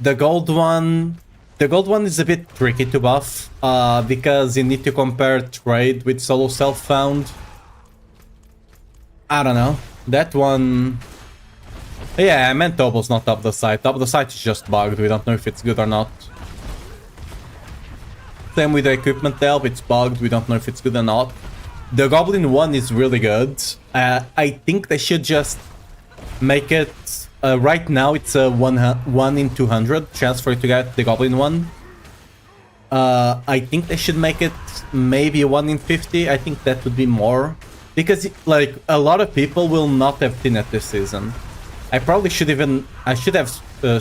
The gold one is a bit tricky to buff, because you need to compare trade with solo self-found. I don't know. That one... Yeah, I meant Doble's not top the site. Top the site is just bugged. We don't know if it's good or not. Same with the equipment help. It's bugged. We don't know if it's good or not. The Goblin one is really good. I think they should just make it... right now it's a 1 in 200 chance for you to get the Goblin one. I think they should make it maybe a 1 in 50. I think that would be more Because, like, a lot of people will not have seen it this season. I should have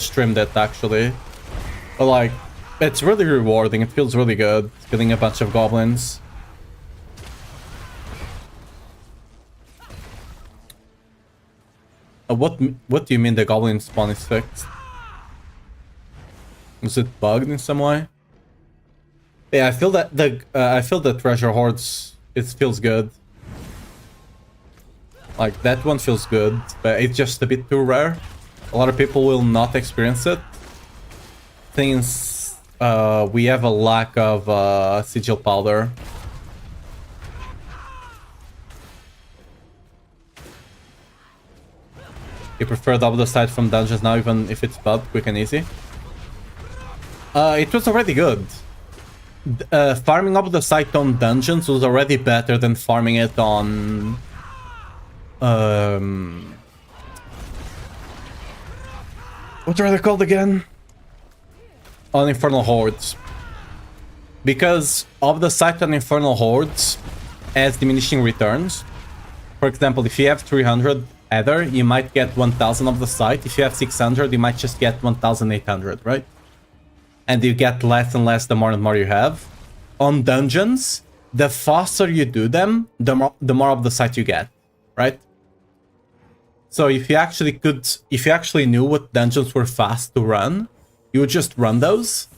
streamed it, actually. But, like, it's really rewarding. It feels really good, killing a bunch of goblins. What do you mean the goblin spawn is fixed? Is it bugged in some way? Yeah, I feel that the treasure hoards, it feels good. Like, that one feels good, but it's just a bit too rare. A lot of people will not experience it, since we have a lack of sigil powder. You prefer double the side from dungeons now, even if it's bugged, quick and easy? It was already good. Farming up the site on dungeons was already better than farming it on... what are they called again? On Infernal Hordes. Because of the site on Infernal Hordes has diminishing returns. For example, if you have 300 Ether, you might get 1000 of the site. If you have 600, you might just get 1800, right? And you get less and less the more and more you have. On dungeons, the faster you do them, the more of the site you get, right? So if you actually knew what dungeons were fast to run, you would just run those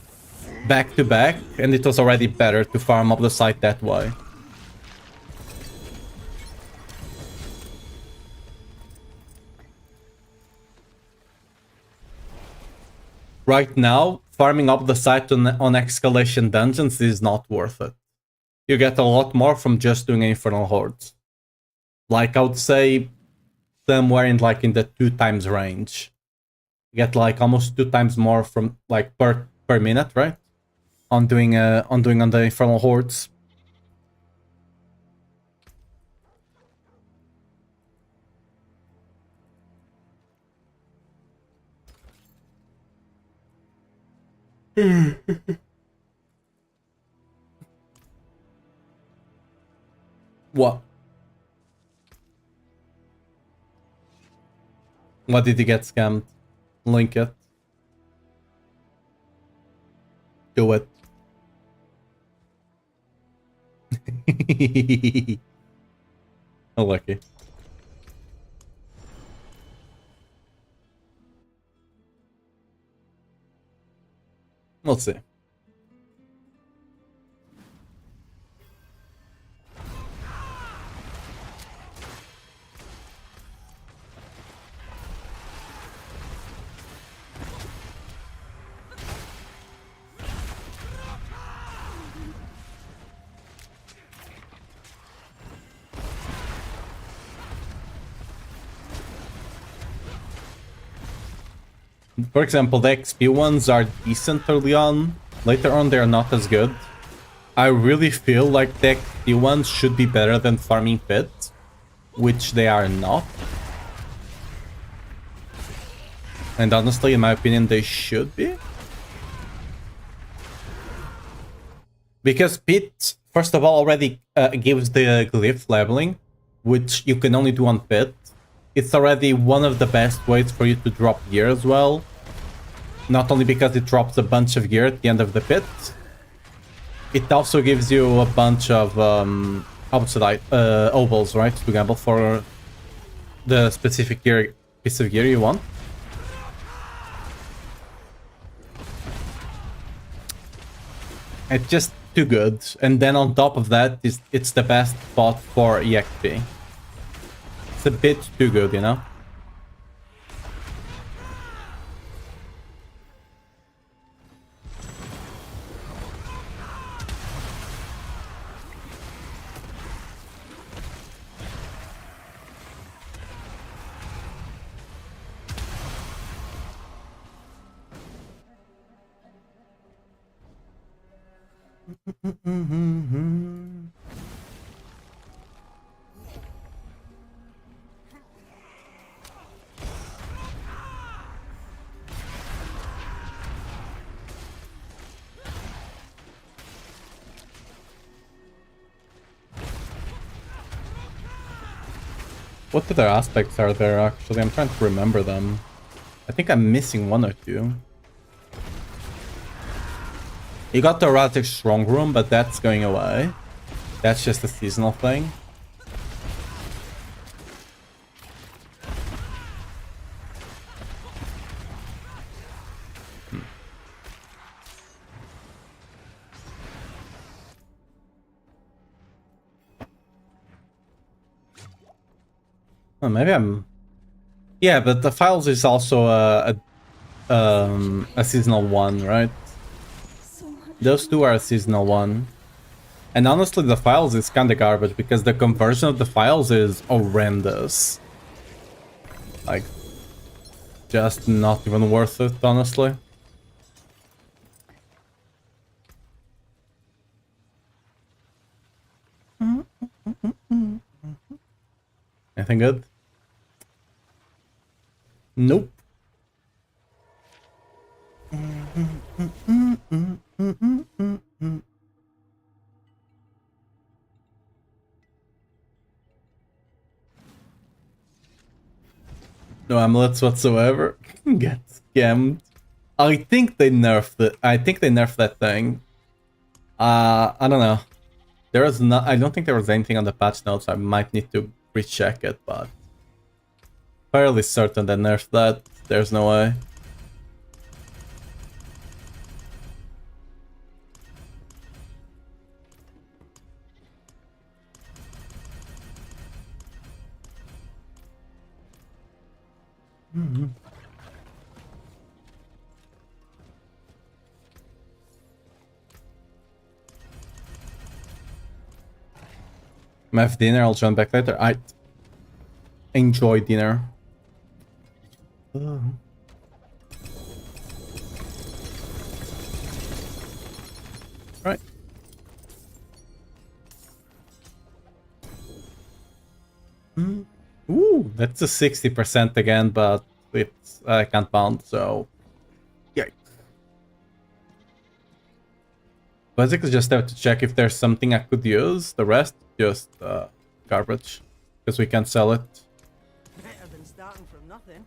back to back, and it was already better to farm up the site that way. Right now, farming up the site on escalation dungeons is not worth it. You get a lot more from just doing Infernal Hordes. Like, I would say somewhere in the 2 times range. You get like almost 2 times more from like per minute, right? On doing on the Infernal Hordes. What? What did you get scammed? Link it. Do it. Oh, lucky. We'll see. For example, the XP ones are decent early on. Later on, they're not as good. I really feel like the XP ones should be better than farming pits, which they are not. And honestly, in my opinion, they should be. Because pit, first of all, already gives the glyph leveling, which you can only do on pit. It's already one of the best ways for you to drop gear as well. Not only because it drops a bunch of gear at the end of the pit, it also gives you a bunch of ovals, right, to gamble for the specific piece of gear you want. It's just too good. And then on top of that, it's the best spot for EXP. It's a bit too good, you know? What other aspects are there, actually? I'm trying to remember them. I think I'm missing one or two. You got the erratic strong room, but that's going away. That's just a seasonal thing. Oh, maybe I'm... Yeah, but the files is also a seasonal one, right? Those two are a seasonal one. And honestly, the files is kinda garbage because the conversion of the files is horrendous. Like, just not even worth it, honestly. Anything good? Nope. No amulets whatsoever. Get scammed. I think they nerfed it. I think they nerfed that thing. I don't know. There is not. I don't think there was anything on the patch notes. I might need to recheck it, but fairly certain they nerfed that. There's no way. I'm have dinner. I'll join back later. I enjoy dinner. Right. Ooh, that's a 60% again, but it's I can't bound, so yikes. Basically, just have to check if there's something I could use. The rest, just garbage, because we can't sell it. Better than starting from nothing.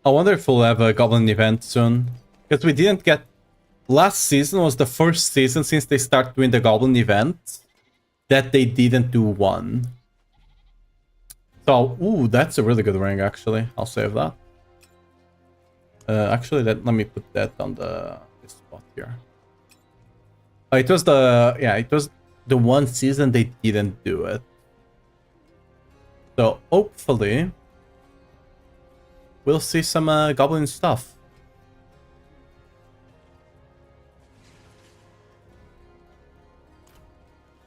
I wonder if we'll have a goblin event soon, because we didn't get. Last season was the first season since they started doing the goblin event that they didn't do one. So, ooh, that's a really good ring, actually. I'll save that. Actually, let me put that on this spot here. It was it was the one season they didn't do it. So, hopefully, we'll see some goblin stuff.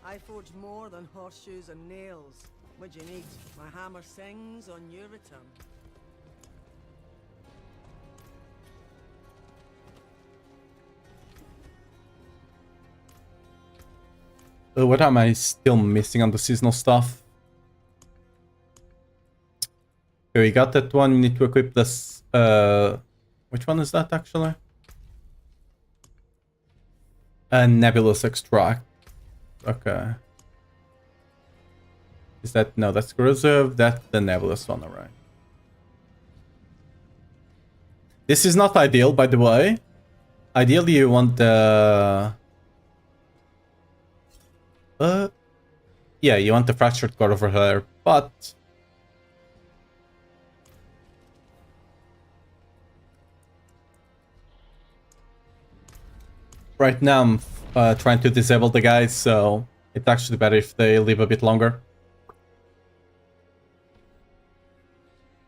I forge more than horseshoes and nails. What you need? My hammer sings on your return. What am I still missing on the seasonal stuff? Okay, we got that one. We need to equip this. Which one is that actually? A nebulous extract. Okay. Is that no? That's corrosive. That's the nebulous one, alright. This is not ideal, by the way. Ideally, you want the. Yeah, you want the fractured core over here, but right now I'm trying to disable the guys, so it's actually better if they live a bit longer.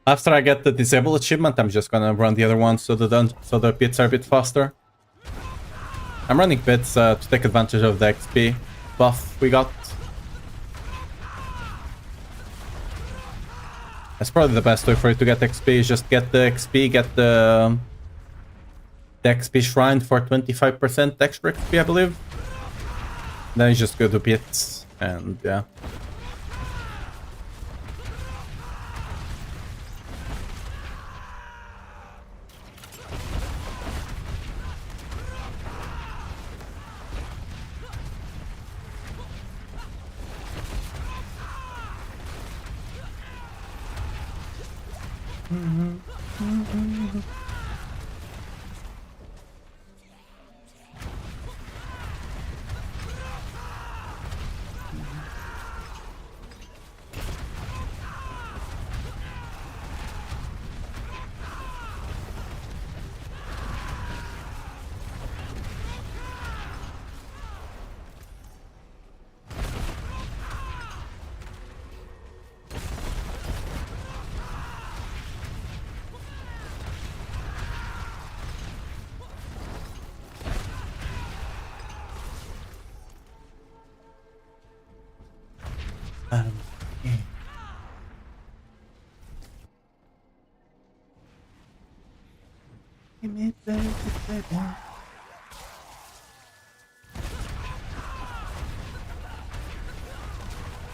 After I get the disable achievement, I'm just gonna run the other one so the pits are a bit faster. I'm running pits to take advantage of the XP buff we got. That's probably the best way for you to get XP, is just get the XP, get the XP shrine for 25% extra XP, I believe. Then you just go to pits, and yeah. Yeah.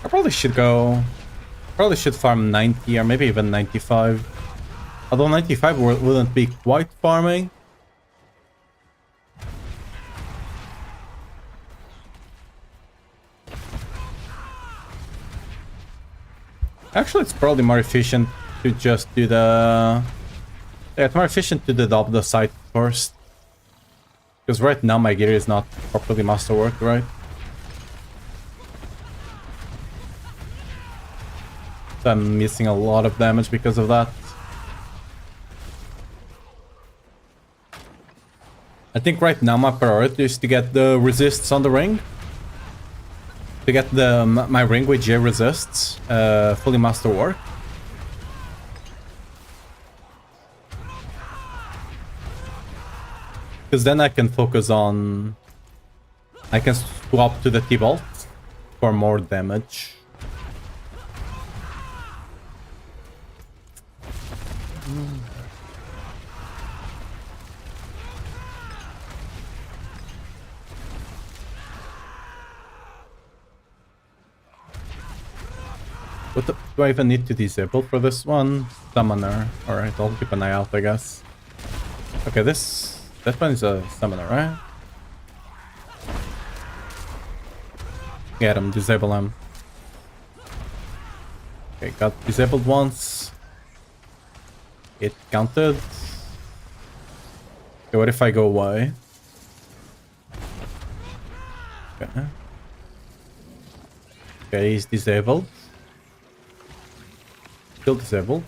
I probably should go. Probably should farm 90 or maybe even 95. Although 95 wouldn't be quite farming. Actually, it's probably more efficient to just do the... Yeah, it's more efficient to develop the site first. Because right now my gear is not properly masterwork, right? So I'm missing a lot of damage because of that. I think right now my priority is to get the resists on the ring. To get my ring with J resists fully masterwork. Because then I can focus on... I can swap to the T-Bolt for more damage. What do I even need to disable for this one? Summoner. Alright, I'll keep an eye out, I guess. Okay, that one is a summoner, right? Get him, disable him. Okay, got disabled once. It counted. Okay, what if I go away? Okay. Okay, he's disabled. Still disabled.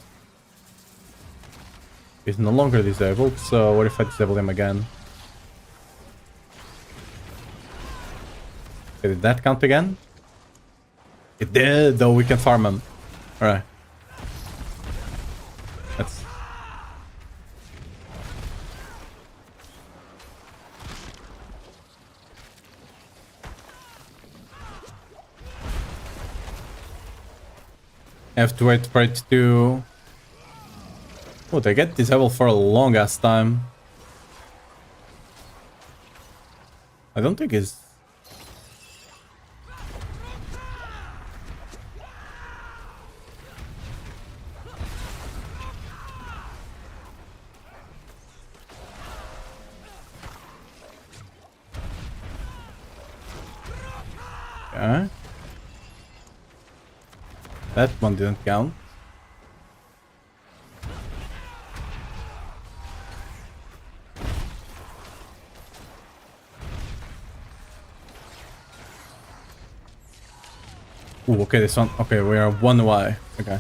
He's no longer disabled, so what if I disable him again? Okay, did that count again? It did, though we can farm him. Alright. That's... I have to wait for it to... Oh, they get disabled for a long ass time. I don't think it's... Okay. That one didn't count. Ooh, okay, this one. Okay, we are one away. Okay.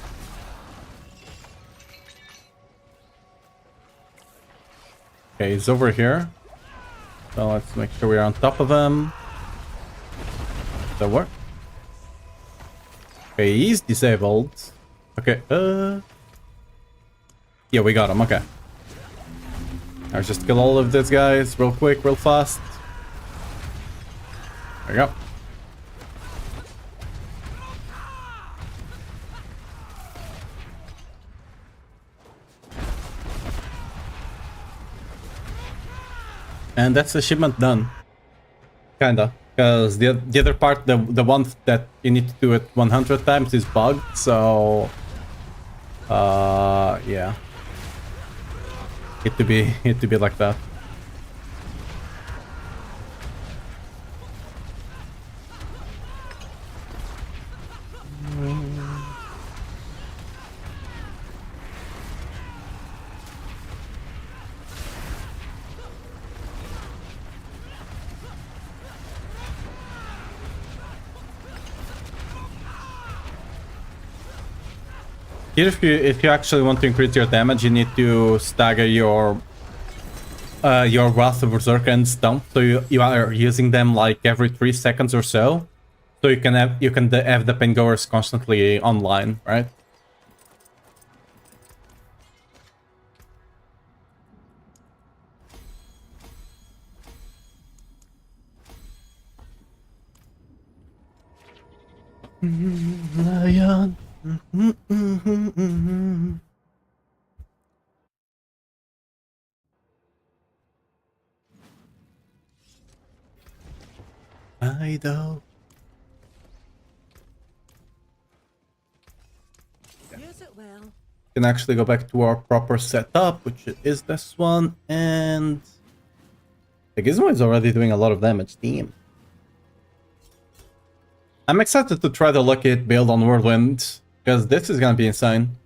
Okay, he's over here. So let's make sure we are on top of him. Does that work? Okay, he's disabled. Okay, yeah, we got him, okay. Let's just kill all of these guys real quick, real fast. There we go. And that's the shipment done. Kinda. Because the other part, the one that you need to do it 100 times is bugged, so... yeah. It to be like that. Here, if you actually want to increase your damage, you need to stagger your Wrath of Berserker and Stomp, so you are using them like every 3 seconds or so. So you can have the Pengoers constantly online, right? Lion. I know. Use it well. Can actually go back to our proper setup, which is this one, and the Gizmo is already doing a lot of damage. Damn. I'm excited to try the Lucky Hit build on Whirlwind, because this is gonna be insane.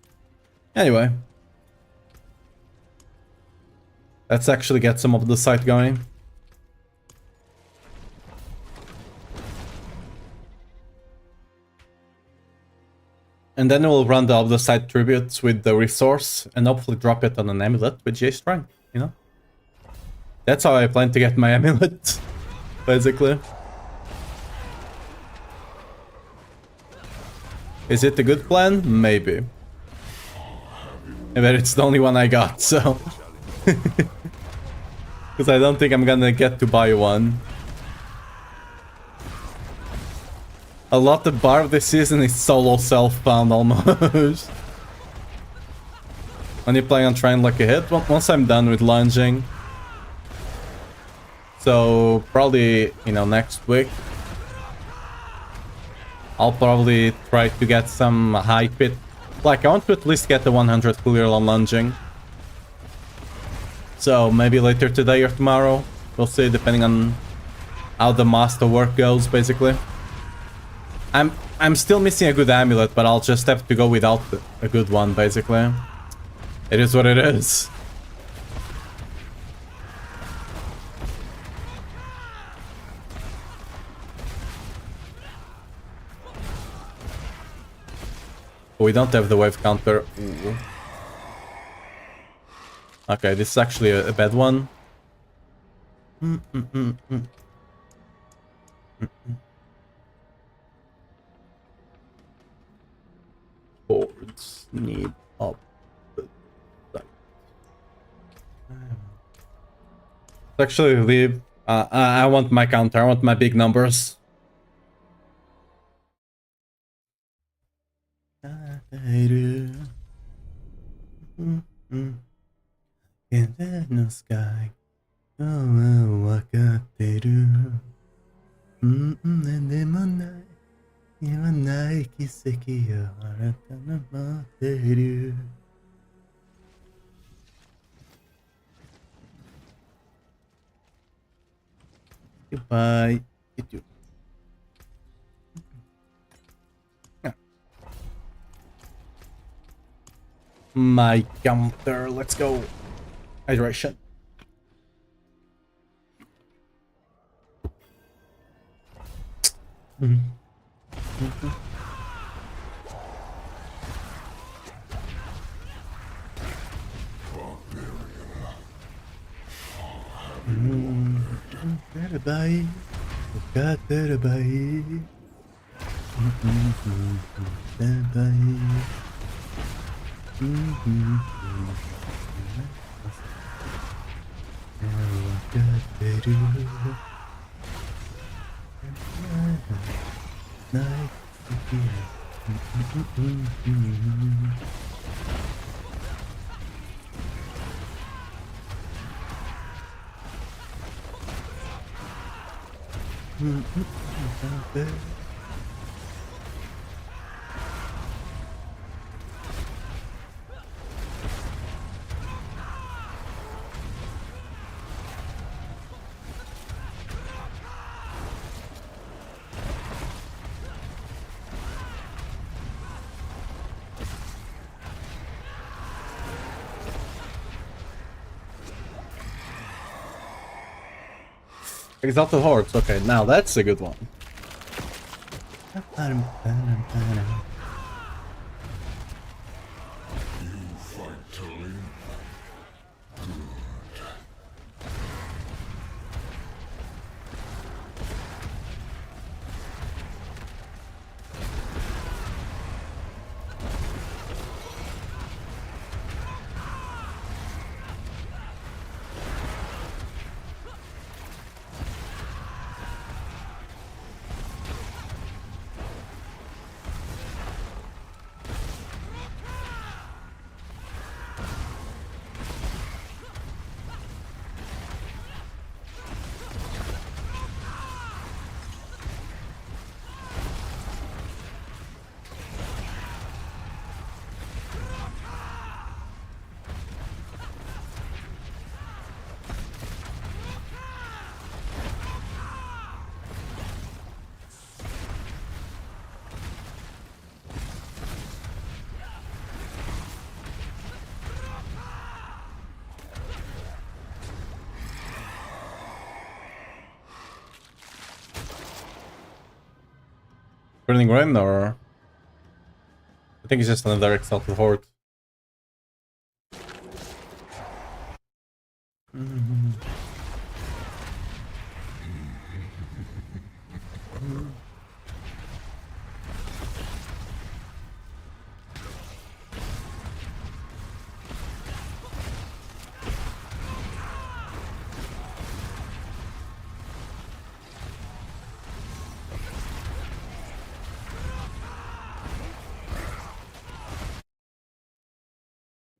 Anyway. Let's actually get some of the site going. And then we'll run the other side tributes with the resource and hopefully drop it on an amulet with J strength, you know? That's how I plan to get my amulet, basically. Is it a good plan? Maybe. But it's the only one I got, so... Because I don't think I'm gonna get to buy one. A lot of Barb this season is solo self-found almost. When you play on Train Like a Hit, once I'm done with lunging. So probably, you know, next week. I'll probably try to get some high pit. Like, I want to at least get the 100 clear on lunging. So maybe later today or tomorrow. We'll see, depending on how the master work goes, basically. I'm still missing a good amulet, but I'll just have to go without a good one, basically. It is what it is. We don't have the wave counter. Ooh. Okay, this is actually a bad one. Boards need up. Actually, leave. I want my counter. I want my big numbers. In the sky, oh, わかってる。でもない、言わない奇跡よ、あなたの持ってる。Goodbye. Get you. My counter, let's go. Hydration. Bye. Got better bye. Bye. Exalted Hordes, okay, now that's a good one. Burning Rain, or... I think it's just another Exalted Horde.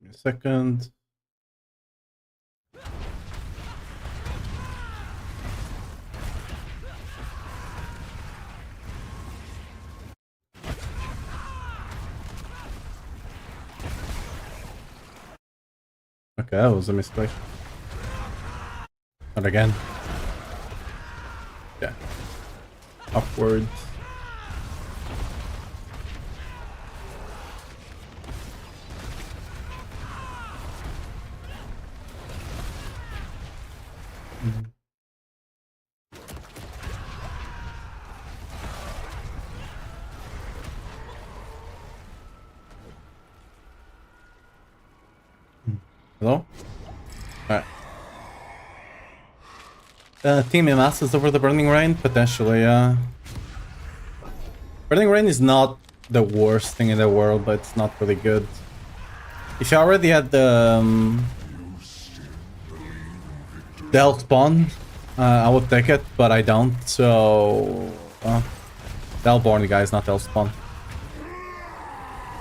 A second. Okay, that was a mistake. Not again. Yeah. Upwards. Hello? Alright. Team masses over the Burning Rain? Potentially, yeah. Burning Rain is not the worst thing in the world, but it's not really good. If you already had the health spawn, I would take it, but I don't, so... the Hellborn guy is not health spawn.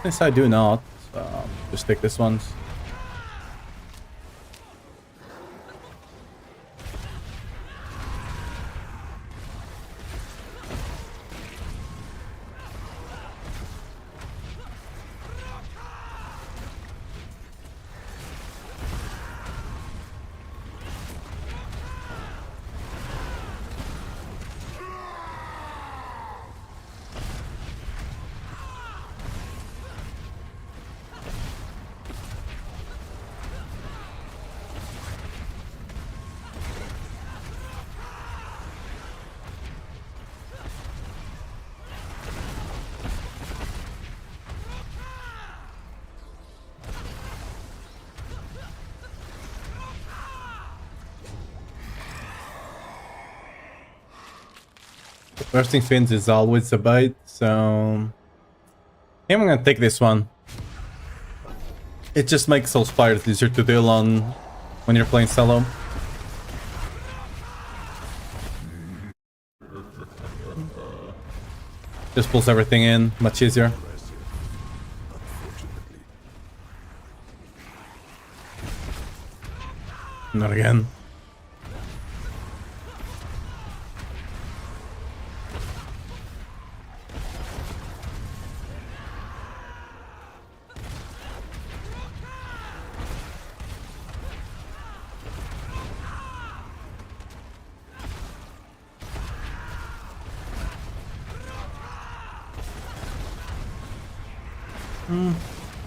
Since I do not, just take this one. Bursting Fins is always a bite, so... I'm gonna take this one. It just makes Soul Spires easier to deal on when you're playing solo. Just pulls everything in, much easier. Not again.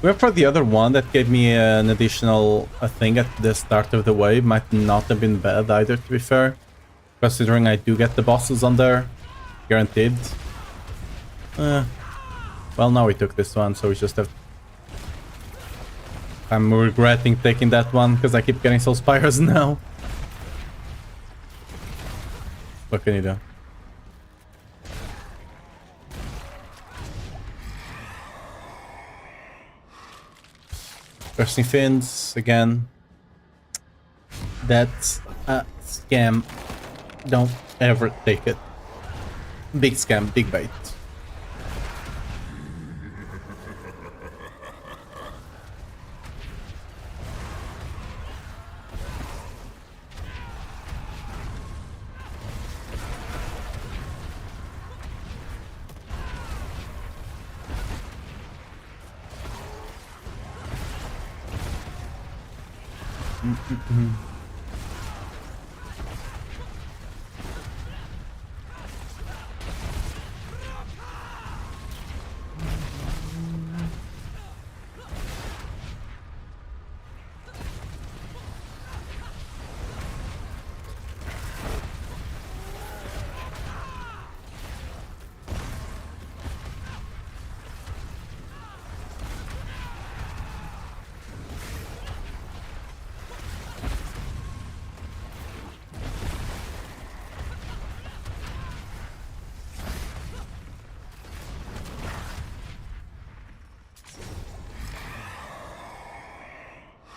Wait for the other one that gave me an additional thing at the start of the wave. Might not have been bad either, to be fair. Considering I do get the bosses on there. Guaranteed. Well, now we took this one, so we just have... I'm regretting taking that one, because I keep getting Soul Spires now. What can you do? Bursting Fins, again. That's a scam. Don't ever take it. Big scam, big bait.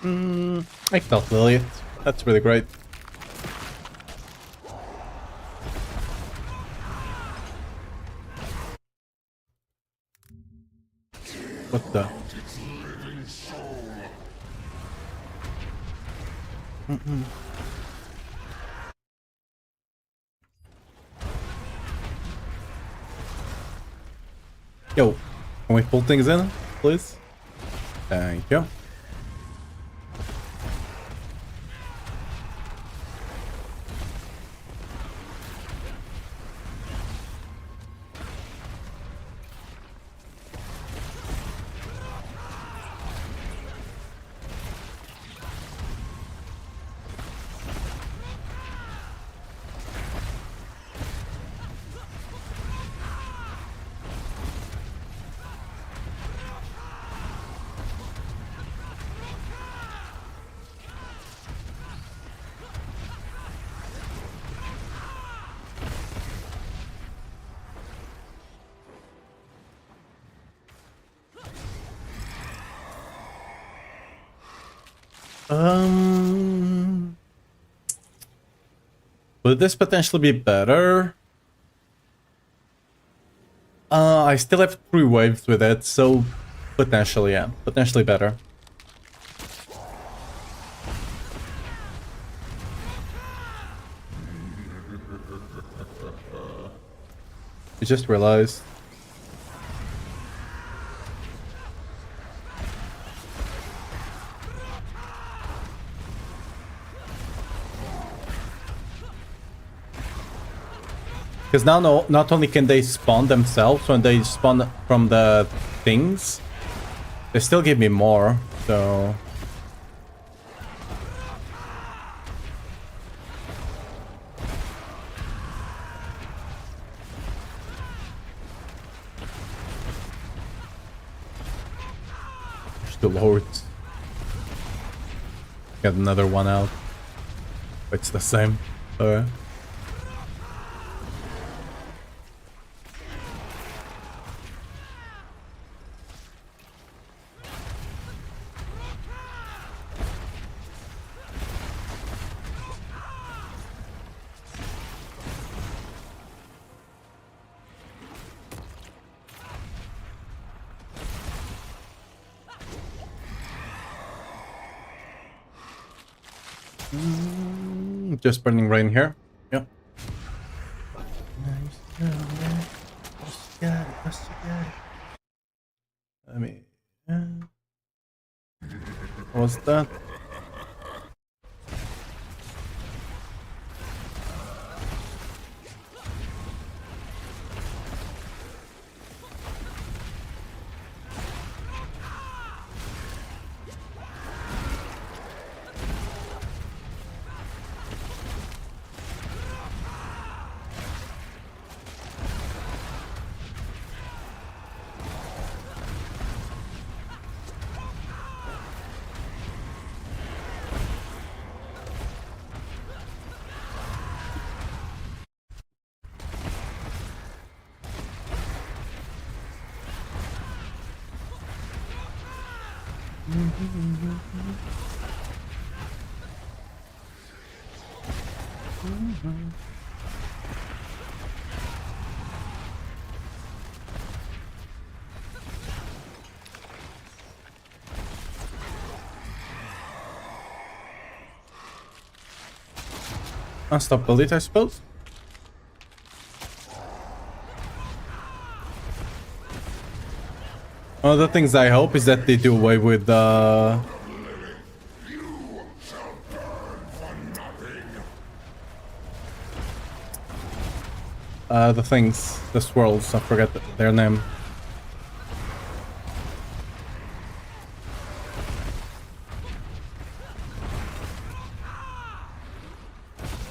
I felt Lily. That's really great. What the? Yo, can we pull things in, please? Thank you. Would this potentially be better? I still have 3 waves with it, so potentially, yeah. Potentially better. I just realized. Because now not only can they spawn themselves when they spawn from the things, they still give me more, so... Push the lords. Get another one out. It's the same. Alright. Just burning rain here. Yep. I mean, what was that? Stop build it, I suppose. One of the things I hope is that they do away with the things, the swirls. I forget their name.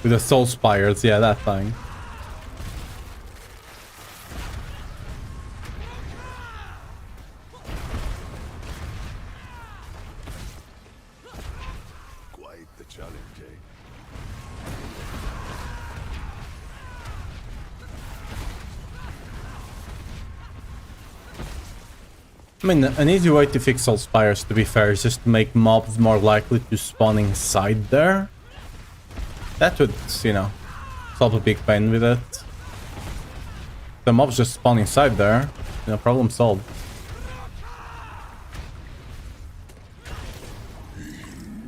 With the soul spires, yeah, that thing. Quite the challenge, eh? I mean, an easy way to fix all spires, to be fair, is just to make mobs more likely to spawn inside there. That would, you know, solve a big pain with it. The mobs just spawn inside there, you know, problem solved.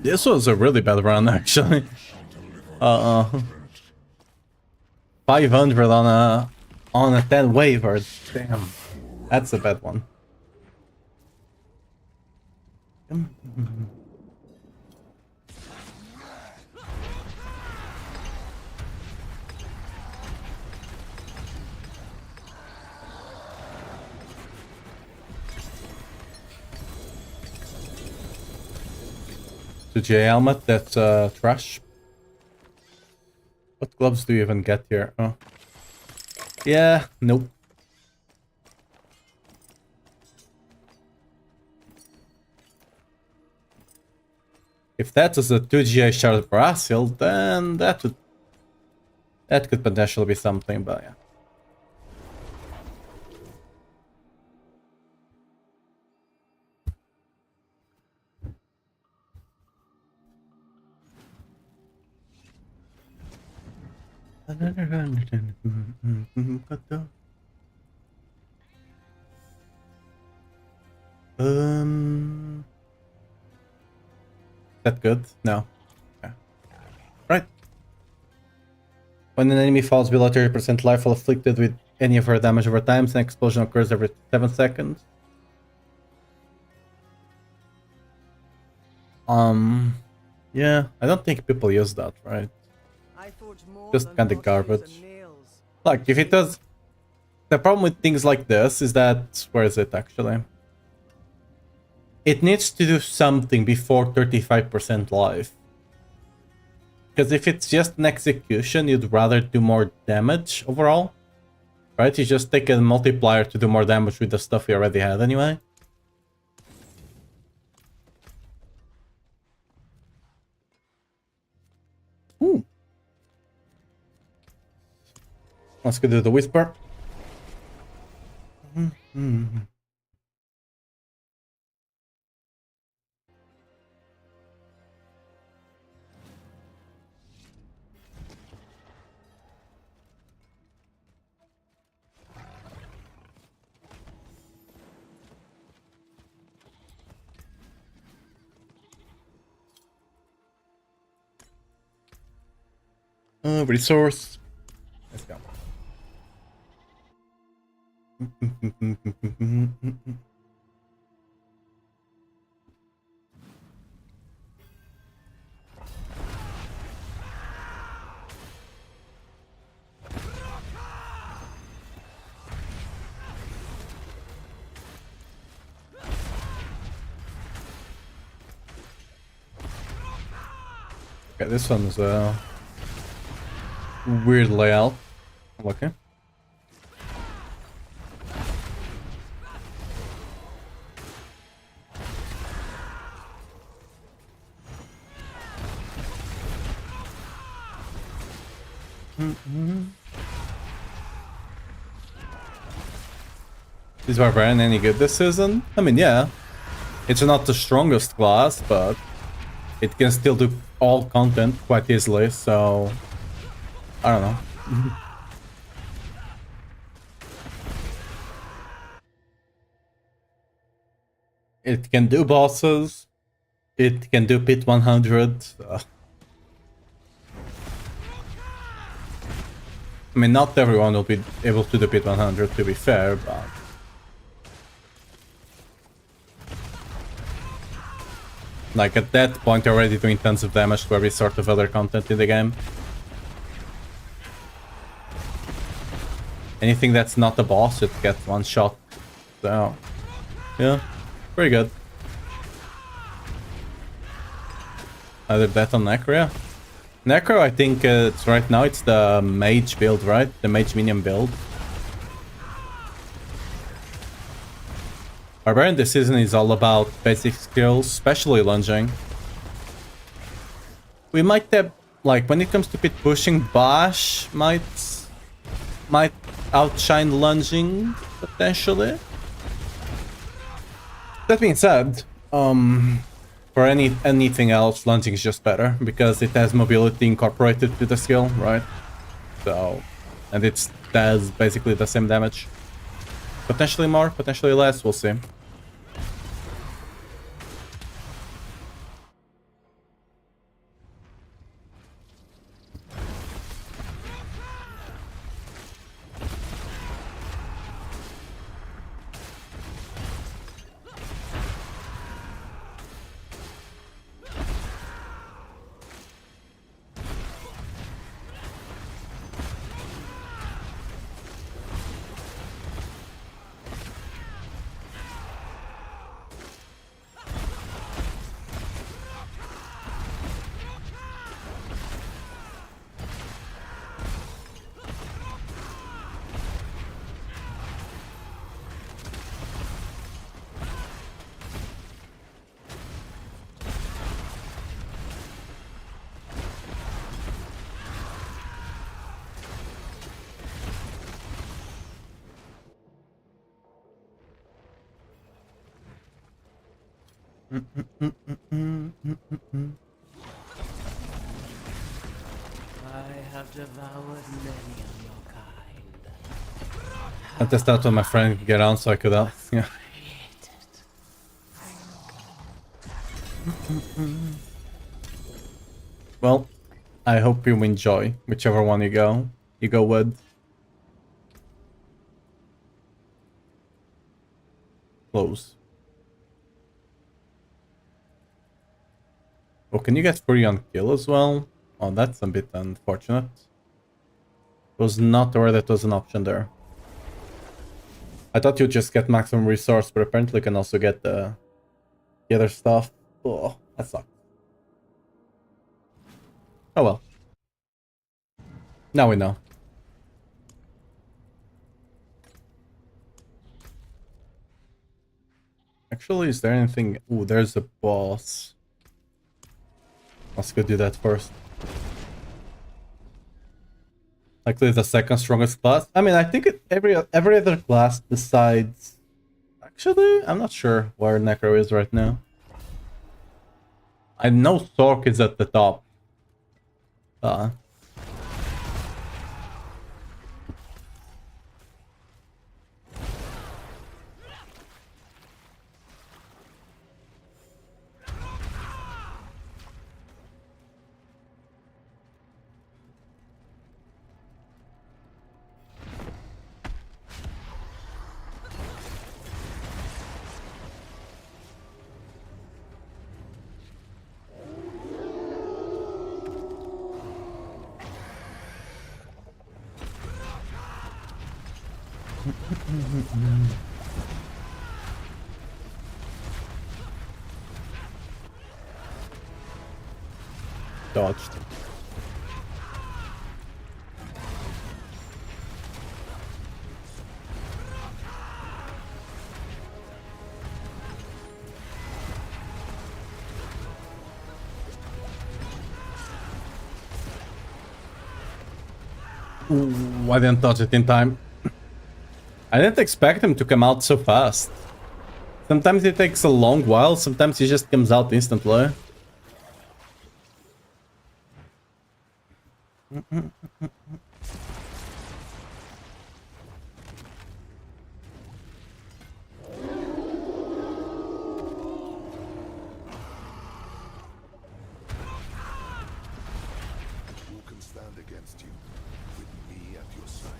This was a really bad run, actually. 500 on a 10 waiver. Damn, that's a bad one. The J helmet, that's trash. What gloves do you even get here? Oh. Yeah, nope. If that is a 2GA shard Brasil, then that could potentially be something, but yeah. That good? No. Okay. Right. When an enemy falls below 30% life while afflicted with any of her damage over time, an explosion occurs every 7 seconds. Yeah, I don't think people use that, right? Just kinda garbage. Like, if it does... The problem with things like this is that... Where is it, actually? It needs to do something before 35% life. Because if it's just an execution, you'd rather do more damage overall. Right? You just take a multiplier to do more damage with the stuff you already had anyway. Ooh. Let's go do the whisper. Resource. Let's go. Okay, this one's weird layout. Okay. Is Barbarian any good this season? I mean, yeah. It's not the strongest class, but it can still do all content quite easily, so... I don't know. It can do bosses. It can do pit 100. I mean, not everyone will be able to do pit 100, to be fair, but... Like, at that point, you're already doing tons of damage to every sort of other content in the game. Anything that's not a boss, it gets one shot. So, yeah, pretty good. Either that or Necro, yeah. Necro, I think it's right now it's the mage build, right? The mage minion build. Barbarian this season is all about basic skills, especially lunging. We might have, like, when it comes to pit pushing, Bash might outshine lunging, potentially. That being said, for anything else, lunging is just better because it has mobility incorporated to the skill, right? So, and it does basically the same damage. Potentially more, potentially less, we'll see. I have devoured many of your kind. I tested out when my friend could get on, so I could yeah. Well, I hope you enjoy whichever one you go with. Close. Oh, can you get free on kill as well? Oh, that's a bit unfortunate. Was not aware that was an option there. I thought you'd just get maximum resource, but apparently you can also get the other stuff. Oh, that sucks. Oh well. Now we know. Actually, is there anything... Ooh, there's a boss. Let's go do that first. Likely the second strongest class. I mean, I think every other class besides... Actually, I'm not sure where Necro is right now. I know Sork is at the top. Dodged. Ooh, I didn't touch it in time. I didn't expect him to come out so fast. Sometimes it takes a long while, sometimes he just comes out instantly. Who can stand against you? With me at your side.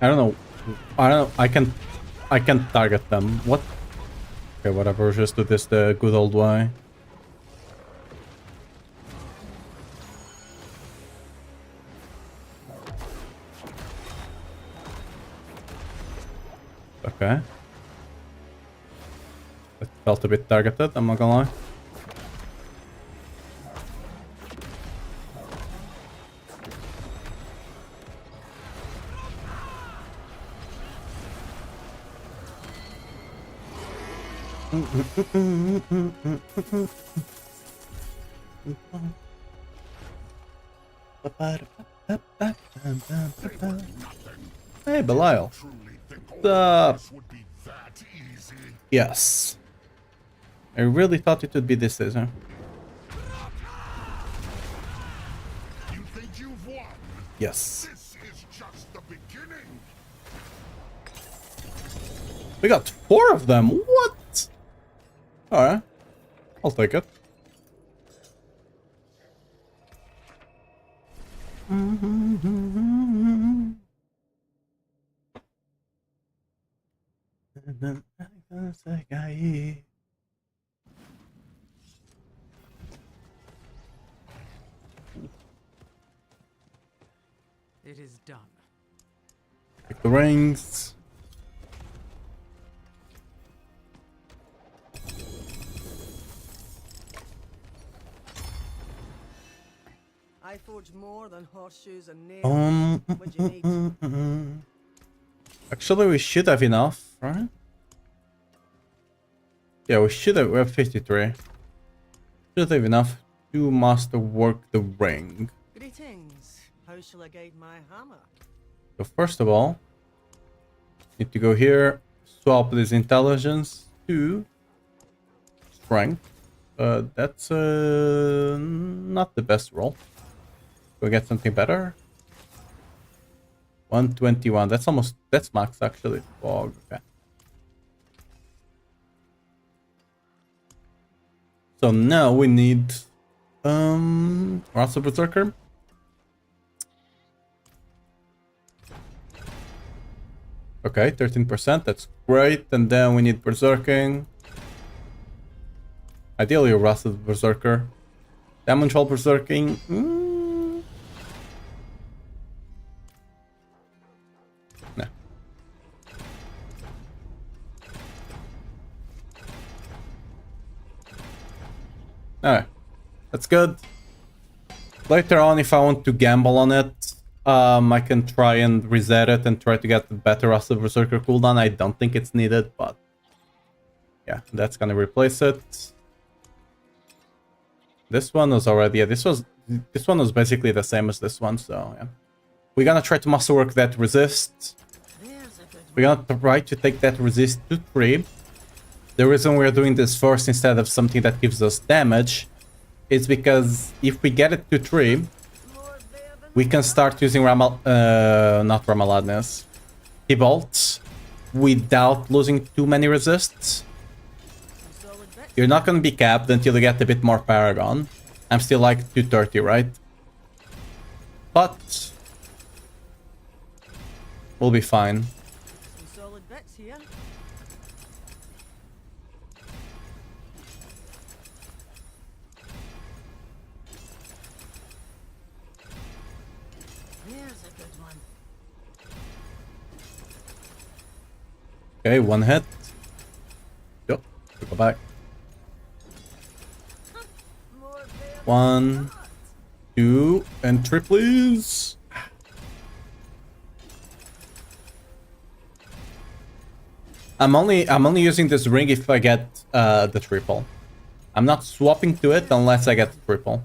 I don't know. I can target them. What? Okay, whatever. Just do this the good old way. Fuck. Okay. That felt a bit targeted, I'm not gonna lie. Hey, Belial. Would be that easy. Yes. I really thought it would be this season. You think you've won? Yes. This is just the beginning. We got 4 of them. What? Alright. I'll take it. It is done. Take the rings. I forge more than horseshoes and nails. What you need? Actually, we should have enough, right? Yeah, we should have. We have 53. Should have enough to master work the ring. Greetings. How shall I guide my hammer? So first of all, need to go here, swap this intelligence to strength. That's not the best roll. Go get something better. 121. That's max actually. Oh, okay. So now we need Wrath of Berserker. Okay, 13%, that's great. And then we need Berserking. Ideally, a Wrath of Berserker. Damage while Berserking. No. Alright, that's good. Later on, if I want to gamble on it, I can try and reset it and try to get the better Wrath of Berserker cooldown. I don't think it's needed, but yeah, that's gonna replace it. This one was already, yeah, this one was basically the same as this one, so yeah. We're gonna try to masterwork that resist. We're gonna try to take that resist to 3. The reason we're doing this first instead of something that gives us damage is because if we get it to 3, we can start using not Ramaladness, T-Bolt, without losing too many resists. You're not going to be capped until you get a bit more Paragon. I'm still like 230, right? But we'll be fine. Some solid bits here. There's a good one. Okay, 1 hit. Yep, go back. More there 1, 2, and 3, please. I'm only using this ring if I get the triple. I'm not swapping to it unless I get the triple.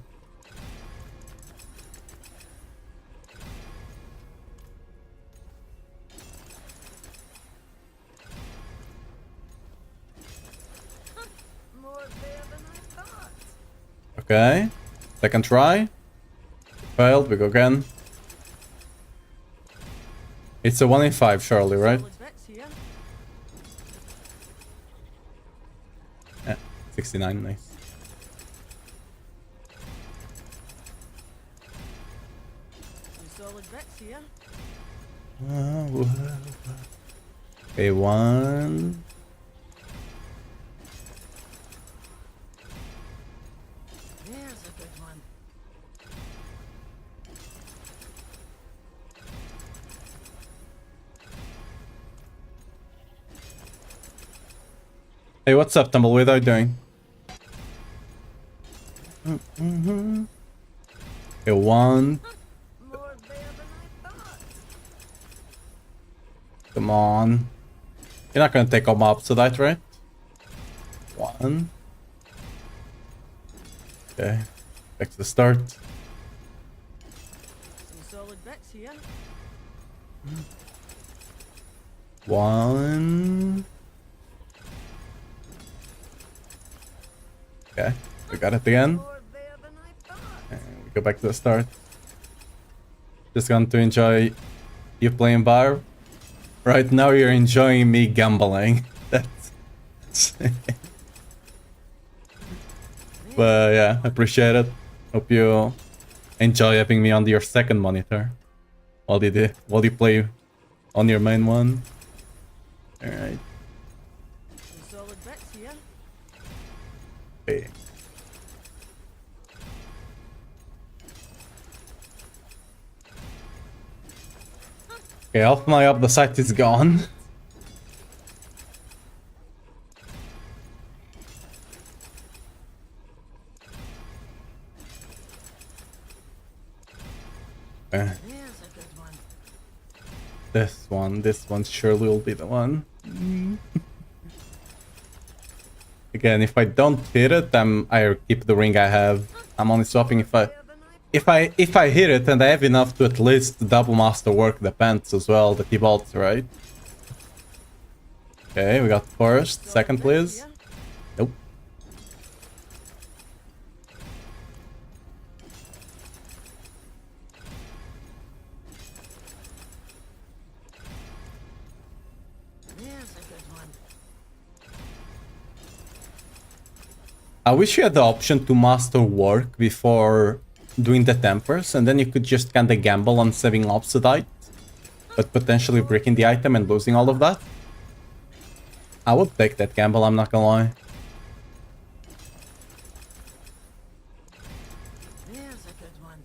more there than I thought. Okay, second try. Failed, we go again. It's a 1 in 5, surely, right? Solid bits here. Yeah, 69, nice. Some solid bits here. Okay, 1. There's a good one. Hey, what's up, Tumbleweed? How you doing? Okay, one. More there than I thought. Come on. You're not gonna take all mobs to that, right? One. Okay. Back to the start. Some solid bits here. One. Okay. We got it again. More there than I thought. And we go back to the start. Just going to enjoy you playing Barb. Right now you're enjoying me gambling. That's but yeah, appreciate it. Hope you enjoy having me on your second monitor while you play on your main one. Alright. Some solid bits here. Okay. Okay, half my up the site is gone. There's a good one. This one surely will be the one. Again, if I don't hit it, I keep the ring I have. I'm only swapping if I hit it and I have enough to at least double master work the pants as well, the T-bolts, right? Okay, we got first, second please. Nope. There's a good one. I wish you had the option to master work before doing the tempers, and then you could just kinda gamble on saving obsidite, but potentially breaking the item and losing all of that. I would take that gamble, I'm not gonna lie. There's a good one.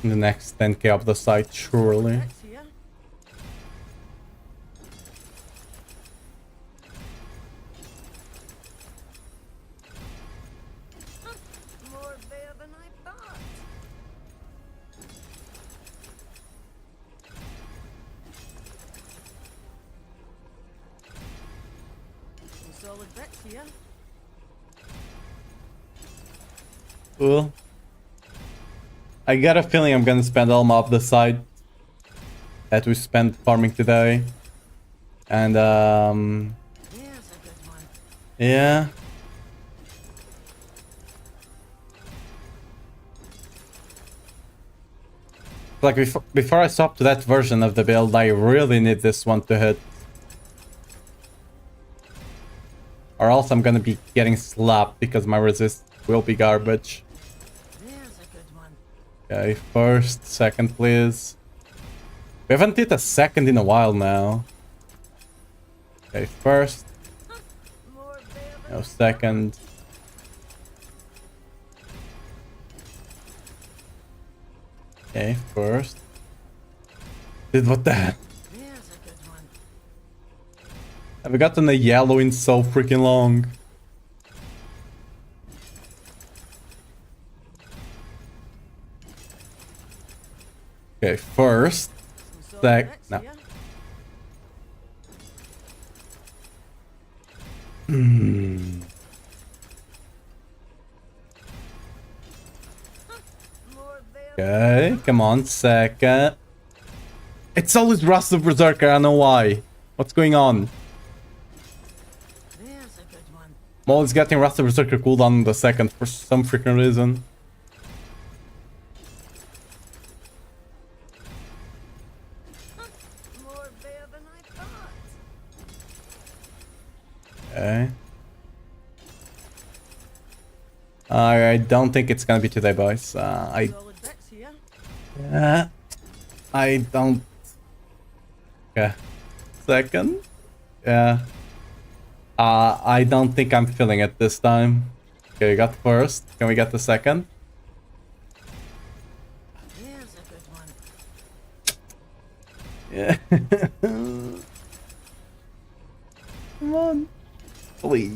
The next 10k of the site, surely. Bits here. More there than I thought. Some solid bits here. Cool. I got a feeling I'm gonna spend all my of the site that we spent farming today. And There's a good one. yeah. Like before I swap to that version of the build, I really need this one to hit. Or else I'm gonna be getting slapped because my resist will be garbage. There's a good one. Okay, first, second please. We haven't hit a second in a while now. Okay, first, More there than no second. Okay, first. Did what the heck? There's a good one. Have we gotten a yellow in so freaking long? Okay, first. Some solid Sec- bits no. here. More there Okay, come on, second. It's always Rust of Berserker, I don't know why. What's going on? There's a good one. I'm always getting Rust of Berserker cooldown on the second for some freaking reason. More there than I thought. Okay. I don't think it's gonna be today, boys. Solid bits here. Yeah, I don't. Okay. Second. Yeah. I don't think I'm feeling it this time. Okay, we got first. Can we get the second? There's a good one. Yeah. Come on. Please.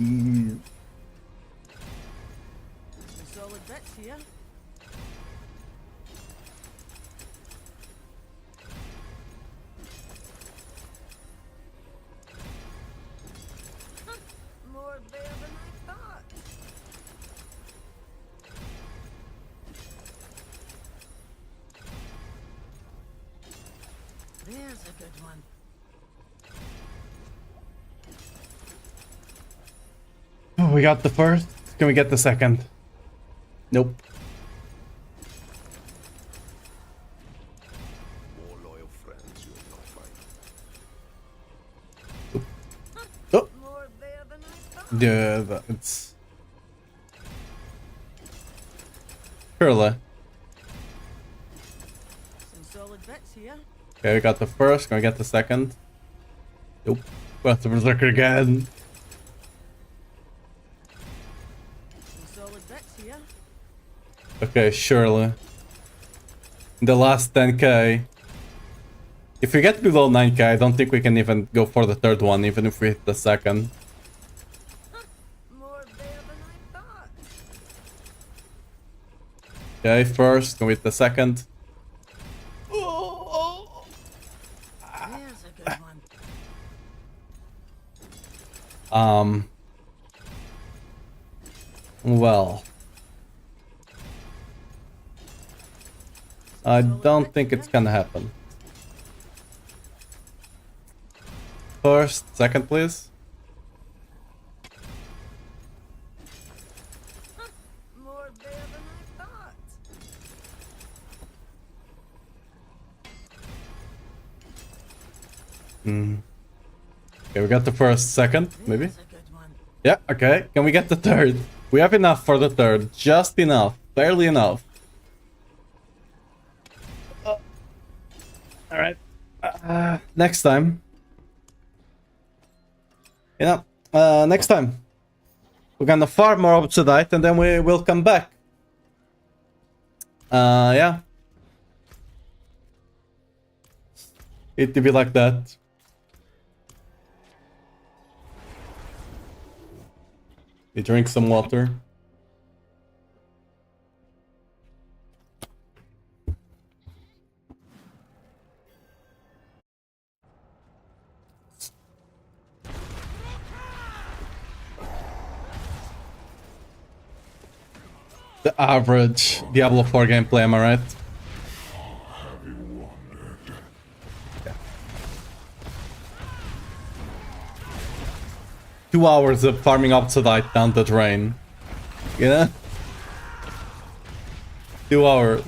Some solid bits here. More there than I thought. There's a good one. Oh, we got the first. Can we get the second? Nope. More loyal friends you will not find. Oh, More there than I thought. yeah, that's... Surely. Some solid bits here. Okay, we got the first. Can we get the second? Nope. Got the Berserker again. Some solid bits here. Okay, surely. The last 10k. If we get below 9k, I don't think we can even go for the third one, even if we hit the second. More there than I thought. Okay, first, can we hit the second? There's a good one. Well. I don't think it's gonna happen. First, second, please. More there than I thought. Okay, we got the first, second, maybe? There's a good one. Yeah, okay. Can we get the third? We have enough for the third. Just enough. Barely enough. Alright. Next time. You know, next time. We're gonna farm more Obsidian and then we will come back. Yeah. It to be like that. You drink some water. The average Diablo 4 gameplay, am I right? Yeah. 2 hours of farming Obsidian down the drain. You know? 2 hours.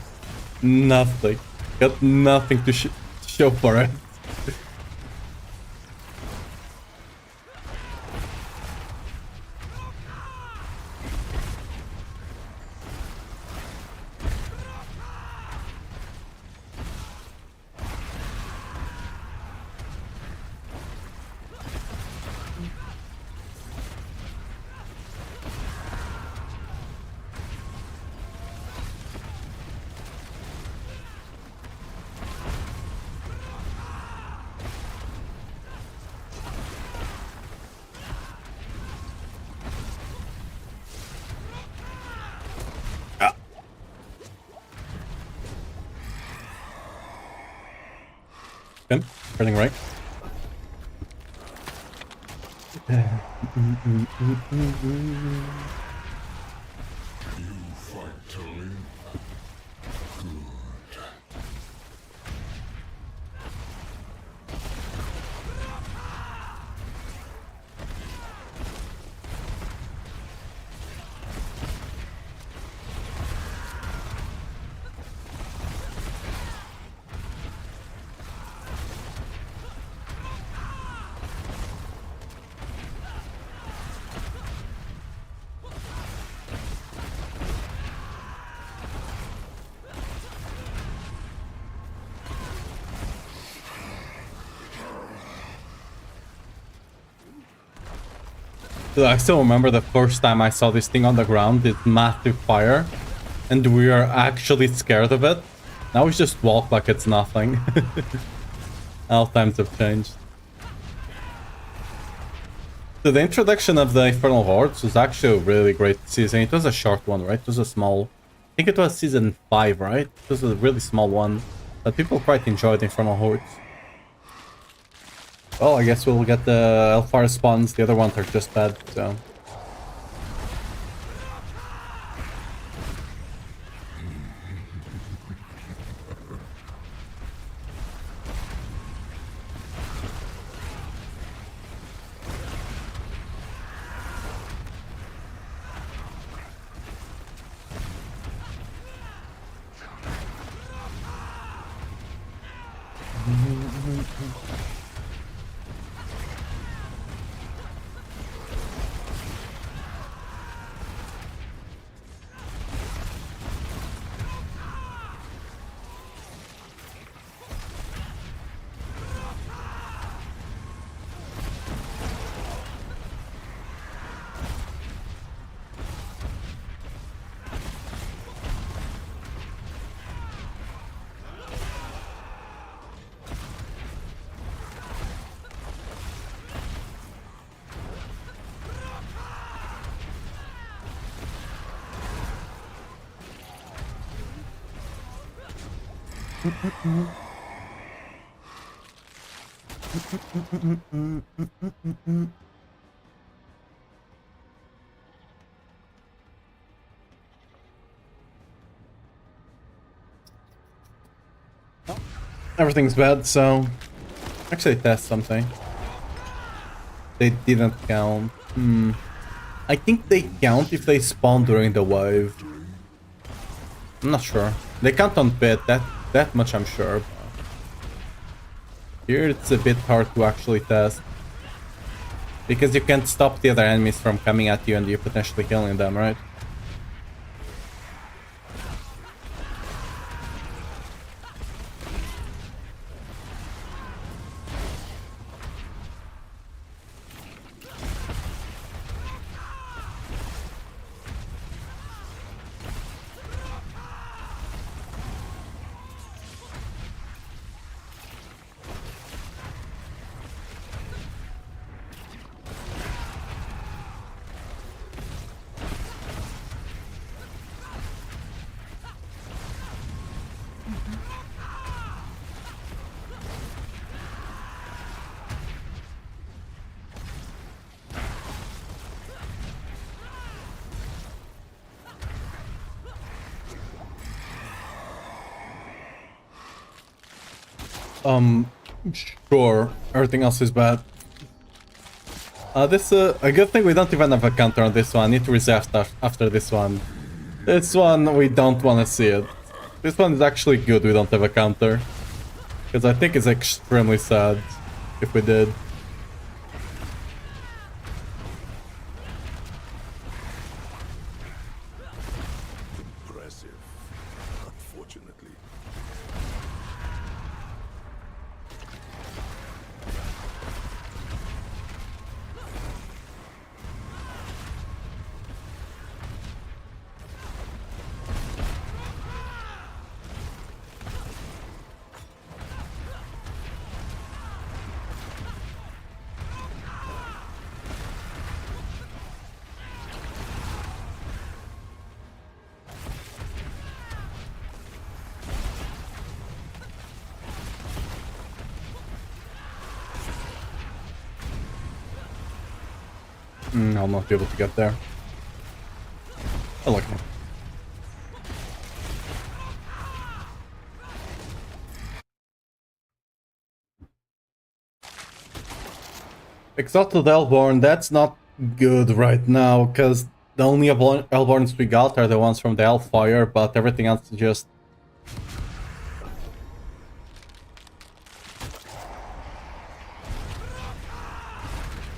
Nothing. Got nothing to show for it. Okay, turning right. You fight to live. Good. Dude, I still remember the first time I saw this thing on the ground, this massive fire, and we are actually scared of it. Now we just walk like it's nothing. All times have changed. So the introduction of the Infernal Hordes was actually a really great season. It was a short one, right? It was a small... I think it was season 5, right? It was a really small one. But people quite enjoyed Infernal Hordes. Well, I guess we'll get the Hellfire spawns. The other ones are just bad, so... Everything's bad, so... Actually test something. They didn't count. I think they count if they spawn during the wave. I'm not sure. They count on bit, that much I'm sure. Here it's a bit hard to actually test. Because you can't stop the other enemies from coming at you and you potentially killing them, right? Sure. Everything else is bad. This, a good thing we don't even have a counter on this one. I need to resist after this one. This one, we don't want to see it. This one is actually good we don't have a counter. Because I think it's extremely sad if we did. Impressive, unfortunately. I'll not be able to get there. Oh, look. Exalted Hellborn, that's not good right now, because the only Hellborns we got are the ones from the Hellfire, but everything else is just...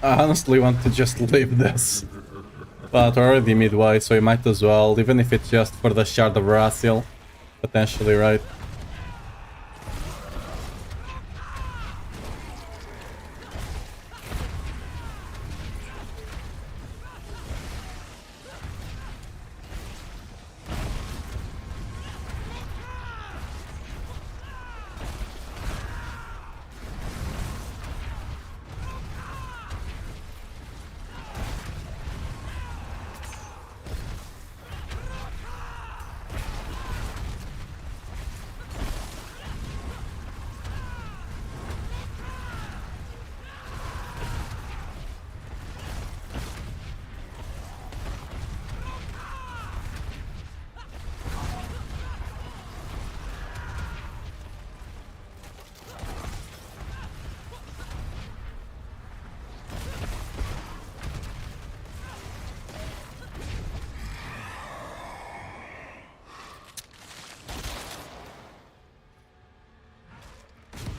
I honestly want to just leave this. But we're already midway, so we might as well, even if it's just for the Shard of Raziel, potentially, right?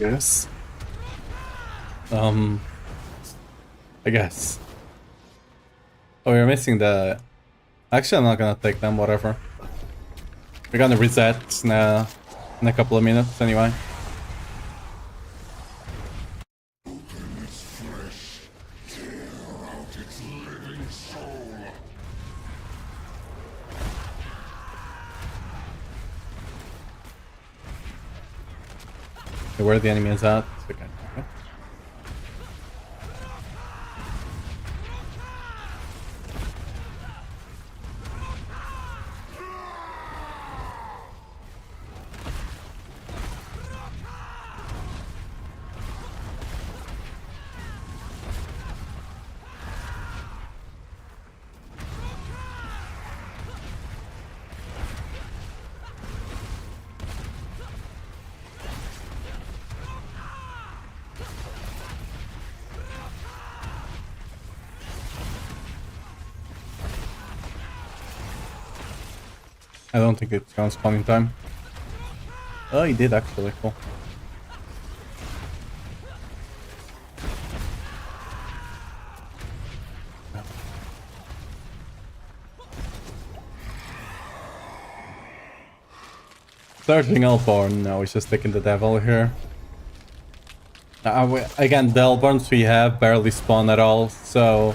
Yes. I guess. Oh, we're missing the... Actually, I'm not gonna take them, whatever. We're gonna reset in a couple of minutes anyway. Okay, where the enemy is at. Okay. I don't think it's gonna spawn in time. Oh, he did actually. Cool. Searching Elborn. No, he's just taking the devil here. Again, the Elborns we have barely spawn at all, so...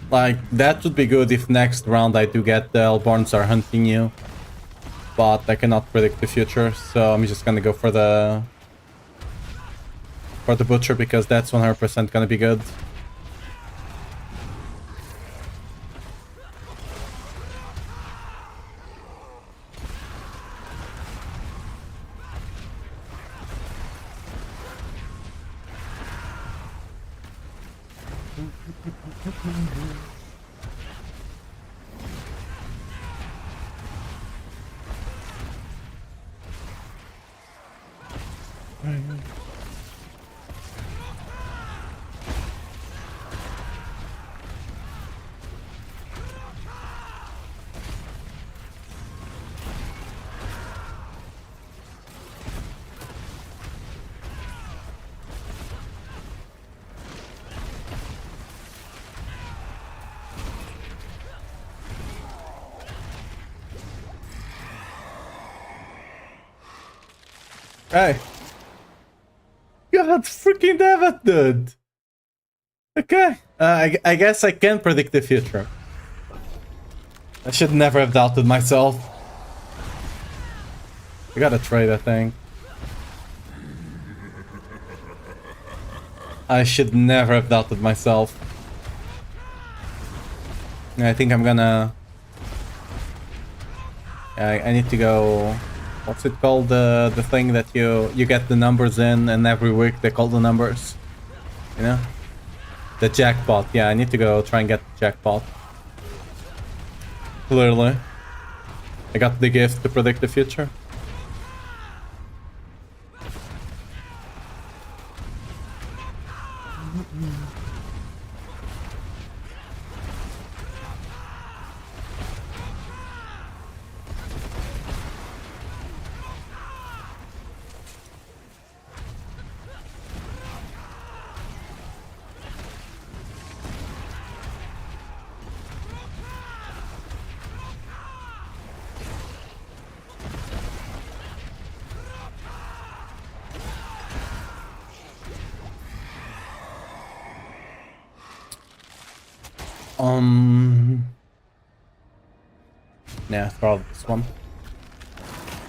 Like, that would be good if next round I do get the Elborns are hunting you. But I cannot predict the future, so I'm just gonna go for the Butcher because that's 100% gonna be good. Hey. God freaking damn it, dude. Okay. I guess I can predict the future. I should never have doubted myself. I gotta trade, I think. I should never have doubted myself. I think I'm gonna... I need to go... What's it called? The thing that you get the numbers in and every week they call the numbers. You know? The jackpot. Yeah, I need to go try and get the jackpot. Clearly. I got the gift to predict the future. Yeah, probably this one.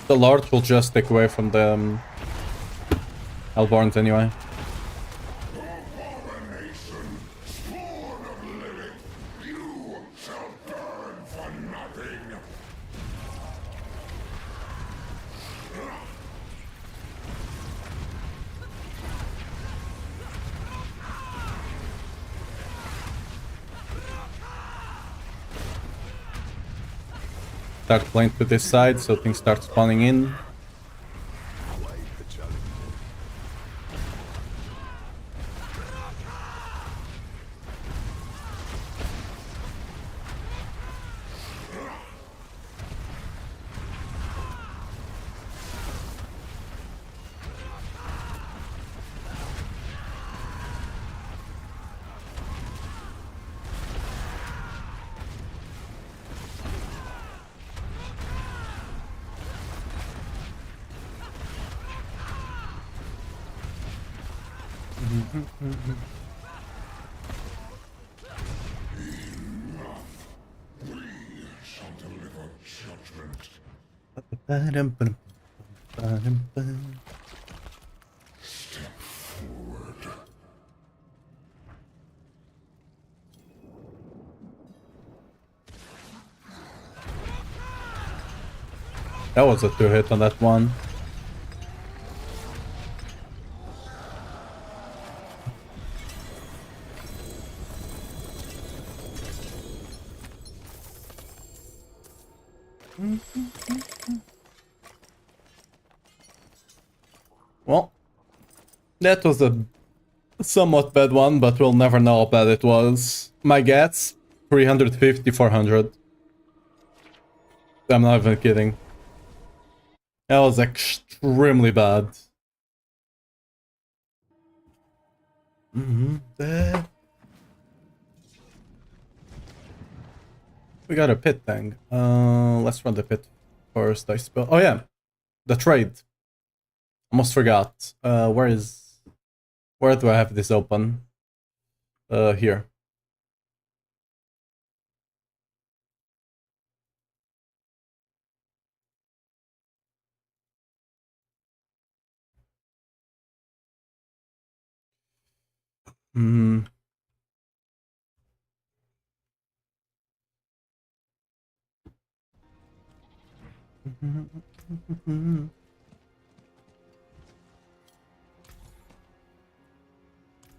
The Lord will just take away from the Hellborns anyway. Start playing to this side so things start spawning in. That was a 2-hit on that one. Well, that was a somewhat bad one, but we'll never know how bad it was. My guess, 350, 400. I'm not even kidding. That was extremely bad. We got a pit thing. Let's run the pit first, I suppose. Oh yeah, the trade. Almost forgot. Where do I have this open? Here. Hmm.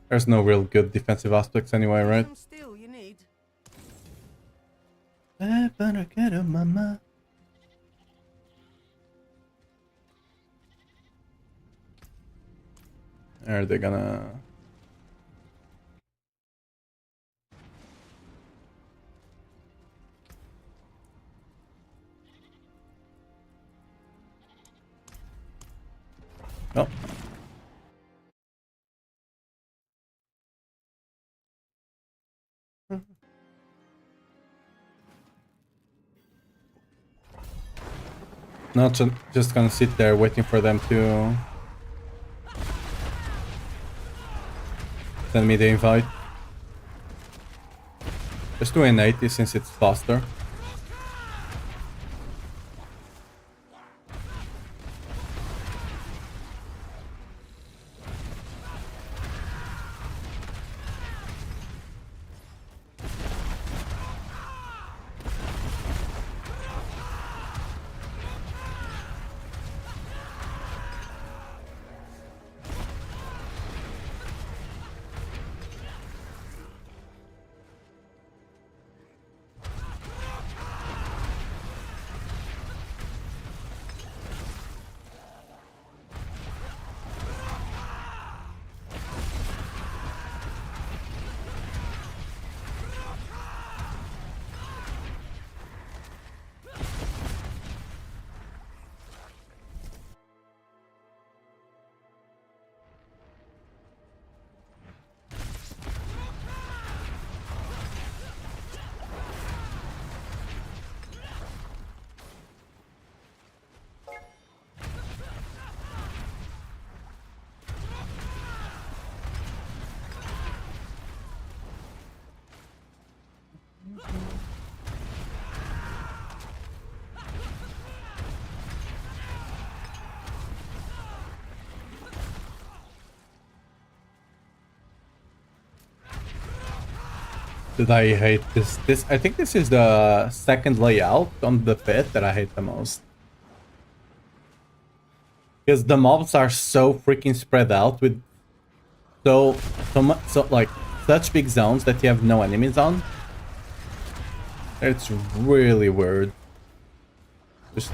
There's no real good defensive aspects anyway, right? Some steel you need. Better get a mama. Are they gonna... Oh. Not just gonna sit there waiting for them to send me the invite. Just do an 80 since it's faster. Did I hate this? I think this is the second layout on the pit that I hate the most. Because the mobs are so freaking spread out with so like such big zones that you have no enemies on. It's really weird. Just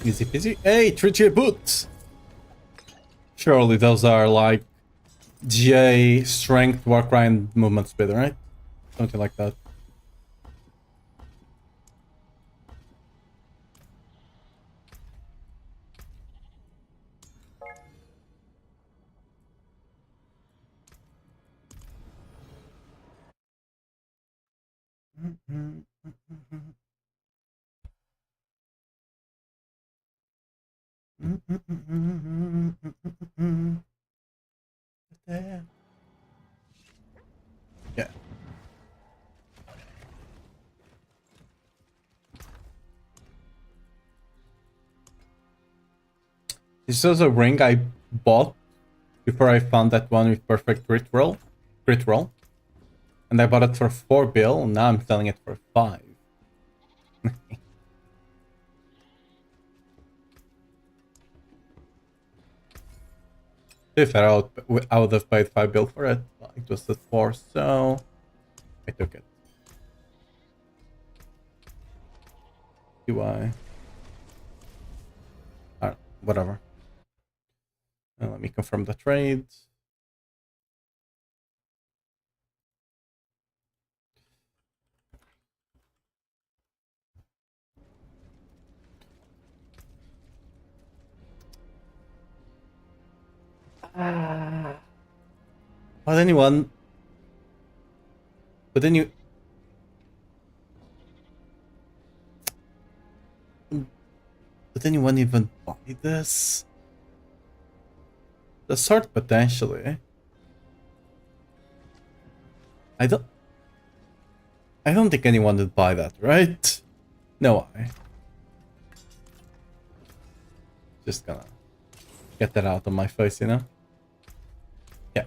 Easy peasy. Hey, 3G boots! Surely those are like GA strength, war grind, movement speed, right? Something like that. Yeah. This was a ring I bought before I found that one with perfect crit roll. And I bought it for 4 bill, now I'm selling it for 5. If I would have paid 5 bill for it, but it was at 4, so I took it. UI. Whatever. Let me confirm the trade. But anyone... But then you... Did anyone even buy this? The sword potentially. I don't think anyone would buy that, right? No, just gonna get that out of my face, you know? Yeah.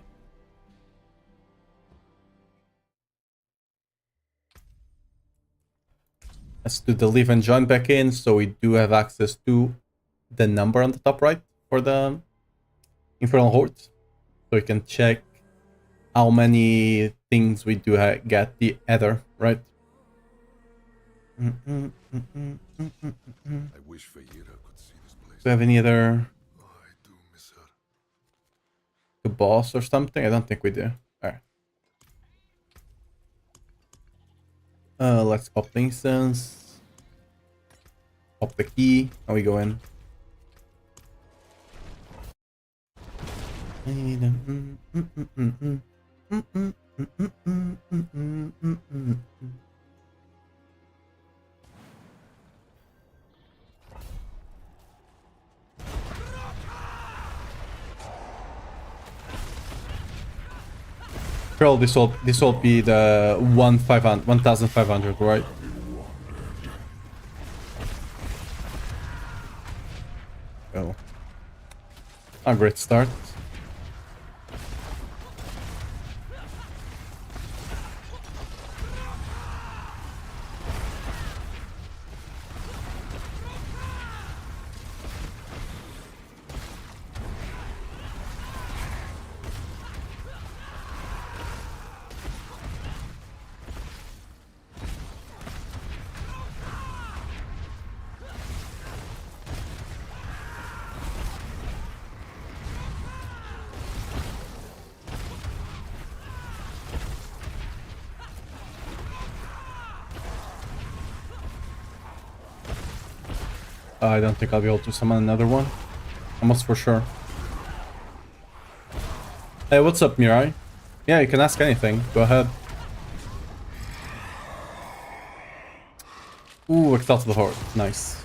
Let's do the leave and join back in, so we do have access to the number on the top right for the Infernal Horde. So we can check how many things we do get the Ether, right? I wish Vegeta could see this place. Do we have any other Oh, I do miss her. the boss or something? I don't think we do. Alright. Let's pop the instance. Pop the key, and we go in. Girl, this will be the 1500, right? Oh. A great start. I don't think I'll be able to summon another one. Almost for sure. Hey, what's up, Mirai? Yeah, you can ask anything. Go ahead. Ooh, Exalt to the Horde. Nice.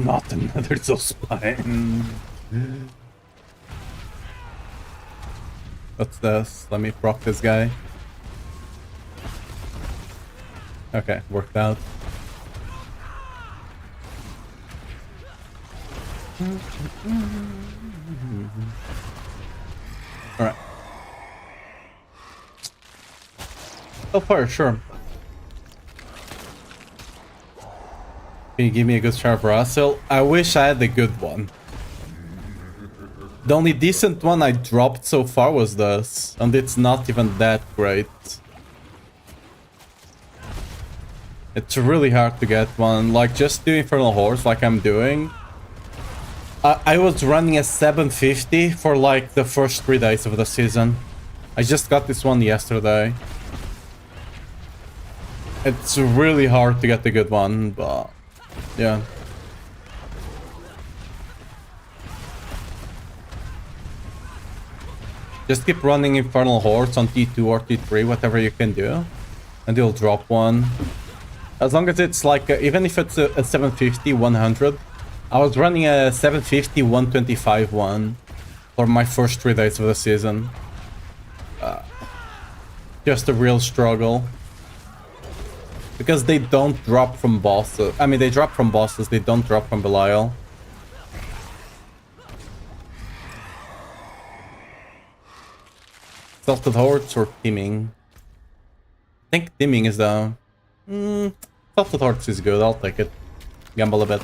Not another soul spine. What's this? Let me proc this guy. Okay, worked out. Alright. Hellfire, sure. Can you give me a good sharp Russell? I wish I had a good one. The only decent one I dropped so far was this, and it's not even that great. It's really hard to get one, like just do Infernal Horse like I'm doing. I was running a 750 for like the first 3 days of the season. I just got this one yesterday. It's really hard to get the good one, but yeah. Just keep running Infernal Hordes on T2 or T3, whatever you can do, and you'll drop one. As long as it's like, even if it's a 750, 100, I was running a 750, 125 one for my first 3 days of the season. Just a real struggle. Because they don't drop from bosses. I mean, they drop from bosses, they don't drop from Belial. Salted Hordes or Teaming? I think Teaming is the... Salted Hordes is good, I'll take it. Gamble a bit.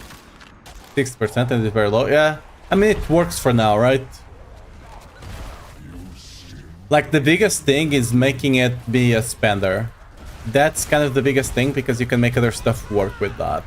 6% and it's very low. Yeah, I mean, it works for now, right? Like, the biggest thing is making it be a spender. That's kind of the biggest thing, because you can make other stuff work with that.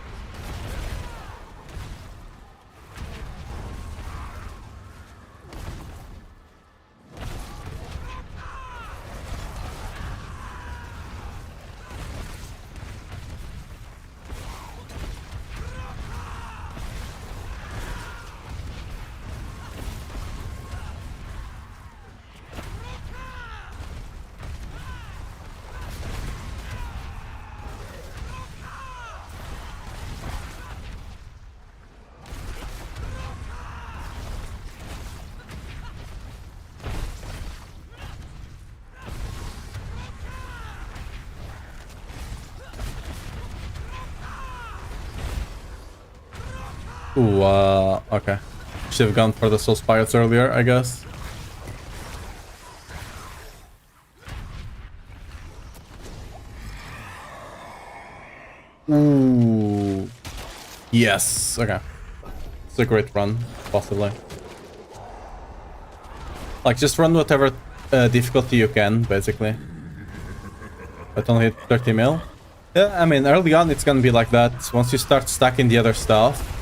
Ooh, okay. Should have gone for the Soul Spirits earlier, I guess. Ooh. Yes, okay. It's a great run, possibly. Like, just run whatever difficulty you can, basically. But only hit 30 mil. Yeah, I mean, early on it's gonna be like that. Once you start stacking the other stuff.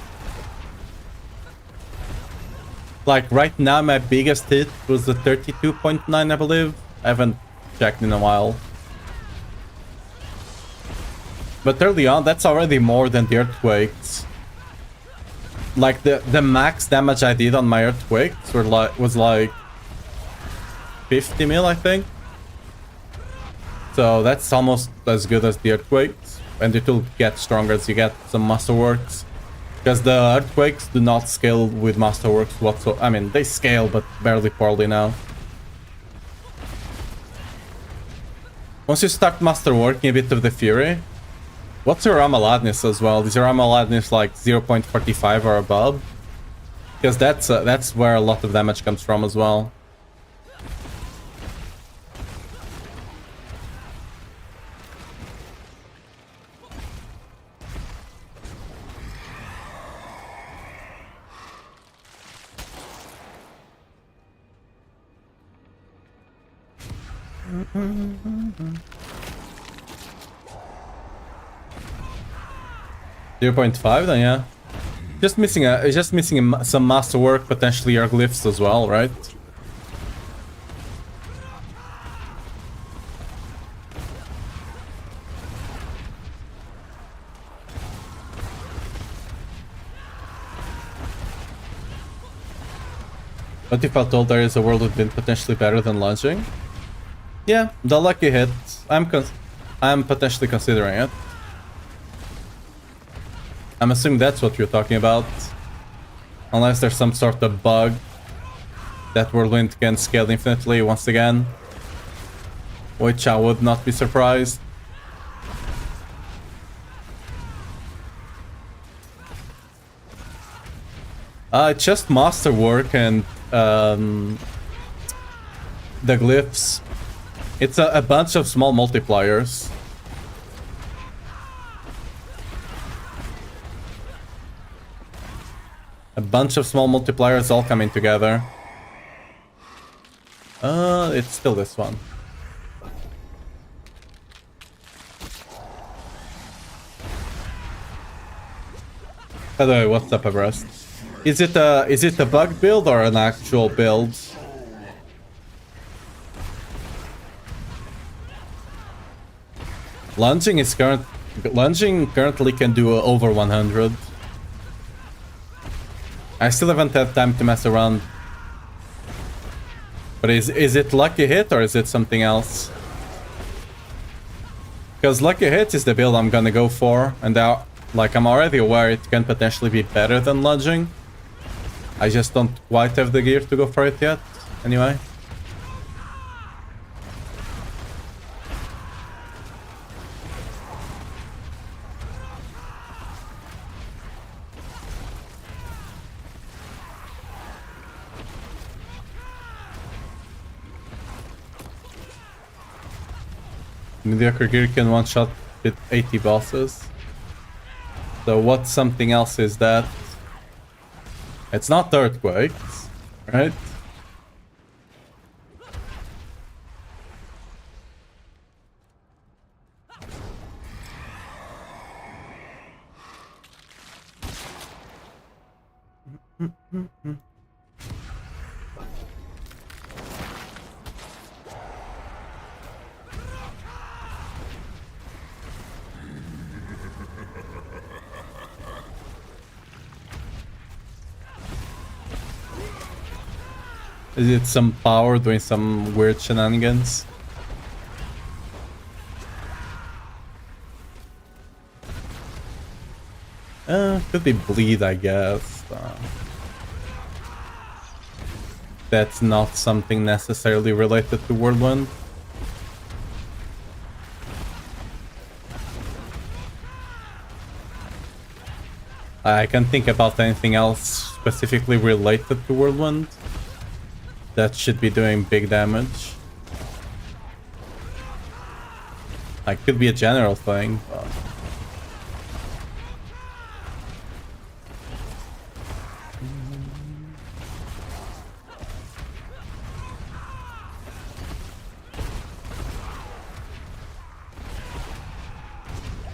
Like, right now my biggest hit was the 32.9, I believe. I haven't checked in a while. But early on, that's already more than the Earthquakes. Like, the max damage I did on my Earthquakes was like 50 mil, I think. So that's almost as good as the Earthquakes. And it will get stronger as you get some Masterworks. Because the Earthquakes do not scale with Masterworks whatsoever. I mean, they scale, but barely poorly now. Once you start Masterworking a bit of the Fury, what's your Amaladness as well? Is your Amaladness like 0.45 or above? Because that's where a lot of damage comes from as well. .5 then, yeah. Just missing some masterwork, potentially your glyphs as well, right? What if I told there is a world within potentially better than lunging? Yeah, the lucky hit. I'm potentially considering it. I'm assuming that's what you're talking about. Unless there's some sort of bug that Whirlwind can scale infinitely once again. Which I would not be surprised. Just masterwork and the glyphs. It's a bunch of small multipliers. A bunch of small multipliers all coming together. It's still this one. By the way, what's up, Everest? Is it a bug build or an actual build? Lunging currently can do over 100. I still haven't had time to mess around. But is it lucky hit or is it something else? Because lucky hit is the build I'm gonna go for, and like I'm already aware it can potentially be better than lunging. I just don't quite have the gear to go for it yet. Anyway. Mediocre gear can one-shot with 80 bosses. So what something else is that? It's not earthquakes, right? Is it some power doing some weird shenanigans? Could be bleed, I guess. That's not something necessarily related to Whirlwind. I can't think about anything else specifically related to Whirlwind that should be doing big damage. Like, could be a general thing, but...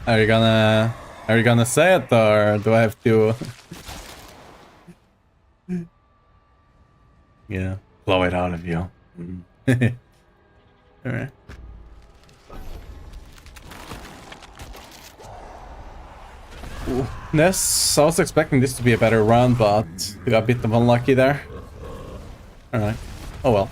Are you gonna say it, or do I have to... Yeah, blow it out of you. Alright. This, I was expecting this to be a better run, but we got a bit of unlucky there. Alright. Oh well.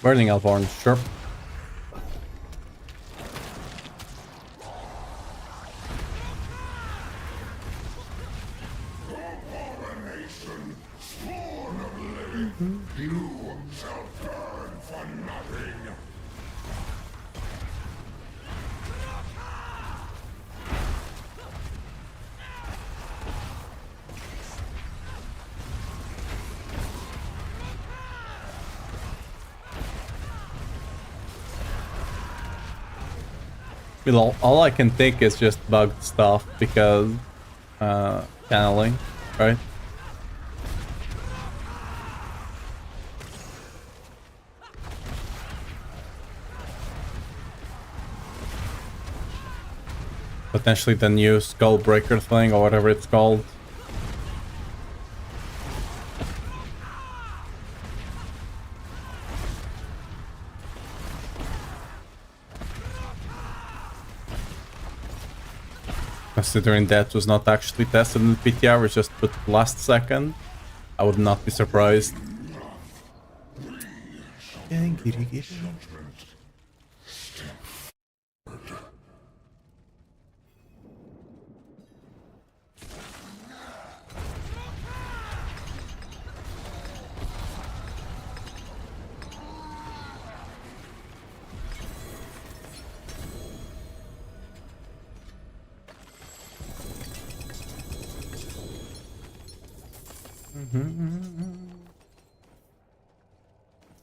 Burning Elborn, sure. Well, all I can think is just bugged stuff because channeling, right? Potentially the new skull breaker thing or whatever it's called. Considering that was not actually tested in the PTR, was just put last second, I would not be surprised.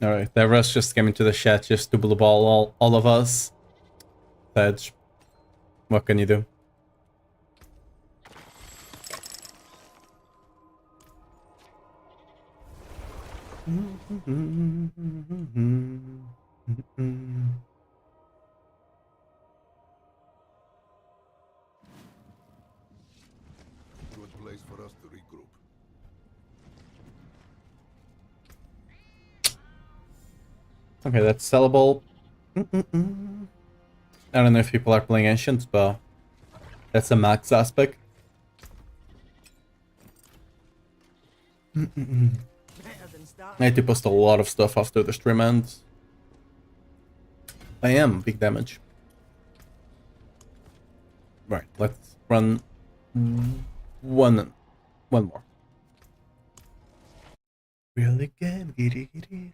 Alright, the rest just came into the chat just to blue ball all of us. Sedge, what can you do? Good place for us to regroup. Okay, that's sellable. I don't know if people are playing Ancients, but that's a max aspect. Better than I starting. need to post a lot of stuff after the stream ends. I am big damage. Right, let's run one more. Really good, giddy giddy.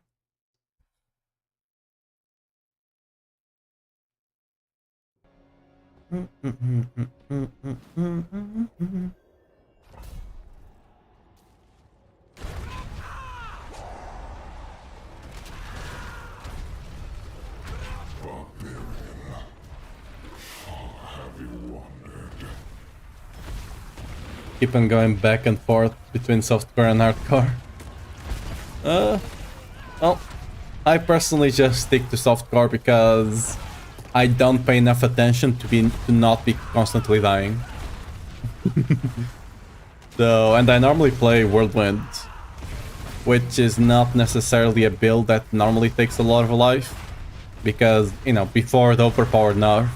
Keep on going back and forth between softcore and hardcore. Well, I personally just stick to softcore because I don't pay enough attention to not be constantly dying. So, and I normally play Whirlwind, which is not necessarily a build that normally takes a lot of life, because, you know, before the overpowered nerf,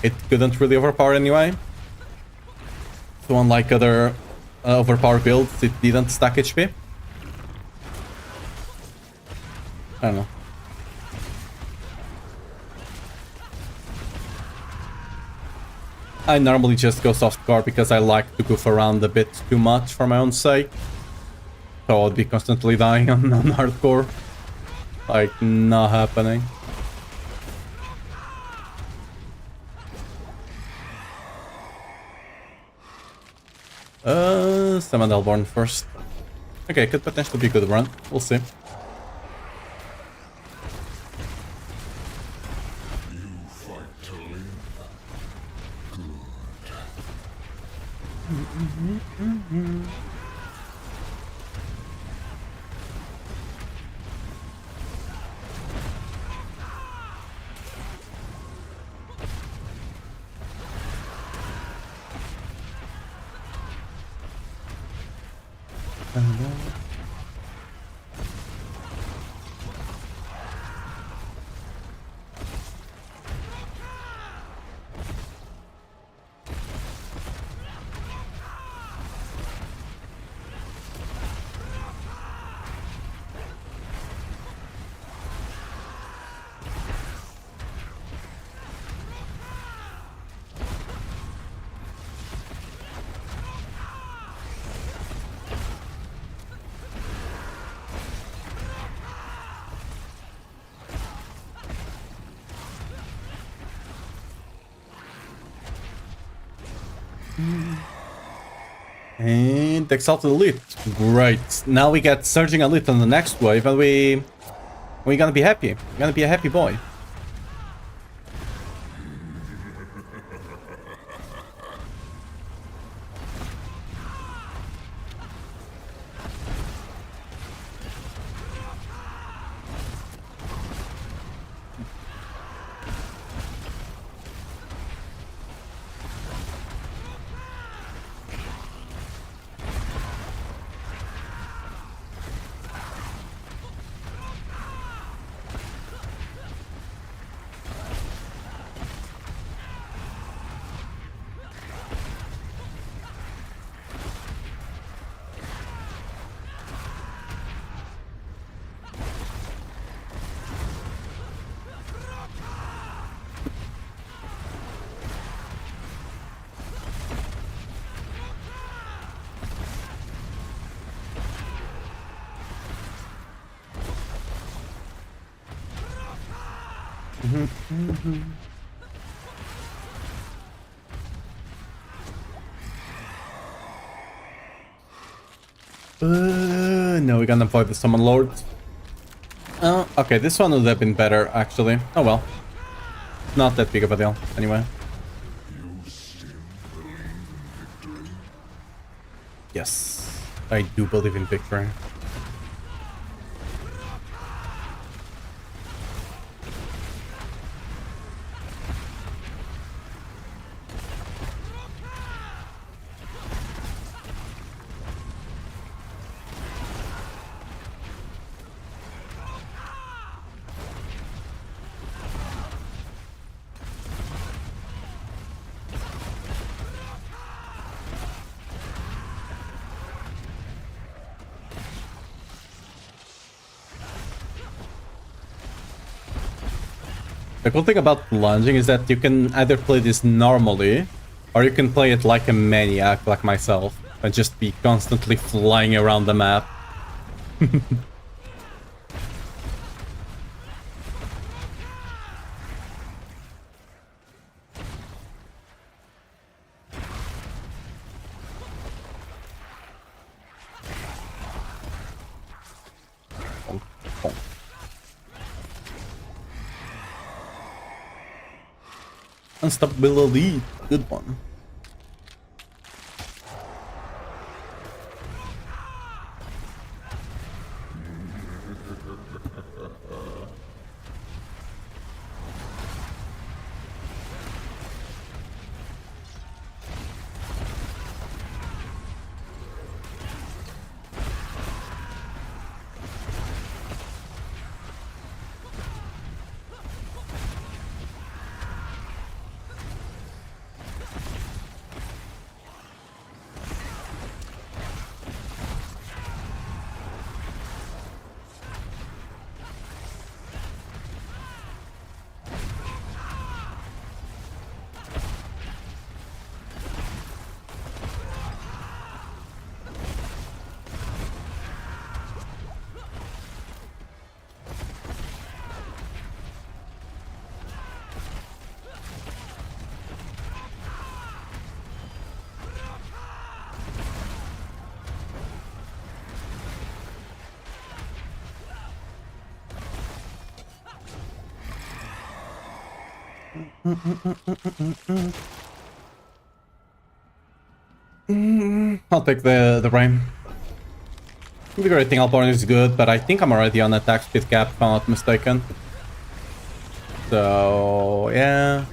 it couldn't really overpower anyway. So unlike other overpowered builds, it didn't stack HP. I don't know. I normally just go softcore because I like to goof around a bit too much for my own sake. So I'll be constantly dying on hardcore. Like, not happening. Summon Elborn first. Okay, could potentially be a good run. We'll see. And Exalted Elite. Great. Now we get Surging Elite on the next wave, and we're gonna be happy. We're gonna be a happy boy. No, we're gonna avoid the Summon Lord. Okay, this one would have been better, actually. Oh well. Not that big of a deal, anyway. Yes, I do believe in victory. The cool thing about lunging is that you can either play this normally, or you can play it like a maniac, like myself, and just be constantly flying around the map. Unstoppability, good one. I'll take the rain. Invigorating Alborn is good, but I think I'm already on attack speed cap if I'm not mistaken. So yeah.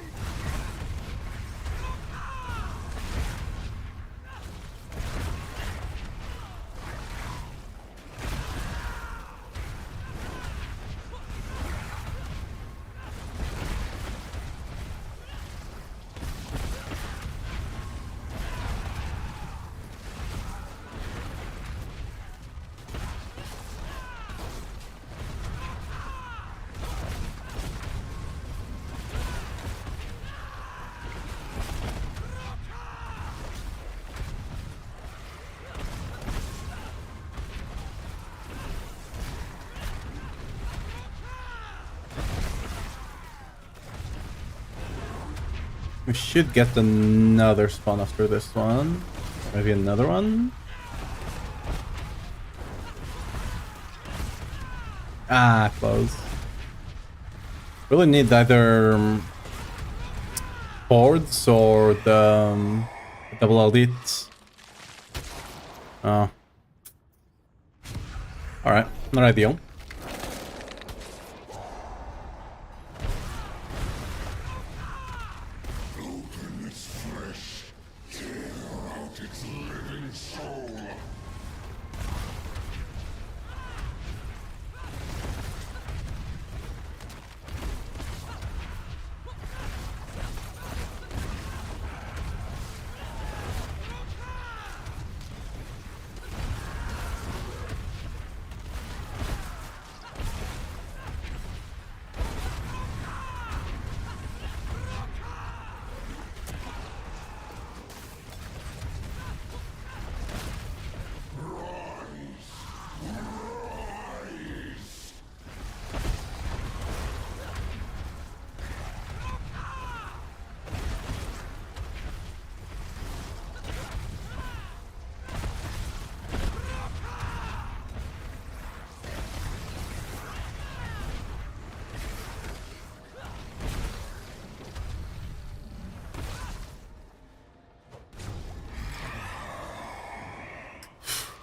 We should get another spawn after this one. Maybe another one? Ah, close. Really need either boards or the double elite. Oh. Alright, not ideal.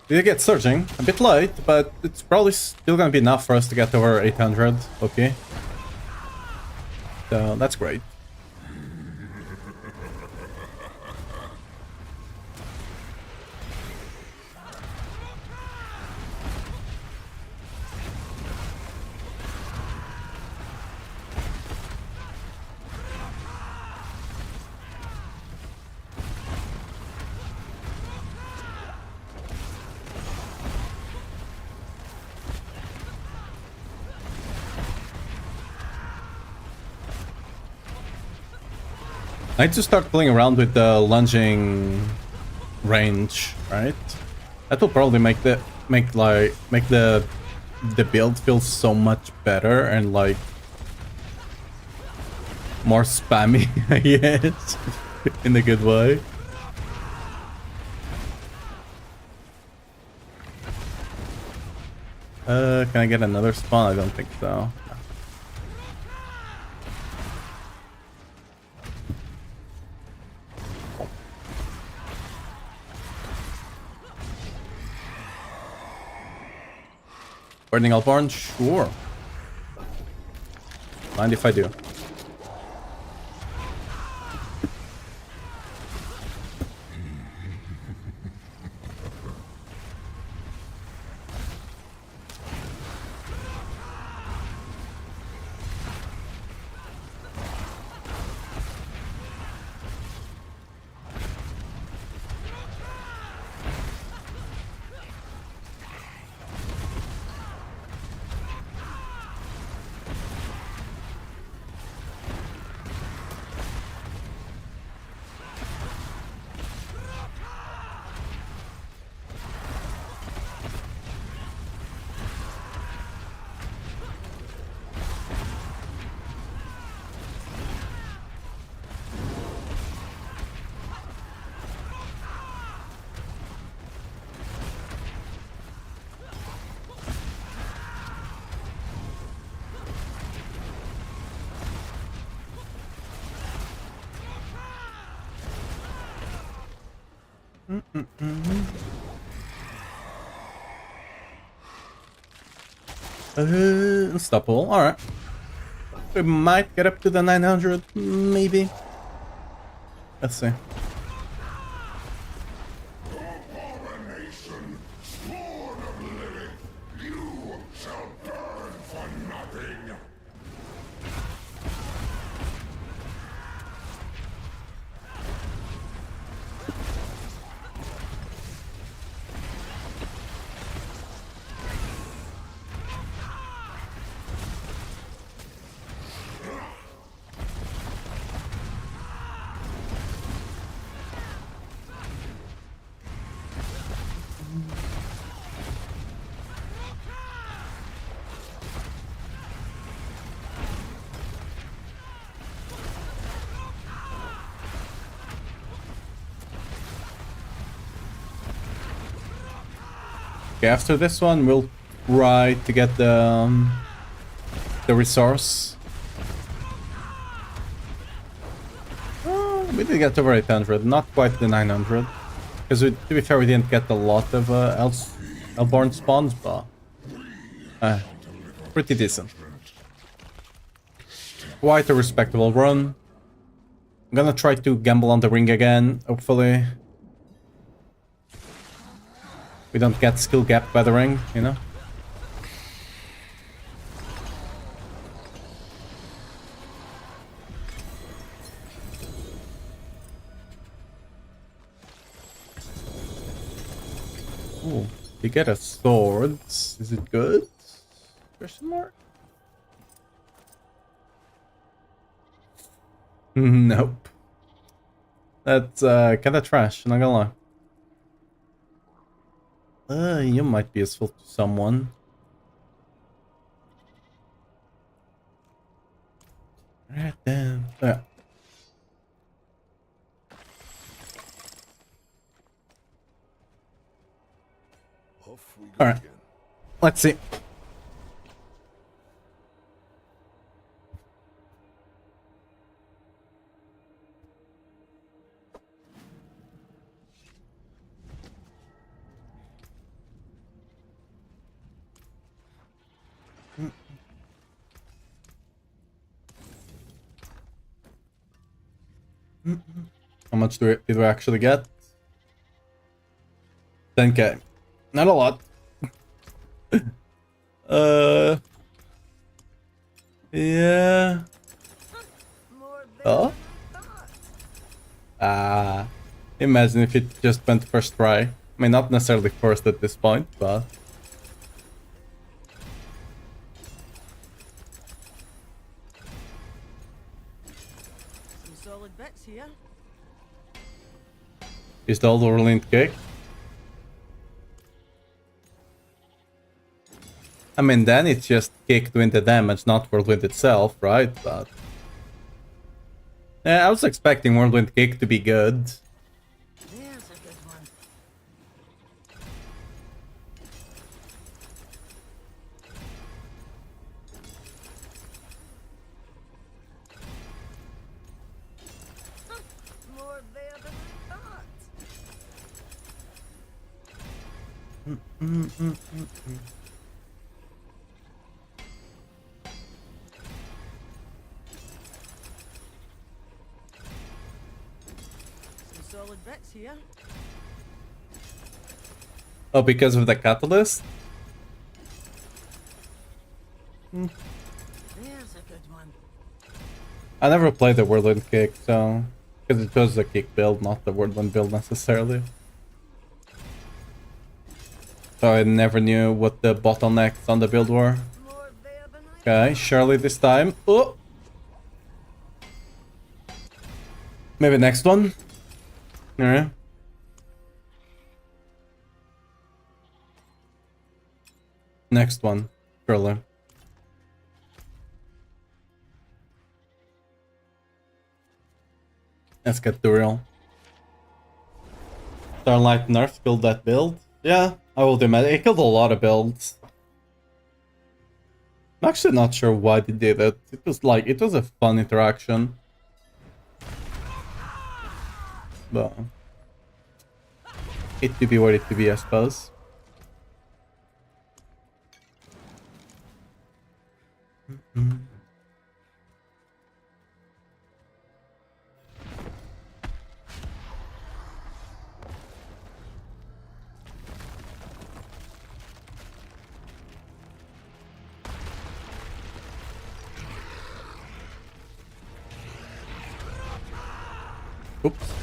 We did get surging, a bit late, but it's probably still gonna be enough for us to get over 800. Okay. So that's great. I need to start playing around with the lunging range, right? That will probably make the build feel so much better and like more spammy, I guess, in a good way. Can I get another spawn? I don't think so. Burning Alborn? Sure. Mind if I do. Unstoppable. Alright. We might get up to the 900, maybe. Let's see. Okay, after this one, we'll try to get the resource. We did get over 800, not quite the 900. Because to be fair, we didn't get a lot of Elborn spawns, but pretty decent. Quite a respectable run. I'm gonna try to gamble on the ring again, hopefully. We don't get skill gap by the ring, you know? Ooh, you get a sword. Is it good? Question mark? Nope. That's kinda trash, not gonna lie. You might be useful to someone. Right then. Yeah. All right. Let's see. How much did we actually get? 10k. Not a lot. Yeah. More there Oh? than I thought. Imagine if it just went first try. I mean, not necessarily first at this point, but... Some solid bits here. Is the old Orleans cake? I mean, then it's just cake doing the damage, not Whirlwind itself, right? But... Yeah, I was expecting Whirlwind cake to be good. There's a good one. More there than I thought. Some solid bits here. Oh, because of the catalyst? There's a good one. I never played the Whirlwind cake, so... Because it was the cake build, not the Whirlwind build necessarily. So I never knew what the bottlenecks on the build were. More there than I Okay, surely this time. Oh! Maybe next one? Alright. Next one, surely. Let's get real. Starlight Nerf killed that build? Yeah, I will admit, it killed a lot of builds. I'm actually not sure why they did it. It was like, it was a fun interaction. But... it to be what it to be, I suppose. Oops.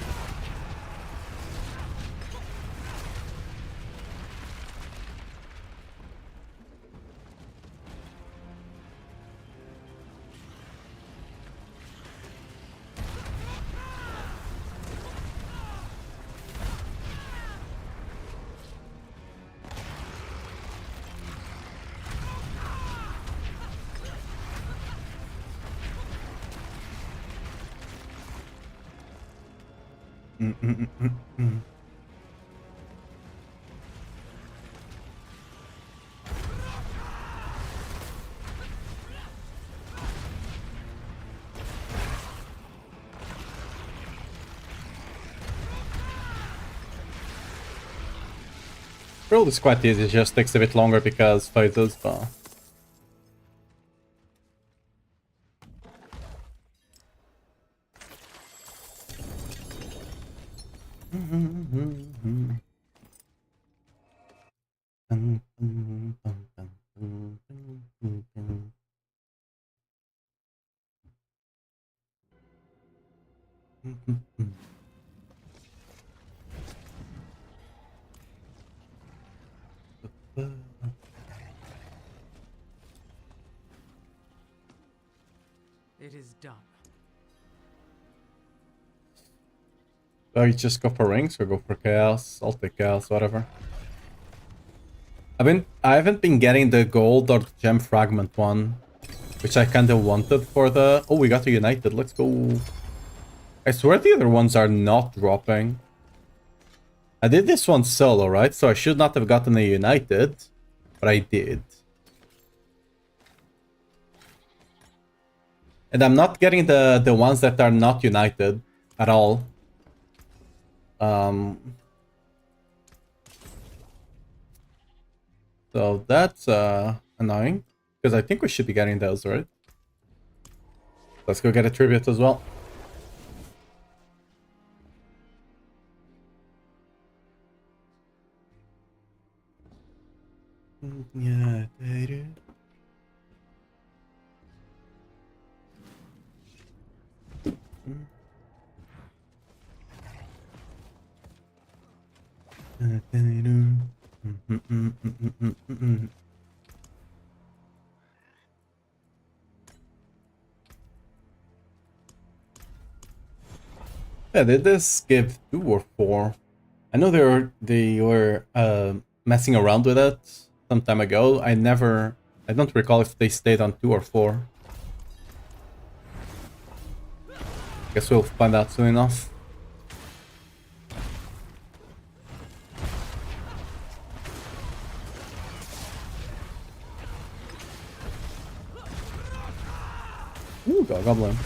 Roll is quite easy, it just takes a bit longer because phases, but... It is done. Oh, you just go for rings or go for chaos? I'll take chaos, whatever. I haven't been getting the gold or the gem fragment one, which I kinda wanted for the... Oh, we got a united, let's go. I swear the other ones are not dropping. I did this one solo, right? So I should not have gotten a united, but I did. And I'm not getting the ones that are not united at all. So that's annoying, because I think we should be getting those, right? Let's go get a tribute as well. Yeah, they do. Yeah, did this give 2 or 4? I know they were messing around with it some time ago. I don't recall if they stayed on 2 or 4. Guess we'll find out soon enough. Ooh, got a goblin.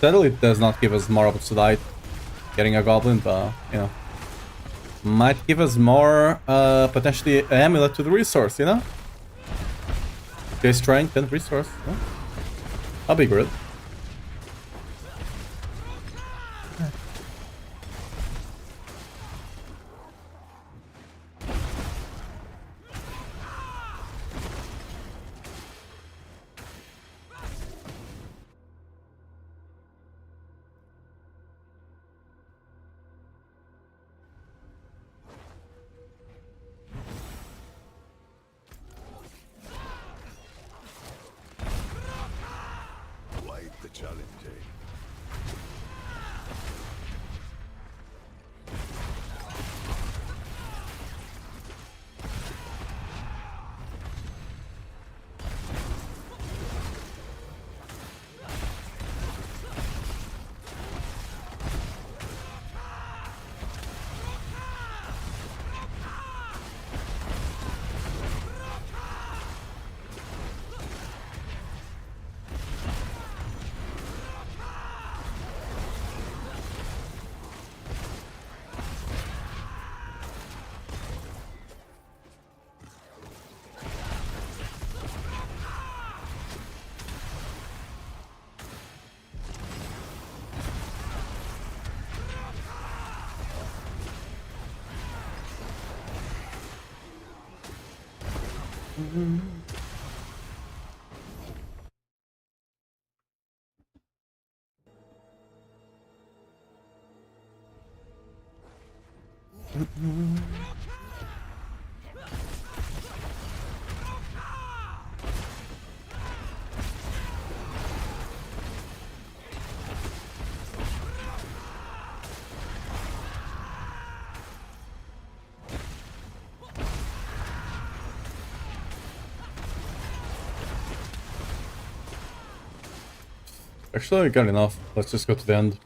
Sadly, it does not give us more upside getting a goblin, but, you know. Might give us more, potentially, an amulet to the resource, you know? Okay, strength and resource. Oh. That'll be good. Quite the challenge, eh? Actually, I got enough. Let's just go to the end.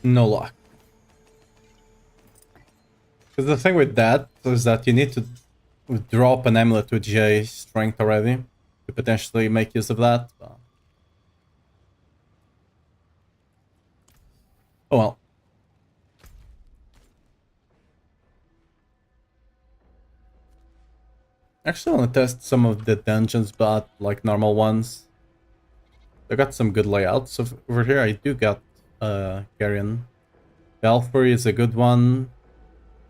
No luck. Because the thing with that is that you need to drop an amulet with J strength already to potentially make use of that. But... oh well. Actually, I want to test some of the dungeons, but like normal ones. I got some good layouts over here. I do got Carrion. Belfry is a good one.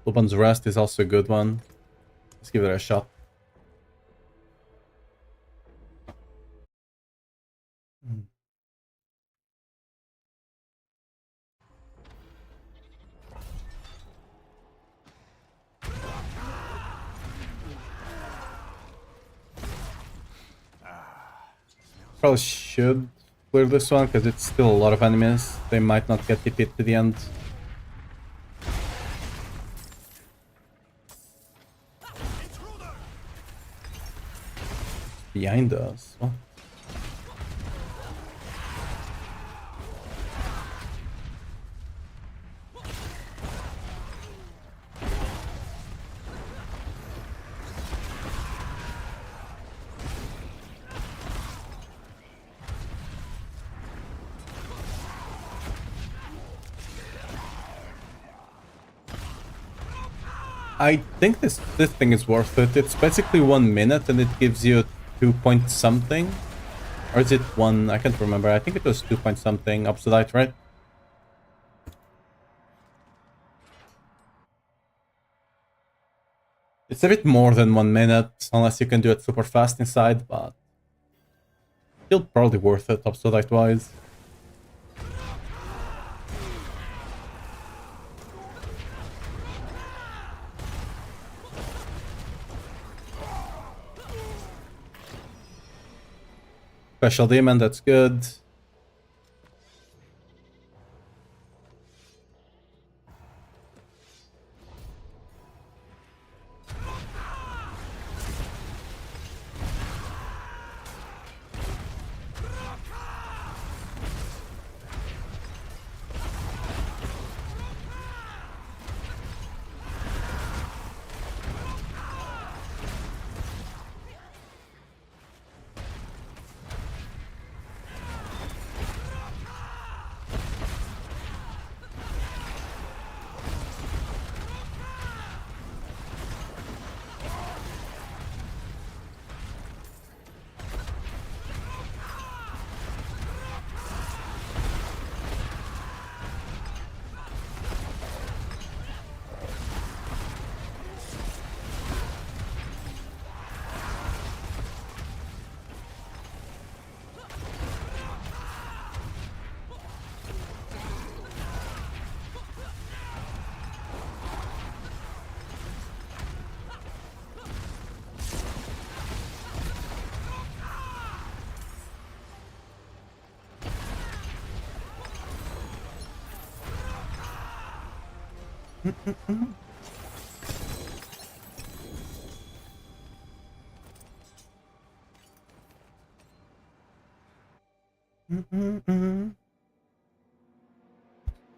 Luban's Rest is also a good one. Let's give it a shot. Probably should clear this one because it's still a lot of enemies. They might not get TP'd to the end. Behind us. What? I think this thing is worth it. It's basically 1 minute and it gives you 2 point something. Or is it 1? I can't remember. I think it was 2 point something obsidian, right? It's a bit more than 1 minute, unless you can do it super fast inside, but still probably worth it obsidian wise. Special demon, that's good.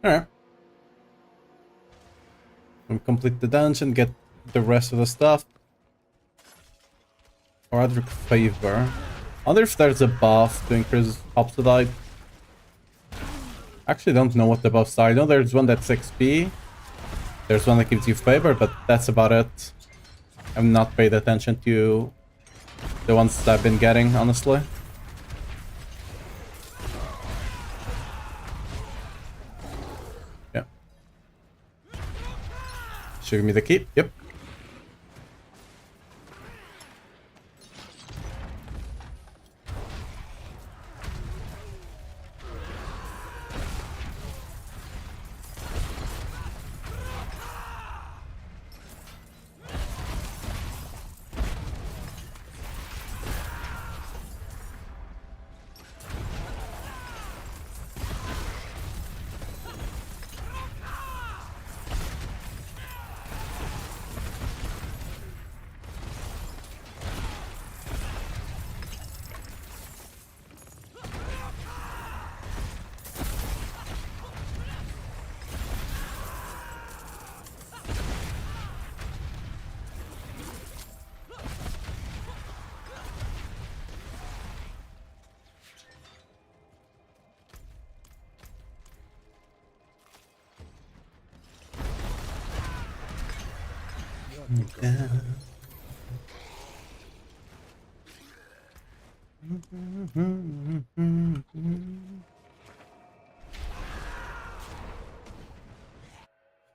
Alright. We complete the dungeon, get the rest of the stuff. Roderick Favor. I wonder if there's a buff to increase obsidian. Actually don't know what the buffs are. I know there's one that's XP. There's one that gives you favor, but that's about it. I've not paid attention to the ones that I've been getting, honestly. Yeah. Should give me the key. Yep.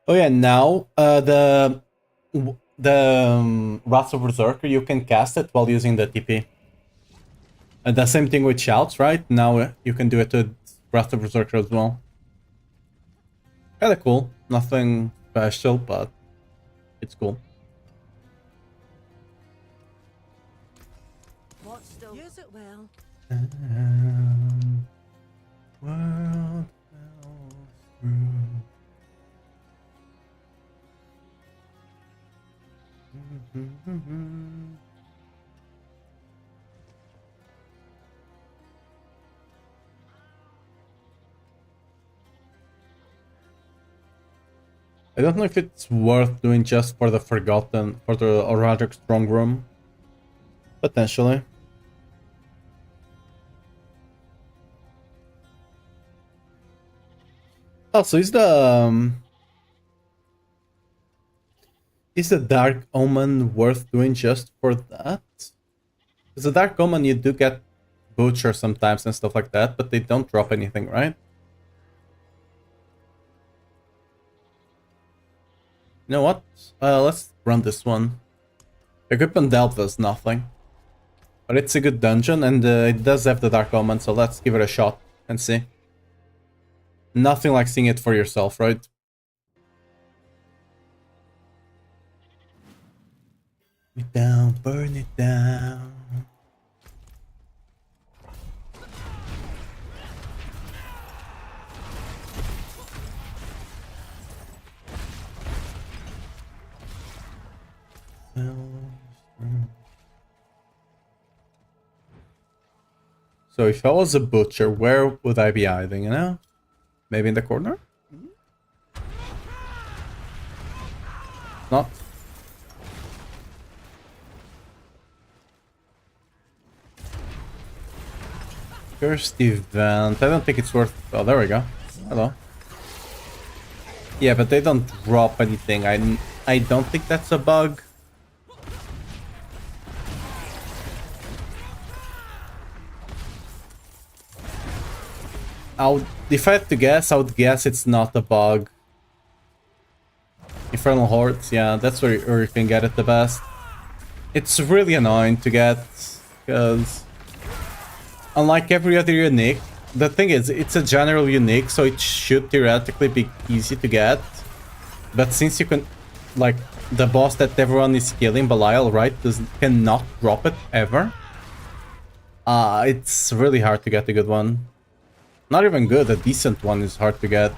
Oh yeah, now the Wrath of Berserker, you can cast it while using the TP. And the same thing with shouts, right? Now you can do it with Wrath of Berserker as well. Kinda cool. Nothing special, but it's cool. What still? Use it well. World fell through. I don't know if it's worth doing just for the Forgotten, for the Roderick Strong Room. Potentially. Also, is the Is the Dark Omen worth doing just for that? Because the Dark Omen you do get Butcher sometimes and stuff like that, but they don't drop anything, right? You know what? Let's run this one. Equipment Delve does nothing. But it's a good dungeon, and it does have the Dark Omen, so let's give it a shot and see. Nothing like seeing it for yourself, right? Burn it down, burn it down. So if I was a butcher, where would I be hiding, you know? Maybe in the corner? Not. First event. I don't think it's worth... Oh, there we go. Hello. Yeah, but they don't drop anything. I don't think that's a bug. If I had to guess, I would guess it's not a bug. Infernal Hordes, yeah, that's where you can get it the best. It's really annoying to get, because unlike every other unique, the thing is, it's a general unique, so it should theoretically be easy to get. But since you can, like, the boss that everyone is killing, Belial, right, cannot drop it ever. It's really hard to get a good one. Not even good, a decent one is hard to get.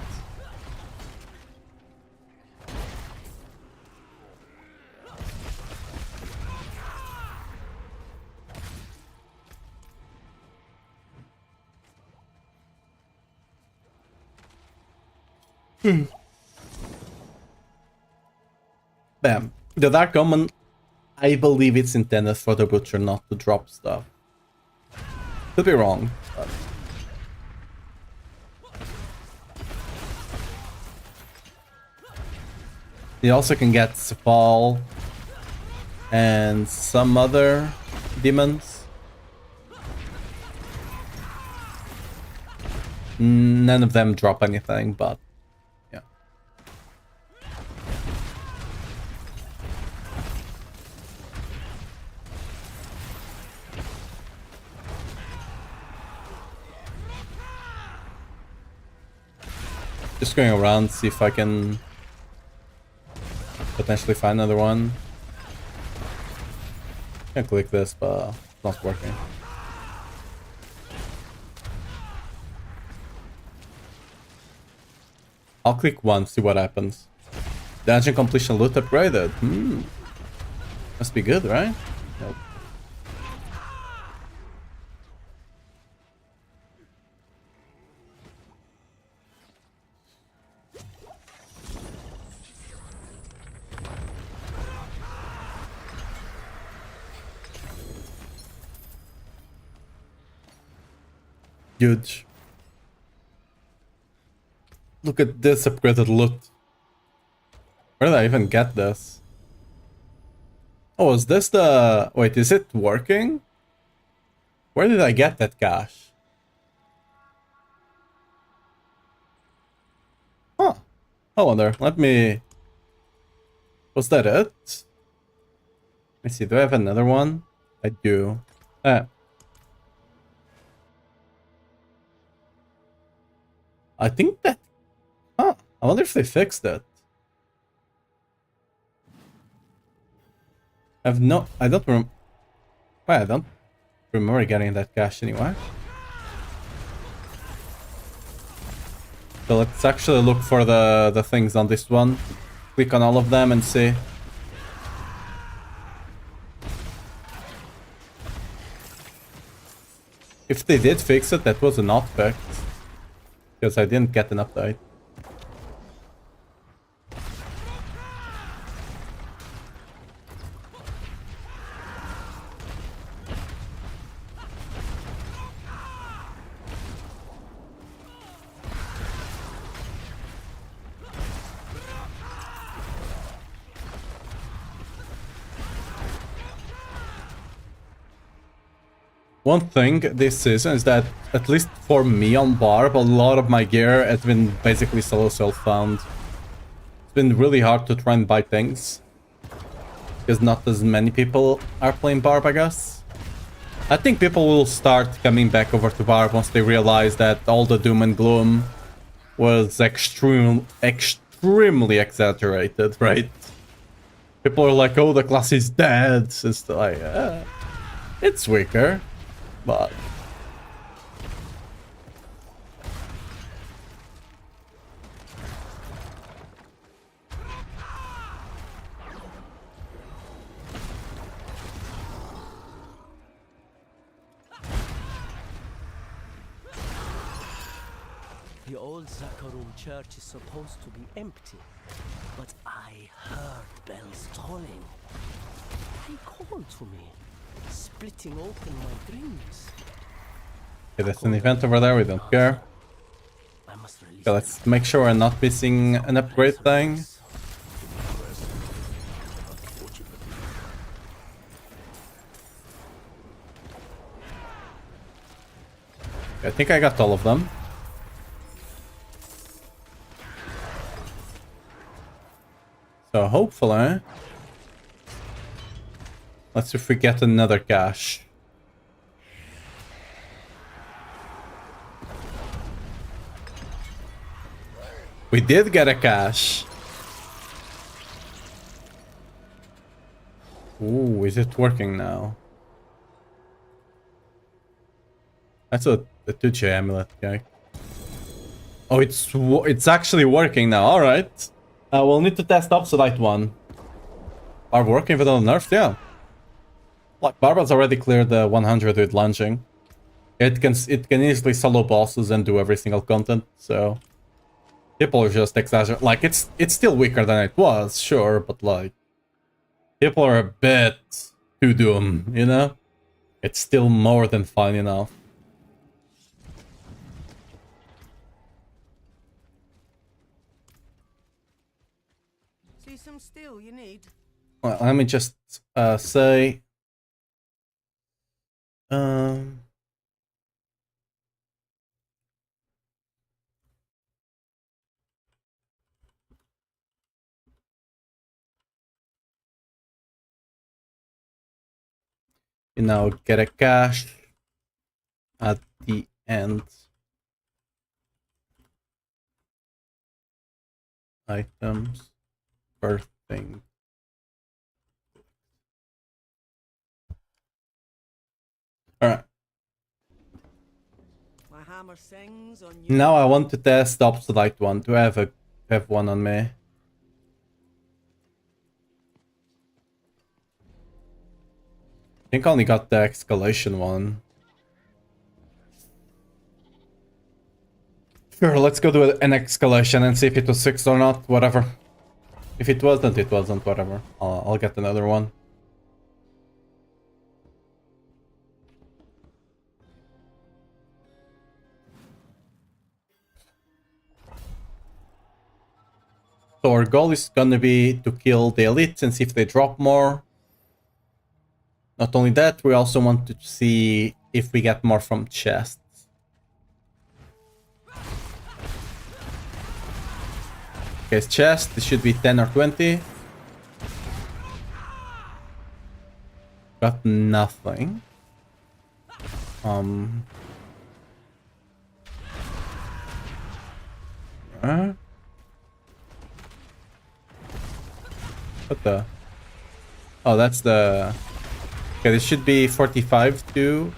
Bam. The Dark Omen, I believe it's intended for the Butcher not to drop stuff. Could be wrong, but... You also can get Spall and some other demons. None of them drop anything, but yeah. Just going around, see if I can potentially find another one. I can click this, but it's not working. I'll click once, see what happens. Dungeon completion loot upgraded. Must be good, right? Nope. Huge. Look at this upgraded loot. Where did I even get this? Oh, is this the... Wait, is it working? Where did I get that cash? Huh. I wonder. Let me... Was that it? Let me see. Do I have another one? I do. I think that... Huh. I wonder if they fixed it. I don't remember... Wait, I don't remember getting that cash anyway. So let's actually look for the things on this one. Click on all of them and see. If they did fix it, that was not fixed. Because I didn't get an update. One thing this season is that, at least for me on Barb, a lot of my gear has been basically solo self-found. It's been really hard to try and buy things, because not as many people are playing Barb, I guess. I think people will start coming back over to Barb once they realize that all the doom and gloom was extremely exaggerated, right? People are like, oh, the class is dead. It's like, it's weaker, but... The old Zakharum church is supposed to be empty, but I heard bells tolling. They called to me, splitting open my dreams. Okay, there's an event over there, we don't care. I must release Okay, let's make sure we're not missing an upgrade thing. Okay, I think I got all of them. So hopefully, let's see if we get another cache. We did get a cache. Ooh, is it working now? That's a 2J amulet guy. Oh, it's actually working now. All right. We'll need to test Obsolite one. Are we working with on nerfed? Yeah. Like Barb has already cleared the 100 with lunging. It can easily solo bosses and do every single content. So people are just exaggerating. Like it's still weaker than it was, sure, but like people are a bit too doom, you know? It's still more than fine enough. See some steel you need? Well, let me just say... you now get a cache at the end. Items, first thing. Alright. My hammer sings on you. Now I want to test the Obsolite one. Do I have one on me? I think I only got the escalation one. Sure, let's go do an escalation and see if it was 6 or not, whatever. If it wasn't, it wasn't, whatever. I'll get another one. So our goal is gonna be to kill the elites and see if they drop more. Not only that, we also want to see if we get more from chests. Okay, chest, this should be 10 or 20. Got nothing. What the? Oh, that's the... Okay, this should be 45 to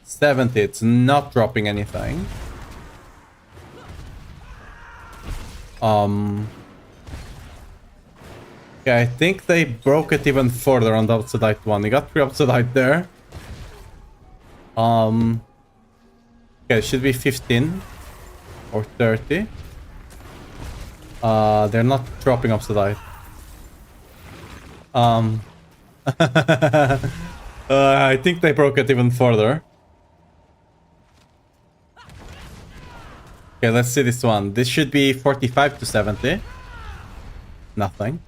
70. It's not dropping anything. Okay, I think they broke it even further on the Obsolite one. You got 3 Obsolite there. Okay, it should be 15 or 30. They're not dropping Obsolite. I think they broke it even further. Okay, let's see this one. This should be 45 to 70. Nothing.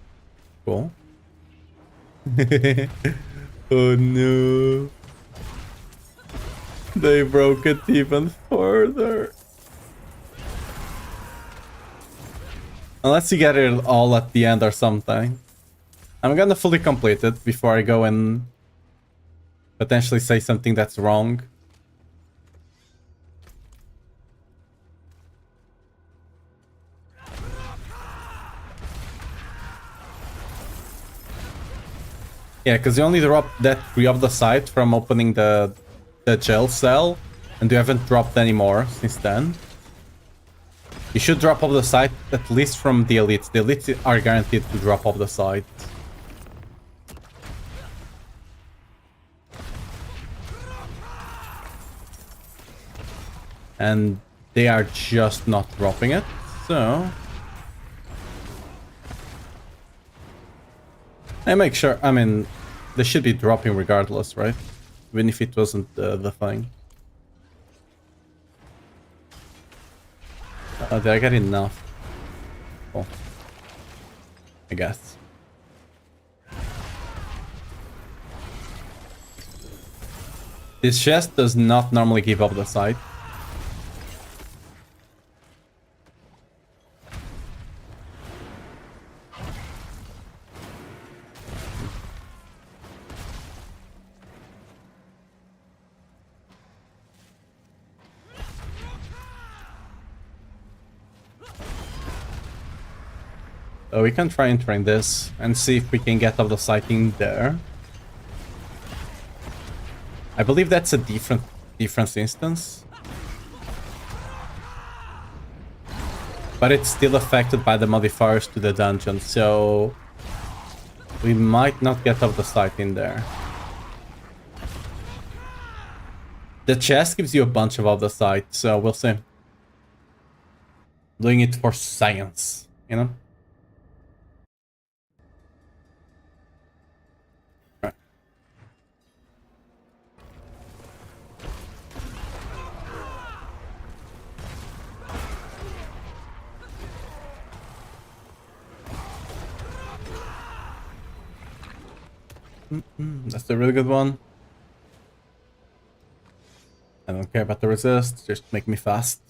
Cool. Oh no. They broke it even further. Unless you get it all at the end or something. I'm gonna fully complete it before I go and potentially say something that's wrong. Yeah, because you only drop that 3 of the site from opening the jail cell, and you haven't dropped any more since then. You should drop off the site at least from the elites. The elites are guaranteed to drop off the site. And they are just not dropping it, so... I make sure, I mean, they should be dropping regardless, right? Even if it wasn't the thing. Did I get enough? Oh. I guess. This chest does not normally give up the site. So we can try entering this and see if we can get off the sighting there. I believe that's a different instance. But it's still affected by the modifiers to the dungeon, so we might not get off the sight in there. The chest gives you a bunch of other sight, so we'll see. Doing it for science, you know? That's a really good one. I don't care about the resist, just make me fast.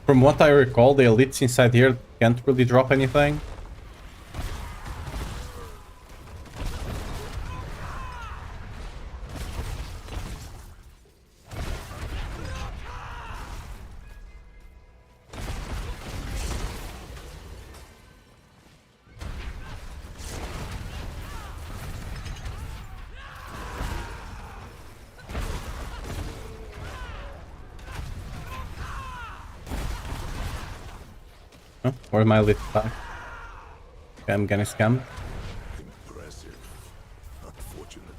From what I recall, the elites inside here can't really drop anything. Where's my elite back? Okay, I'm getting scammed. Impressive. Unfortunately.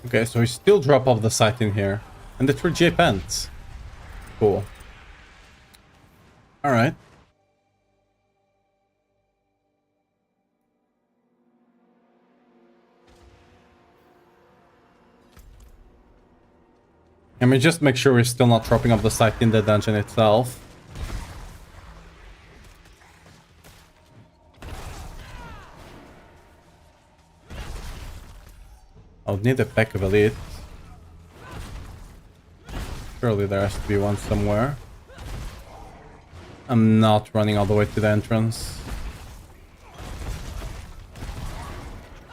Okay, so we still drop off the site in here. And the 3J pants. Cool. Alright. Let me just make sure we're still not dropping off the site in the dungeon itself. I'll need a pack of elite. Surely there has to be one somewhere. I'm not running all the way to the entrance.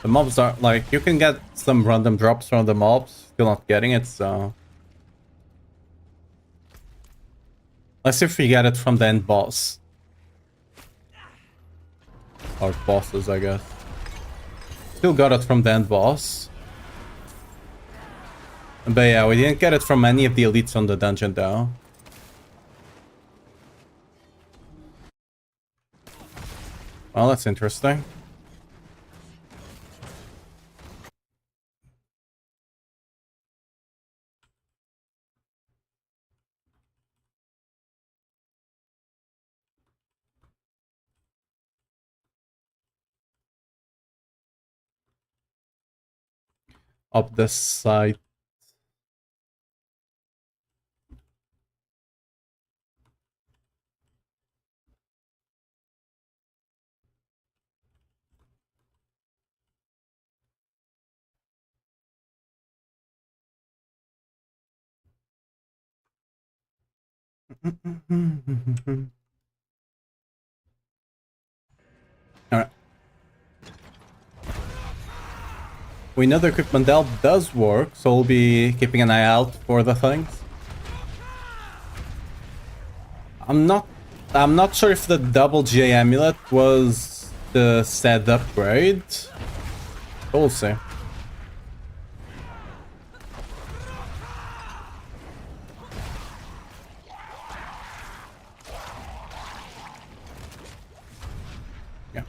The mobs are like, you can get some random drops from the mobs, still not getting it, so... Let's see if we get it from the end boss. Or bosses, I guess. Still got it from the end boss. But yeah, we didn't get it from any of the elites on the dungeon though. Well, that's interesting. Up this side. Alright. We know the equipment delve does work, so we'll be keeping an eye out for the things. I'm not sure if the double GA amulet was the said upgrade. But we'll see. Yeah.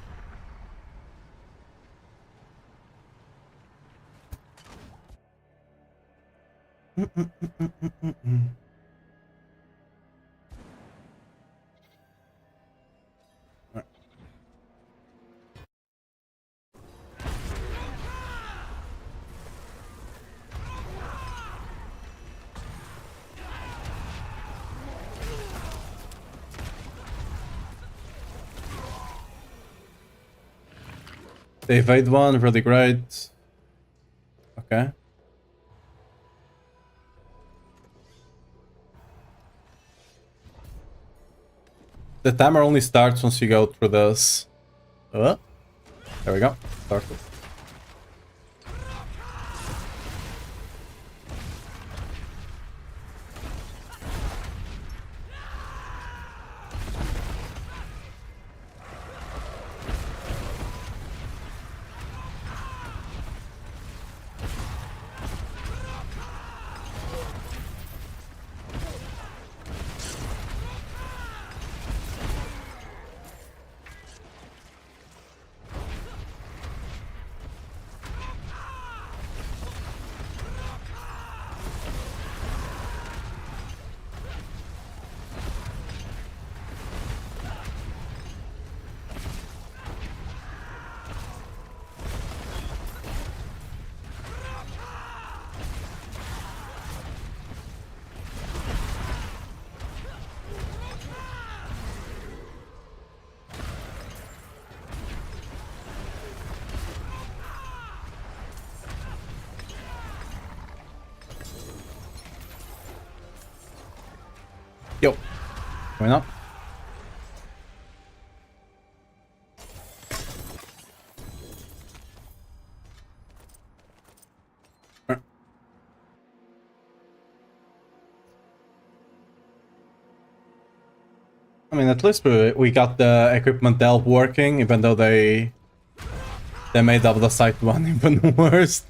They evade one, really great. Okay. The timer only starts once you go through this. There we go. Started. Yo. Why not? I mean, at least we got the equipment delve working, even though they made up the site one even worse.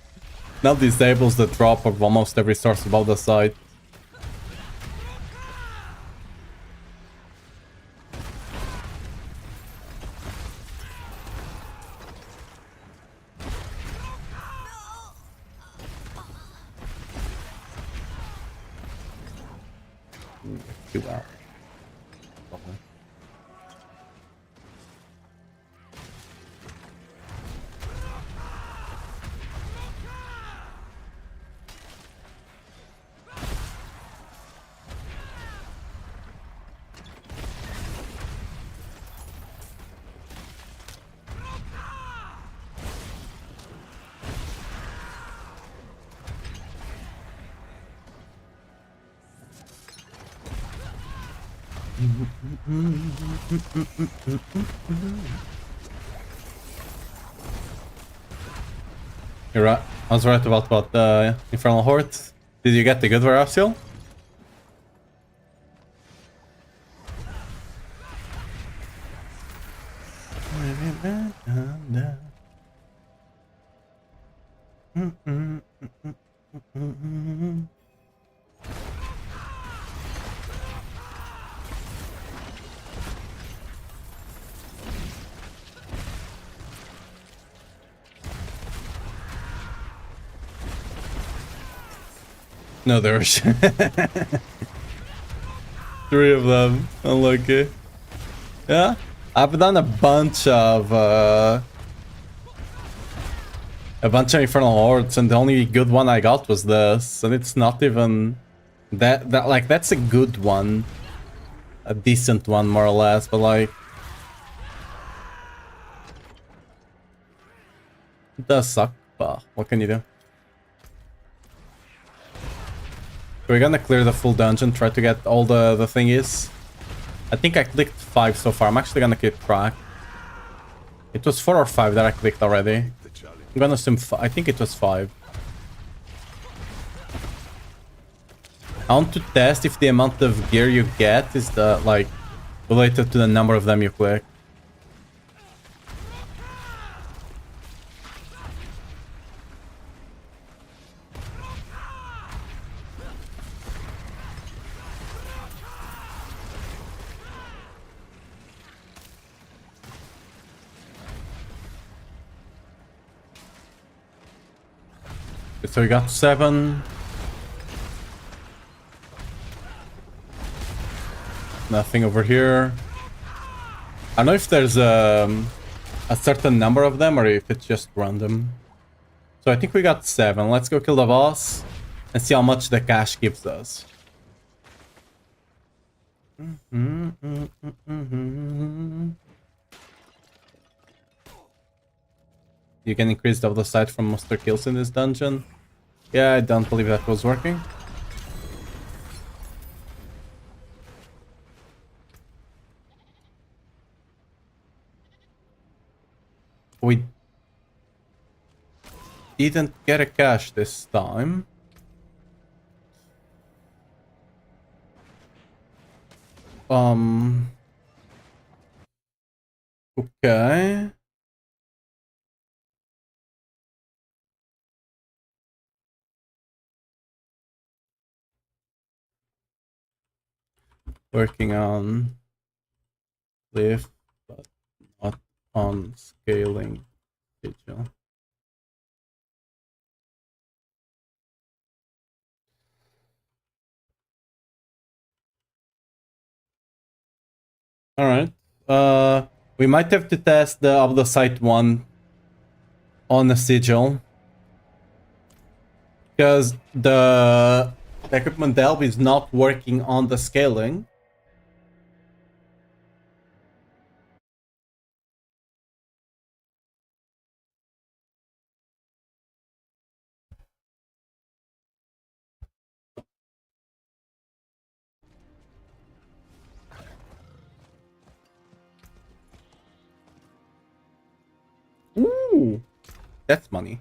Now disables the drop of almost every source above the site. Do that. Probably. You're right. I was right about the Infernal Horde. Did you get the good Veracial? No, there's 3 of them. Unlucky. Yeah, I've done a bunch of Infernal Hordes, and the only good one I got was this, and it's not even that like that's a good one, a decent one more or less, but like it does suck. But what can you do? We're gonna clear the full dungeon, try to get all the thingies. I think I clicked 5 so far. I'm actually gonna keep track. It was 4 or 5 that I clicked already. I'm gonna assume I think it was 5. I want to test if the amount of gear you get is the like related to the number of them you click. So we got 7. Nothing over here. I don't know if there's a certain number of them or if it's just random. So I think we got 7. Let's go kill the boss and see how much the cash gives us. You can increase the sight from monster kills in this dungeon. Yeah, I don't believe that was working. We didn't get a cache this time. Okay. Working on lift, but not on scaling vigil. All right. We might have to test the of the site one on the sigil because the equipment delve is not working on the scaling. Ooh, that's money.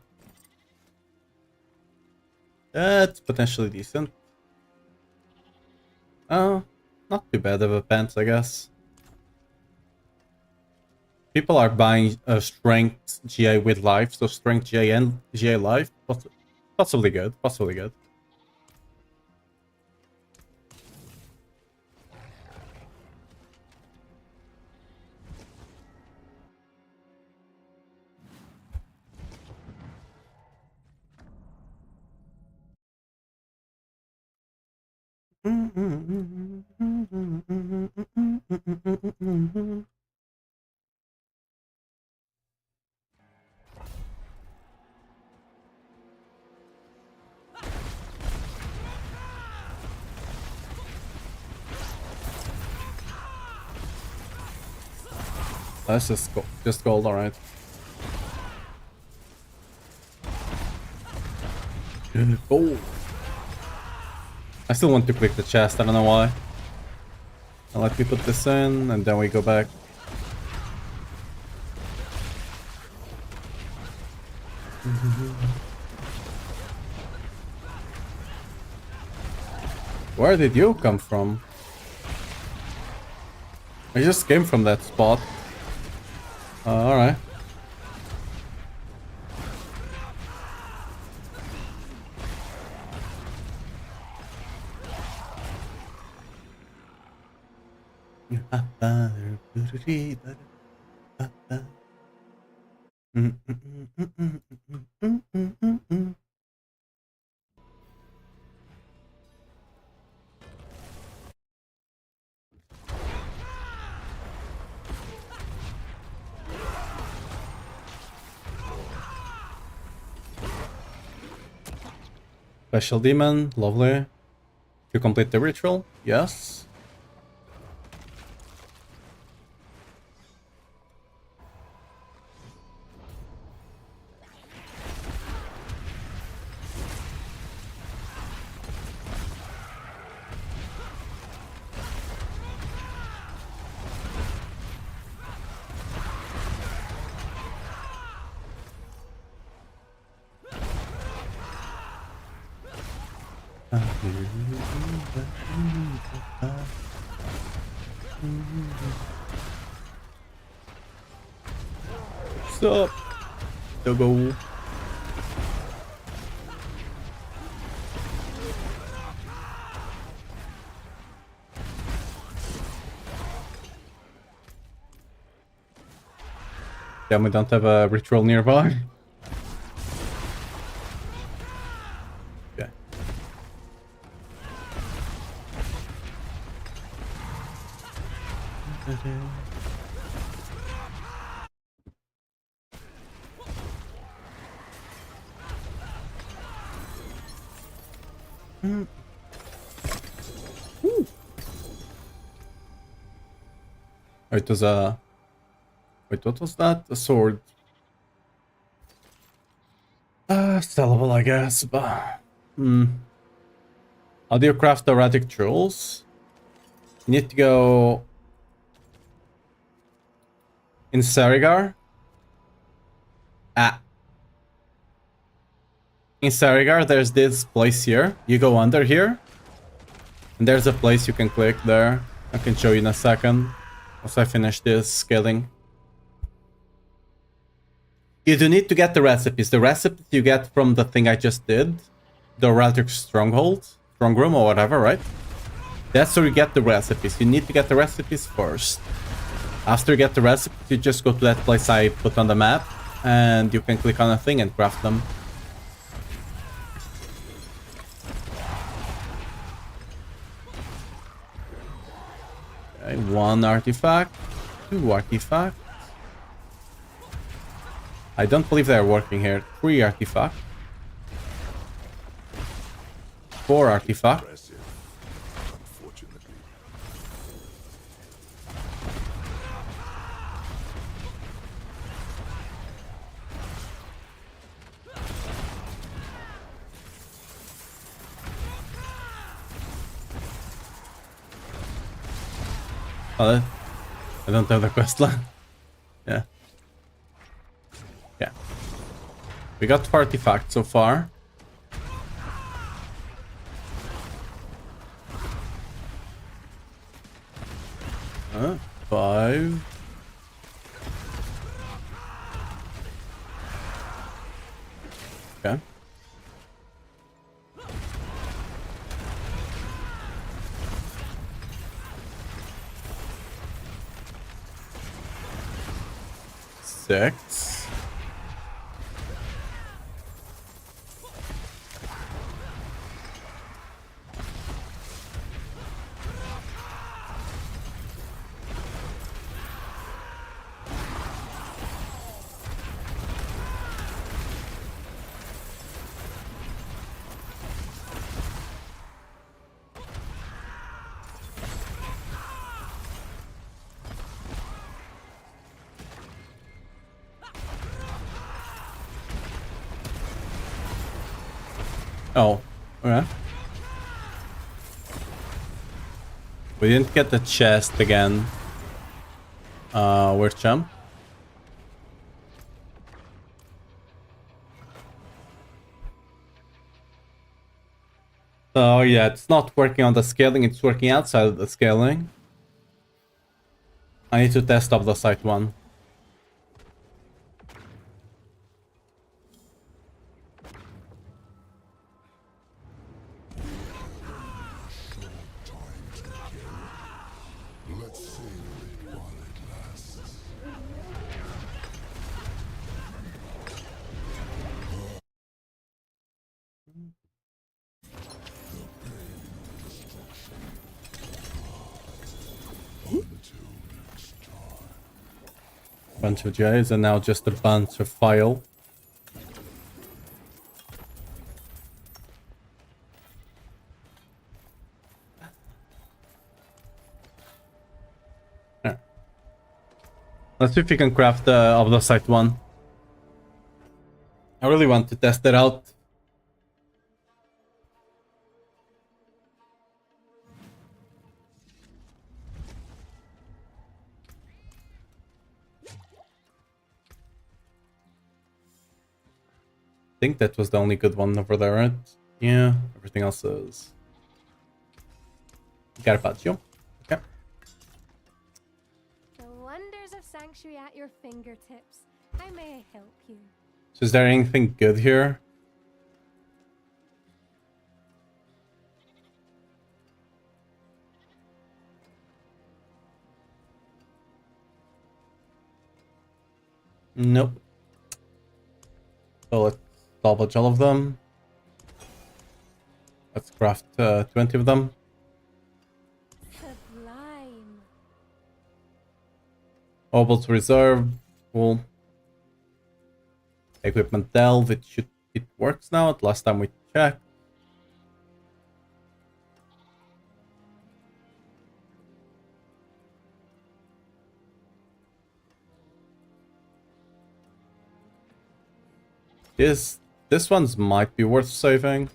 That's potentially decent. Oh, not too bad of a pants, I guess. People are buying strength GA with life, so strength GA and GA life. Possibly good, possibly good. That's just gold, alright. Oh, I still want to click the chest, I don't know why. I'll let me put this in, and then we go back. Where did you come from? I just came from that spot. Alright. Special demon, lovely. To complete the ritual, yes. Stop. Go. Yeah, we don't have a ritual nearby. Okay. Oh, it was a... Wait, what was that? A sword. Sellable, I guess, but... How do you craft erratic tools? You need to go... in Sarigar. In Sarigar, there's this place here. You go under here. And there's a place you can click there. I can show you in a second. Once I finish this scaling. You do need to get the recipes. The recipes you get from the thing I just did. The Erratic Stronghold. Strong Room or whatever, right? That's where you get the recipes. You need to get the recipes first. After you get the recipes, you just go to that place I put on the map. And you can click on a thing and craft them. Okay, 1 artifact. 2 artifacts. I don't believe they're working here. 3 artifacts. 4 artifacts. Impressive, unfortunately. Oh, I don't have the quest line. Yeah. Yeah. We got 4 artifacts so far. Uh, 5. Okay. Six. Oh, okay. We didn't get the chest again. Where's Chum? So yeah, it's not working on the scaling, it's working outside of the scaling. I need to test up the site one. Let's savor it while it lasts. Bunch of J's and now just a bunch of file. Let's see if we can craft the of the site one. I really want to test it out. I think that was the only good one over there, right? Yeah, everything else is Carpaccio. Okay. The wonders of Sanctuary at your fingertips. How may I help you? So is there anything good here? Nope. So let's salvage all of them. Let's craft 20 of them. Sublime. Obols reserve. Cool. Equipment delve. It works now. At last time we checked. This one's might be worth saving.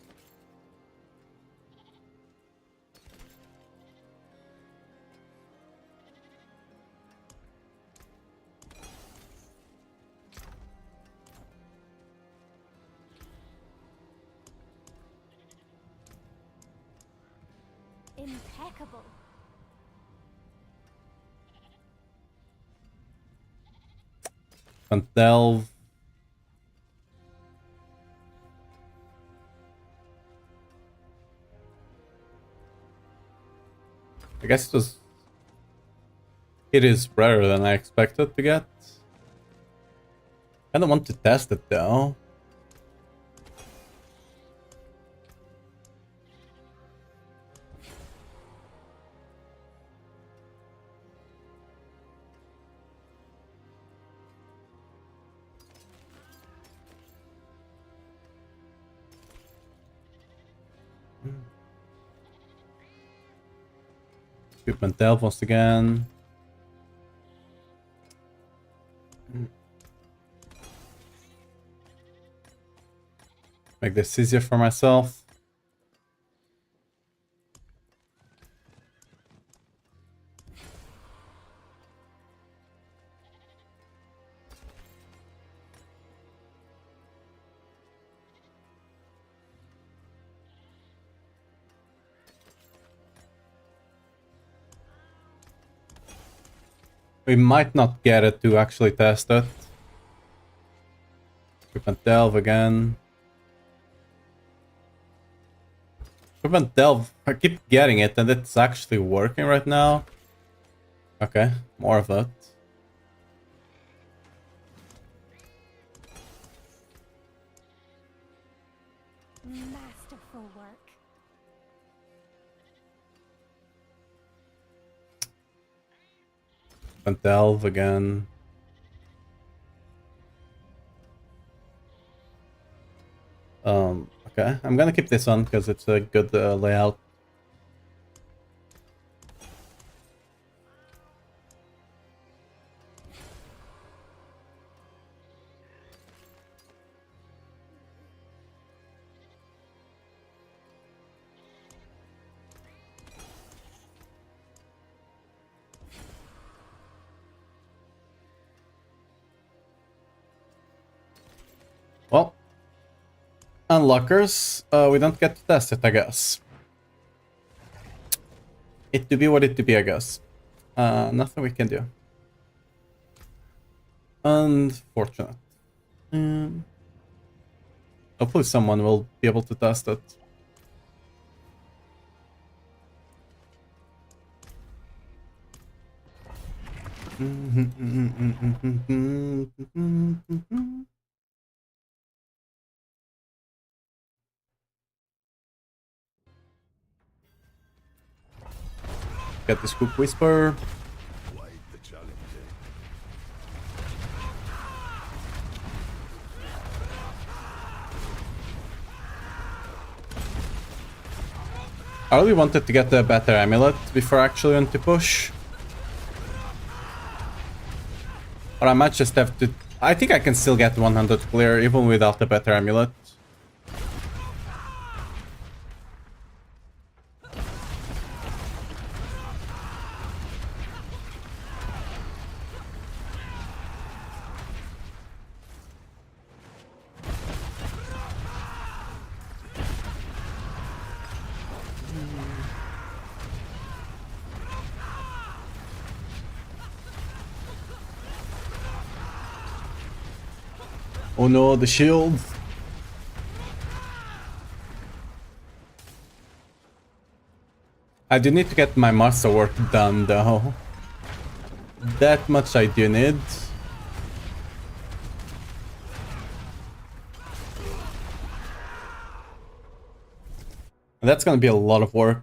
Impeccable. And delve. I guess it is rarer than I expected to get. I don't want to test it though. Equipment delve once again. Make this easier for myself. We might not get it to actually test it. Equipment delve again. Equipment delve, I keep getting it and it's actually working right now. Okay, more of it. Masterful work. Equipment delve again. Okay, I'm gonna keep this on because it's a good layout. Well, unlockers, we don't get to test it, I guess. It to be what it to be, I guess. Nothing we can do. Unfortunate. Hopefully someone will be able to test it. Get the Scoop Whisper. Quite the challenge, eh? I really wanted to get the better amulet before actually went to push. Or I might just have to... I think I can still get 100 clear even without the better amulet. Oh no, the shield. I do need to get my master work done though. That much I do need. And that's gonna be a lot of work.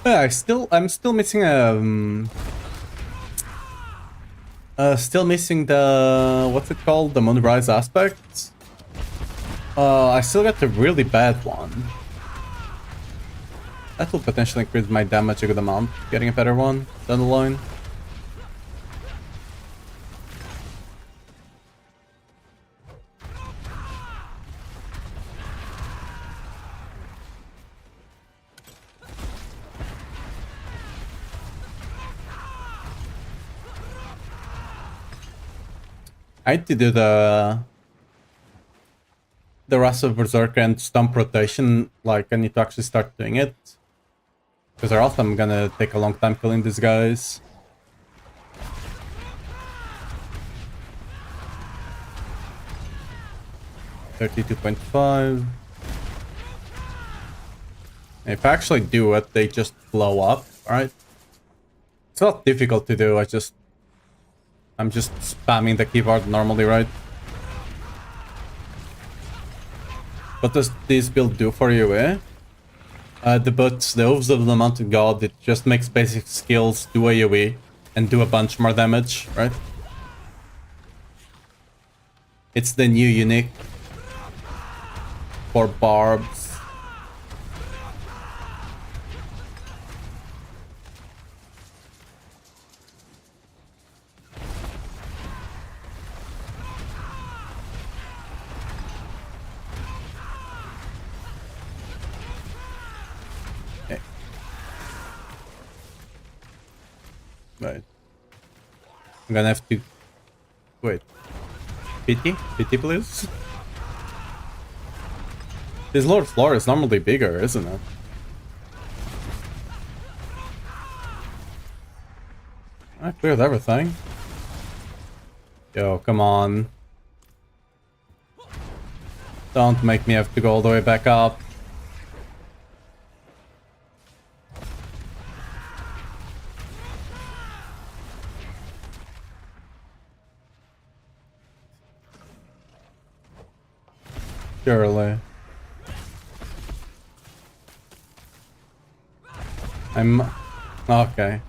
Yeah, I'm still missing still missing the, what's it called, the Moonrise aspect. I still got the really bad one. That will potentially increase my damage a good amount, getting a better one down the line. I need to do the Wrath of Berserker and Stomp rotation. Like, I need to actually start doing it. Because or else I'm gonna take a long time killing these guys. $32.5. If I actually do it, they just blow up, right? It's not difficult to do, I'm just spamming the keyboard normally, right? What does this build do for you, eh? The Oaths of the Mountain God, it just makes basic skills do AoE and do a bunch more damage, right? It's the new unique for Barbs. Right. I'm gonna have to... Wait. Pity? Pity, please? This Lord floor is normally bigger, isn't it? I cleared everything. Yo, come on. Don't make me have to go all the way back up. Surely. I'm... Okay.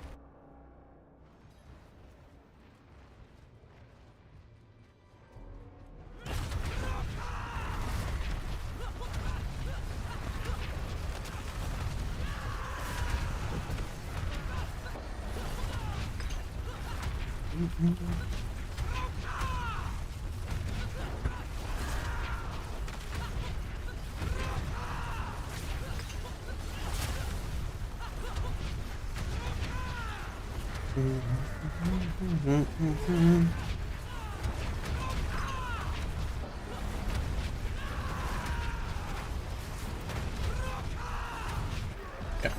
Yeah.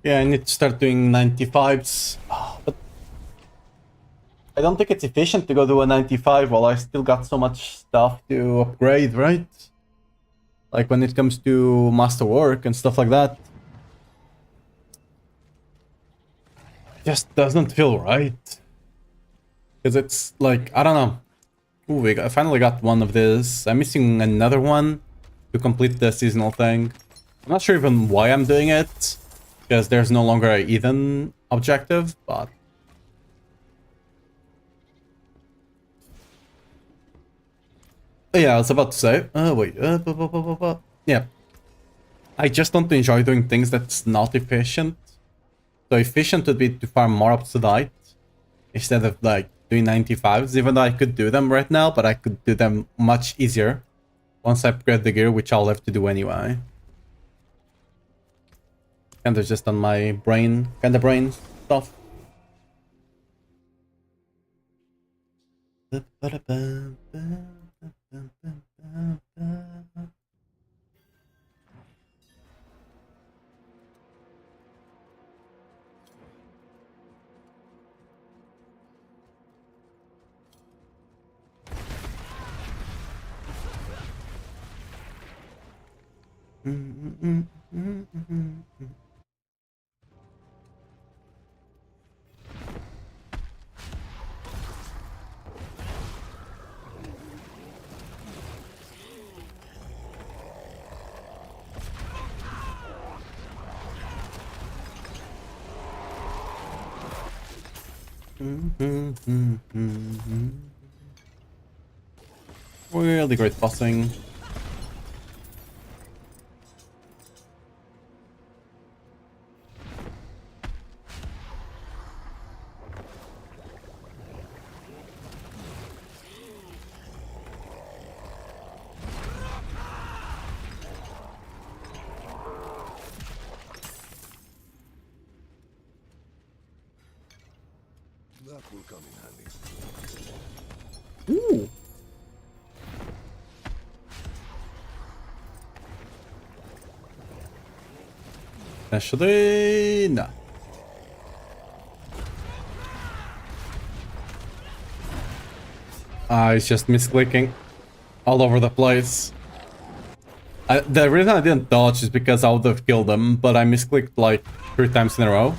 Yeah, I need to start doing 95s. But I don't think it's efficient to go do a 95 while I still got so much stuff to upgrade, right? Like when it comes to masterwork and stuff like that. Just doesn't feel right. Because it's like, I don't know. Ooh, I finally got one of this. I'm missing another one to complete the seasonal thing. I'm not sure even why I'm doing it. Because there's no longer an Eden objective, but... Yeah, I was about to say. Wait. Yeah. I just don't enjoy doing things that's not efficient. So efficient would be to farm more Obsidian instead of like doing 95s, even though I could do them right now, but I could do them much easier once I upgrade the gear, which I'll have to do anyway. And it's just on my brain, kind of brain stuff. Really great bossing. That will come in handy. Ooh. Actually, no. It's just misclicking all over the place. The reason I didn't dodge is because I would have killed them, but I misclicked like 3 times in a row.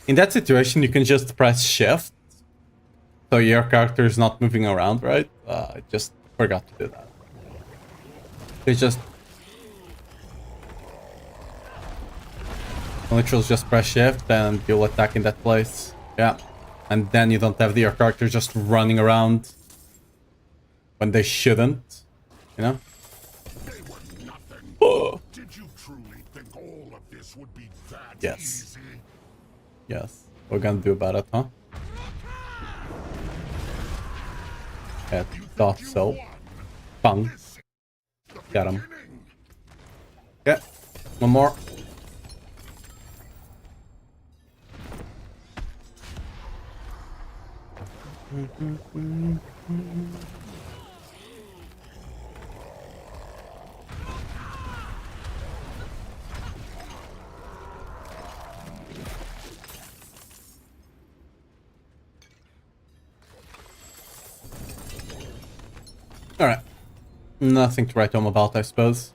In that situation, you can just press shift, so your character is not moving around, right? I just forgot to do that. It's just... literally just press shift and you'll attack in that place. Yeah. And then you don't have your character just running around when they shouldn't, you know? They were nothing. Did you truly think all of this would be that Yes. easy? Yes. What we're gonna do about it, huh? I thought so. Bang. Got him. Okay. One more. Alright. Nothing to write home about, I suppose.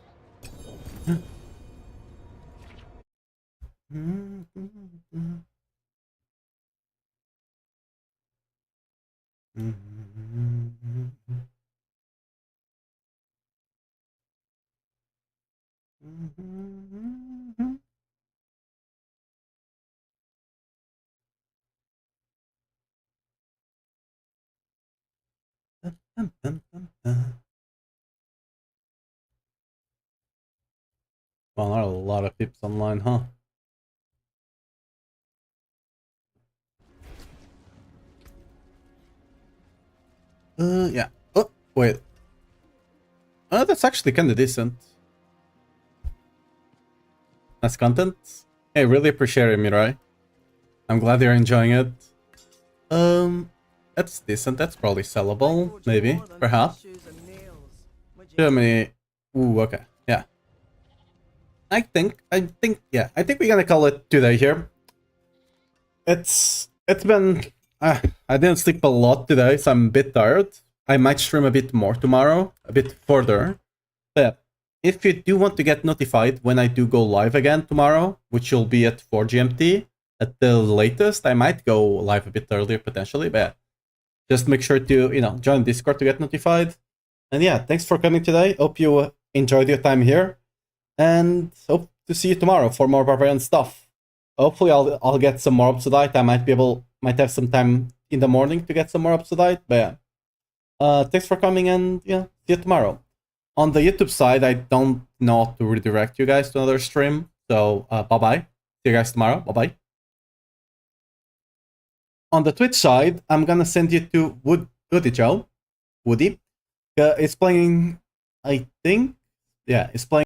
Well, there are a lot of tips online, huh? Yeah. Oh, wait. That's actually kind of decent. Nice content. Hey, really appreciate it, Mirai. I'm glad you're enjoying it. That's decent. That's probably sellable, maybe, perhaps. Too many. Ooh, okay, yeah. I think, yeah. I think we're gonna call it today here. It's been. I didn't sleep a lot today, so I'm a bit tired. I might stream a bit more tomorrow, a bit further. But if you do want to get notified when I do go live again tomorrow, which will be at 4 GMT at the latest, I might go live a bit earlier potentially, but just make sure to, join Discord to get notified. And yeah, thanks for coming today. Hope you enjoyed your time here, and hope to see you tomorrow for more barbarian stuff. Hopefully I'll get some more Obsidite. I might have some time in the morning to get some more Obsidite, but yeah. Thanks for coming, and yeah, see you tomorrow. On the YouTube side, I don't know how to redirect you guys to another stream, so bye-bye. See you guys tomorrow. Bye-bye. On the Twitch side, I'm gonna send you to Woody. It's playing, I think, yeah, it's playing